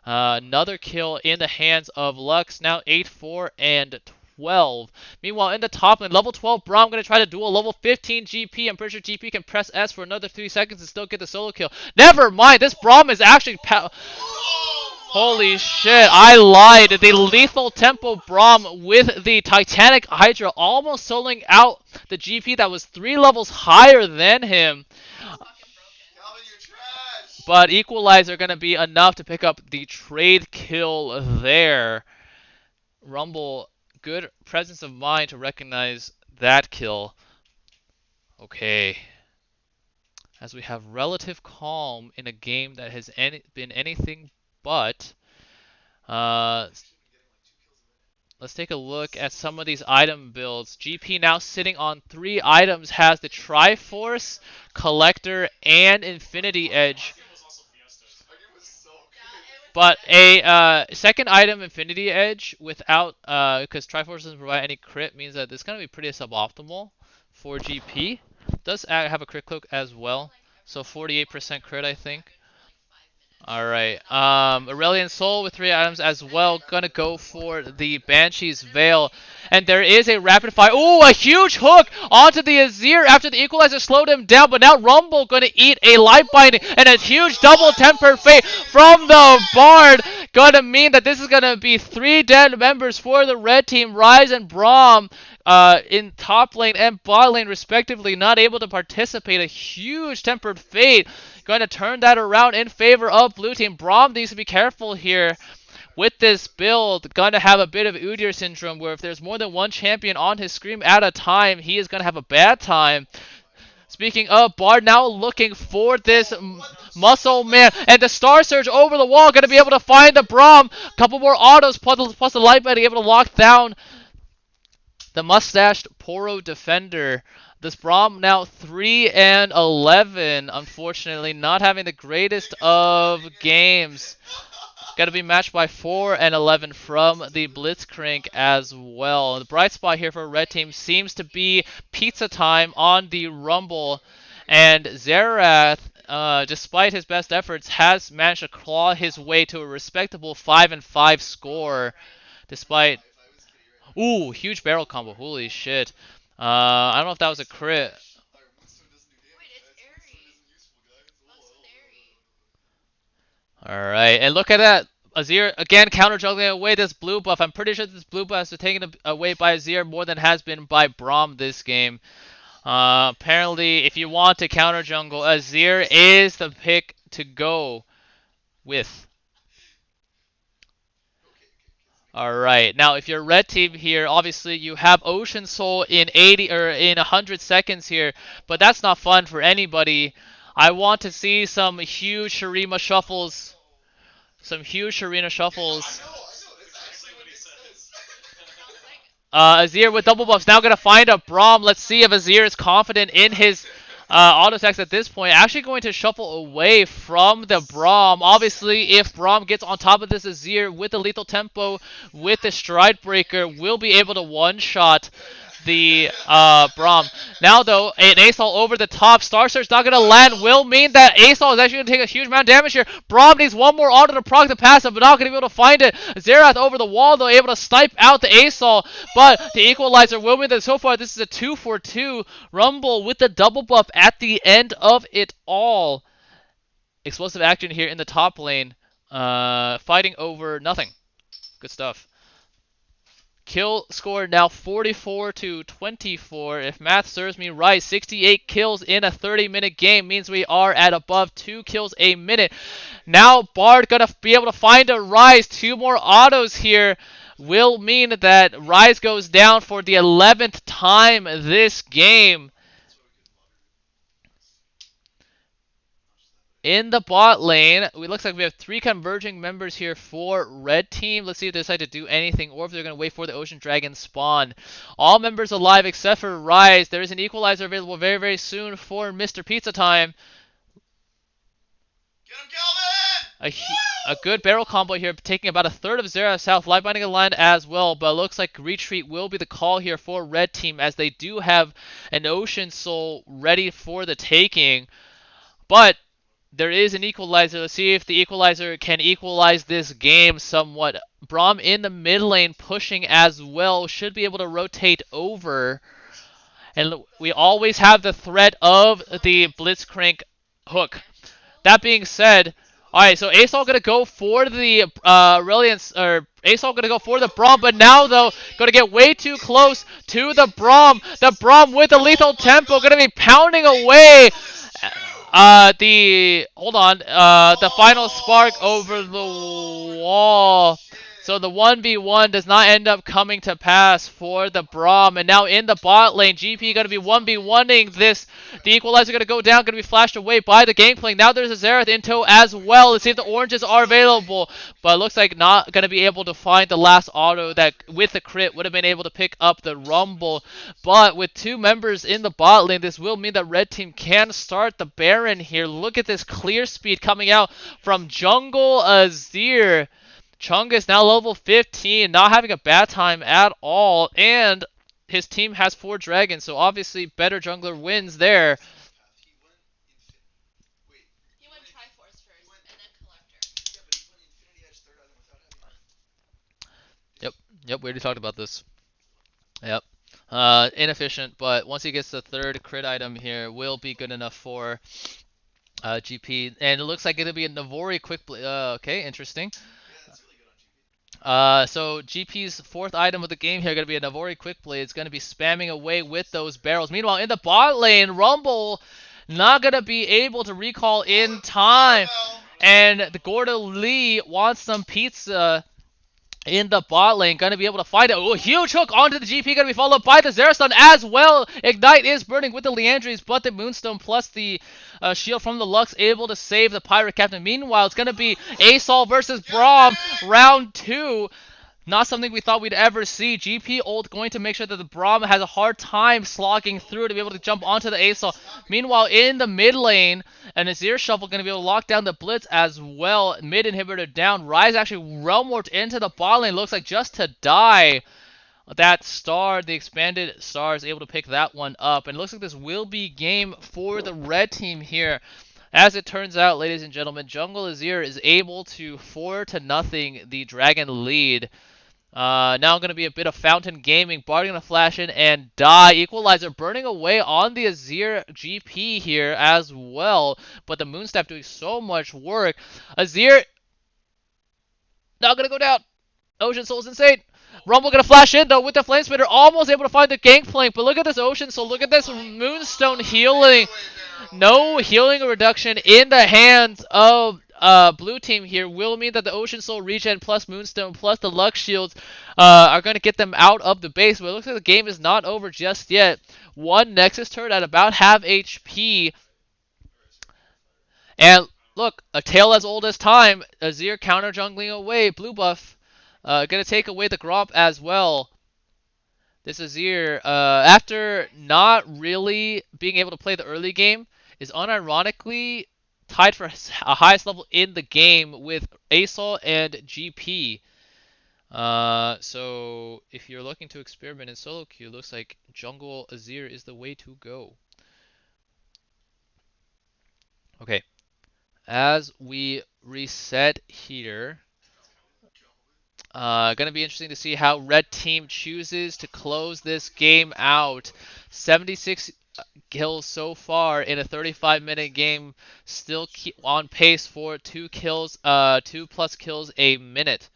Another kill in the hands of Lux. Now 8-4 and 12. Meanwhile, in the top lane, level 12 Braum going to try to duel level 15 GP. I'm pretty sure GP can press S for another 3 seconds and still get the solo kill. Never mind, this Braum is actually... Holy shit, I lied. The lethal tempo Braum with the Titanic Hydra almost soloing out the GP that was 3 levels higher than him. But Equalizer going to be enough to pick up the trade kill there. Rumble, good presence of mind to recognize that kill. Okay. As we have relative calm in a game that has been anything but. Let's take a look at some of these item builds. GP now sitting on 3 items, has the Triforce, Collector, and Infinity Edge. But a second item, Infinity Edge, without, because Triforce doesn't provide any crit, means that this is going to be pretty suboptimal for GP. Does have a crit cloak as well, so 48% crit, I think. Alright, Aurelian Soul with 3 items as well. Gonna go for the Banshee's Veil. And there is a rapid fire. Ooh, a huge hook onto the Azir after the Equalizer slowed him down. But now Rumble gonna eat a Light Binding and a huge double Tempered Fate from the Bard. Gonna mean that this is gonna be 3 dead members for the red team. Ryze and Braum in top lane and bot lane respectively, not able to participate. A huge Tempered Fate. Going to turn that around in favor of blue team. Braum needs to be careful here with this build. Going to have a bit of Udyr syndrome where if there's more than one champion on his screen at a time, he is going to have a bad time. Speaking of, Bard now looking for this muscle man. And the Star Surge over the wall. Going to be able to find the Braum. Couple more autos plus the light binding able to lock down the mustached Poro defender. This Braum now 3 and 11. Unfortunately, not having the greatest of games. Got to be matched by 4 and 11 from the Blitzcrank as well. The bright spot here for red team seems to be pizza time on the Rumble. And Xerath, despite his best efforts, has managed to claw his way to a respectable 5 and 5 score. Despite... Ooh, huge barrel combo. Holy shit. I don't know if that was a crit. Alright, and look at that. Azir, again, counter juggling away this blue buff. I'm pretty sure this blue buff has been taken away by Azir more than has been by Braum this game. Apparently, if you want to counter jungle, Azir is the pick to go with. Alright, now if you're red team here, obviously you have Ocean Soul in 80 or in 100 seconds here, but that's not fun for anybody. I want to see some huge Shurima shuffles. Some huge Shurima shuffles. Azir with double buffs now gonna find a Braum. Let's see if Azir is confident in his auto attacks at this point. Actually going to shuffle away from the Braum. Obviously, if Braum gets on top of this Azir with the lethal tempo, with the Stride Breaker, will be able to one-shot the Braum. Now though, an Assault over the top. Star Surge not going to land will mean that Assault is actually going to take a huge amount of damage here. Braum needs one more auto to proc the passive, but not going to be able to find it. Xerath over the wall though, able to snipe out the Assault, but the Equalizer will mean that so far this is a 2-for-2. Rumble with the double buff at the end of it all. Explosive action here in the top lane. Fighting over nothing. Good stuff. Kill score now 44-24. If math serves me right, 68 kills in a 30-minute game means we are at above 2 kills a minute. Now Bard gonna be able to find a Ryze. 2 more autos here will mean that Ryze goes down for the 11th time this game. In the bot lane, it looks like we have 3 converging members here for red team. Let's see if they decide to do anything or if they're going to wait for the Ocean Dragon spawn. All members alive except for Ryze. There is an Equalizer available very, very soon for Mr. Pizza Time. Get him, Calvin! A good barrel combo here, taking about a third of Xerath's health. Light Binding a line as well, but it looks like retreat will be the call here for red team as they do have an Ocean Soul ready for the taking. But there is an Equalizer. Let's see if the Equalizer can equalize this game somewhat. Braum in the mid lane pushing as well. Should be able to rotate over. And we always have the threat of the Blitzcrank hook. That being said, alright, so Assault gonna go for the Assault gonna go for the Braum, but now though, gonna get way too close to the Braum. The Braum with the lethal tempo gonna be pounding away. The final spark over the wall. So the 1v1 does not end up coming to pass for the Braum. And now in the bot lane, GP going to be 1v1ing this. The equalizer going to go down, going to be flashed away by the Gangplank. Now there's a Xerath in tow as well. Let's see if the oranges are available. But it looks like not going to be able to find the last auto that with the crit would have been able to pick up the Rumble. But with 2 members in the bot lane, this will mean that red team can start the Baron here. Look at this clear speed coming out from Jungle Azir. Chungus now level 15, not having a bad time at all, and his team has 4 dragons, so obviously better jungler wins there. He went Triforce first, and then Collector. Yep, we already talked about this. Yep. Inefficient, but once he gets the 3rd crit item here, will be good enough for GP. And it looks like it'll be a Navori quick okay, interesting. So GP's 4th item of the game here going to be a Navori quick play. It's going to be spamming away with those barrels. Meanwhile, in the bot lane, Rumble not going to be able to recall in time. And the Gordo Lee wants some pizza in the bot lane, going to be able to find it. Oh, huge hook onto the GP, going to be followed by the Xerastun as well. Ignite is burning with the Leandries, but the Moonstone plus the shield from the Lux able to save the Pirate Captain. Meanwhile, it's going to be Asol versus Braum, round 2. Not something we thought we'd ever see. GP ult going to make sure that the Braum has a hard time slogging through to be able to jump onto the Asol. Meanwhile, in the mid lane, an Azir Shuffle going to be able to lock down the Blitz as well. Mid inhibitor down. Ryze actually realm warped into the bot lane. Looks like just to die. That star, the expanded star, is able to pick that one up. And it looks like this will be game for the red team here. As it turns out, ladies and gentlemen, Jungle Azir is able to 4-0 the Dragon lead. Now going to be a bit of Fountain Gaming. Bard going to flash in and die. Equalizer burning away on the Azir GP here as well. But the Moonstaff doing so much work. Azir now going to go down. Ocean Soul's insane. Rumble going to flash in though with the Flame Spitter. Almost able to find the Gangplank. But look at this Ocean Soul. Look at this Moonstone healing. No healing reduction in the hands of blue team here will mean that the Ocean Soul regen plus Moonstone plus the Lux Shields are going to get them out of the base. But it looks like the game is not over just yet. One Nexus turret at about half HP. And look, a tale as old as time. Azir counter jungling away. Blue buff. Going to take away the Gromp as well. This Azir, after not really being able to play the early game, is unironically tied for a highest level in the game with Asol and GP. So if you're looking to experiment in solo queue, looks like Jungle Azir is the way to go. Okay, as we reset here, gonna be interesting to see how red team chooses to close this game out. 76 kills so far in a 35-minute game, still keep on pace for 2 kills, 2+ kills a minute.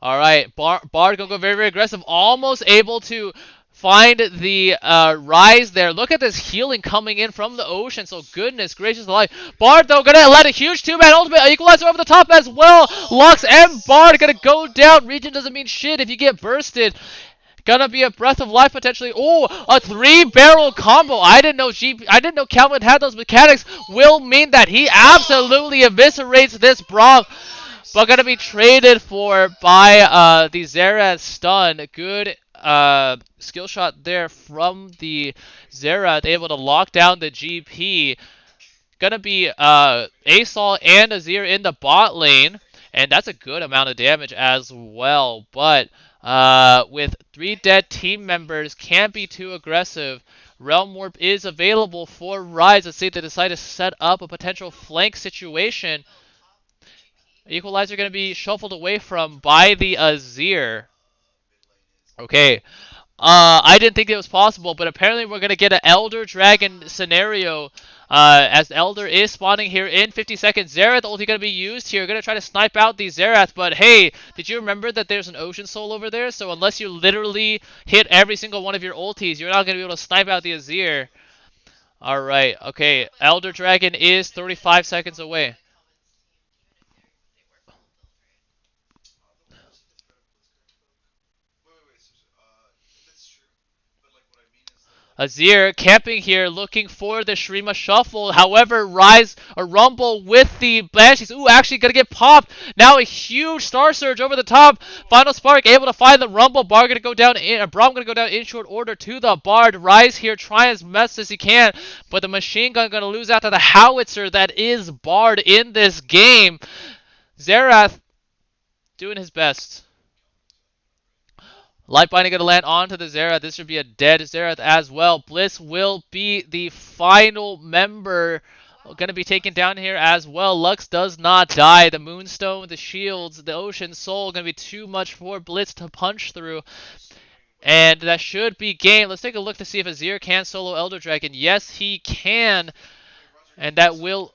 All right, Bard gonna go very, very aggressive, almost able to find the Rise there. Look at this healing coming in from the Ocean. So goodness gracious alive. Bard though gonna let a huge 2-man ultimate equalizer over the top as well. Lux and Bard gonna go down. Regen doesn't mean shit if you get bursted. Gonna be a breath of life potentially. Oh, a 3-barrel combo. I didn't know Calvin had those mechanics. Will mean that he absolutely eviscerates this Braum. But gonna be traded for by the Xerath stun. Good skill shot there from the Xerath, able to lock down the GP. Gonna be Asol and Azir in the bot lane, and that's a good amount of damage as well. But with 3 dead team members, can't be too aggressive. Realm Warp is available for Rise. Let's see if they decide to set up a potential flank situation. Equalizer going to be shuffled away from by the Azir. Okay. I didn't think it was possible, but apparently we're going to get an Elder Dragon scenario As Elder is spawning here in 50 seconds. Xerath ulti going to be used here. Going to try to snipe out the Xerath, but hey, did you remember that there's an Ocean Soul over there? So unless you literally hit every single one of your ultis, you're not going to be able to snipe out the Azir. Alright, okay. Elder Dragon is 35 seconds away. Azir camping here, looking for the Shrima Shuffle. However, Rise or Rumble with the Banshees. Ooh, actually gonna get popped. Now a huge Star Surge over the top. Final Spark able to find the Rumble. Braum gonna go down in short order to the Bard. Rise here trying as best as he can, but the Machine Gun gonna lose out to the Howitzer that is Bard in this game. Xerath doing his best. Lightbinding going to land onto the Xerath. This should be a dead Xerath as well. Bliss will be the final member. Going to be taken down here as well. Lux does not die. The Moonstone, the Shields, the Ocean Soul going to be too much for Blitz to punch through. And that should be game. Let's take a look to see if Azir can solo Elder Dragon. Yes, he can. And that will...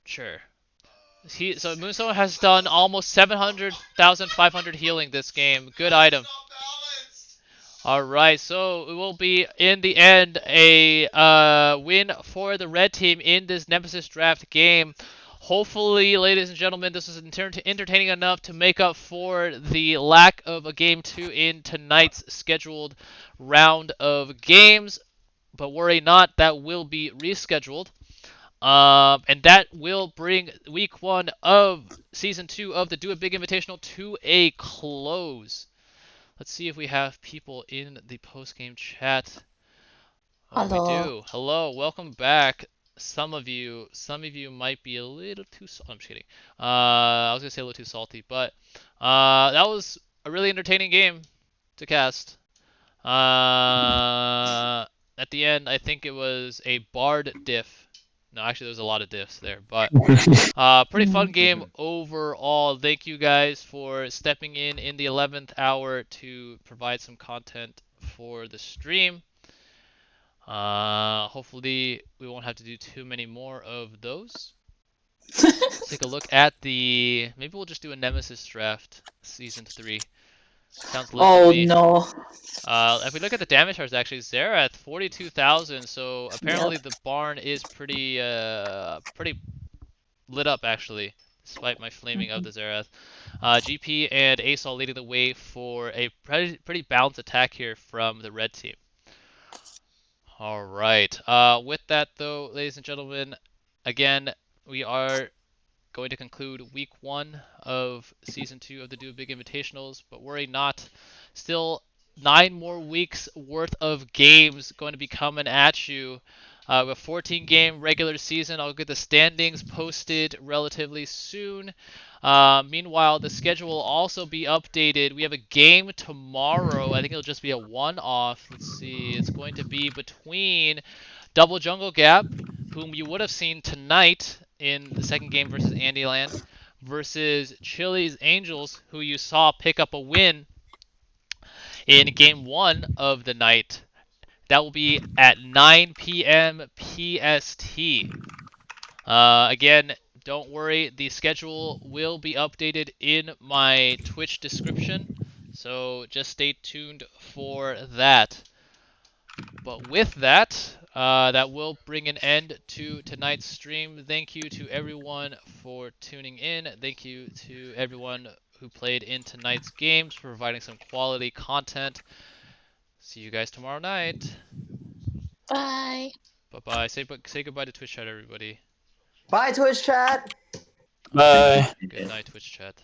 Sure. So Moonstone has done almost 700,500 healing this game. Good item. Alright, so it will be, in the end, a win for the red team in this Nemesis draft game. Hopefully, ladies and gentlemen, this is entertaining enough to make up for the lack of a Game 2 in tonight's scheduled round of games. But worry not, that will be rescheduled. And that will bring week 1 of season 2 of the Do It Big Invitational to a close. Let's see if we have people in the post-game chat. Oh, Hello. we do. Hello, welcome back. Some of you might be a little too. I'm just kidding. I was gonna say a little too salty, but that was a really entertaining game to cast. At the end, I think it was a Bard diff. No, actually, there was a lot of diffs there, but pretty fun game overall. Thank you guys for stepping in the 11th hour to provide some content for the stream. Hopefully, we won't have to do too many more of those. Let's take a look at the... Maybe we'll just do a Nemesis draft, Season 3. Sounds lit to me. No. If we look at the damage charts, actually, Xerath 42,000. So apparently the barn is pretty lit up, actually, despite my flaming of the Xerath. GP and Asol leading the way for a pretty balanced attack here from the red team. All right. With that, though, ladies and gentlemen, again, we are going to conclude week 1 of season 2 of the Do It Big Invitationals, but worry not, still 9 more weeks worth of games going to be coming at you. A 14-game regular season. I'll get the standings posted relatively soon. Meanwhile, the schedule will also be updated. We have a game tomorrow. I think it'll just be a one-off. Let's see. It's going to be between Double Jungle Gap, whom you would have seen tonight in the second game versus Andyland, versus Chili's Angels, who you saw pick up a win in game 1 of the night. That will be at 9 p.m. PST. Again, don't worry, the schedule will be updated in my Twitch description, so just stay tuned for that. But with that, that will bring an end to tonight's stream. Thank you to everyone for tuning in. Thank you to everyone who played in tonight's games for providing some quality content. See you guys tomorrow night. Bye. Bye-bye. Say goodbye to Twitch chat, everybody. Bye, Twitch chat. Bye. Good night, Twitch chat.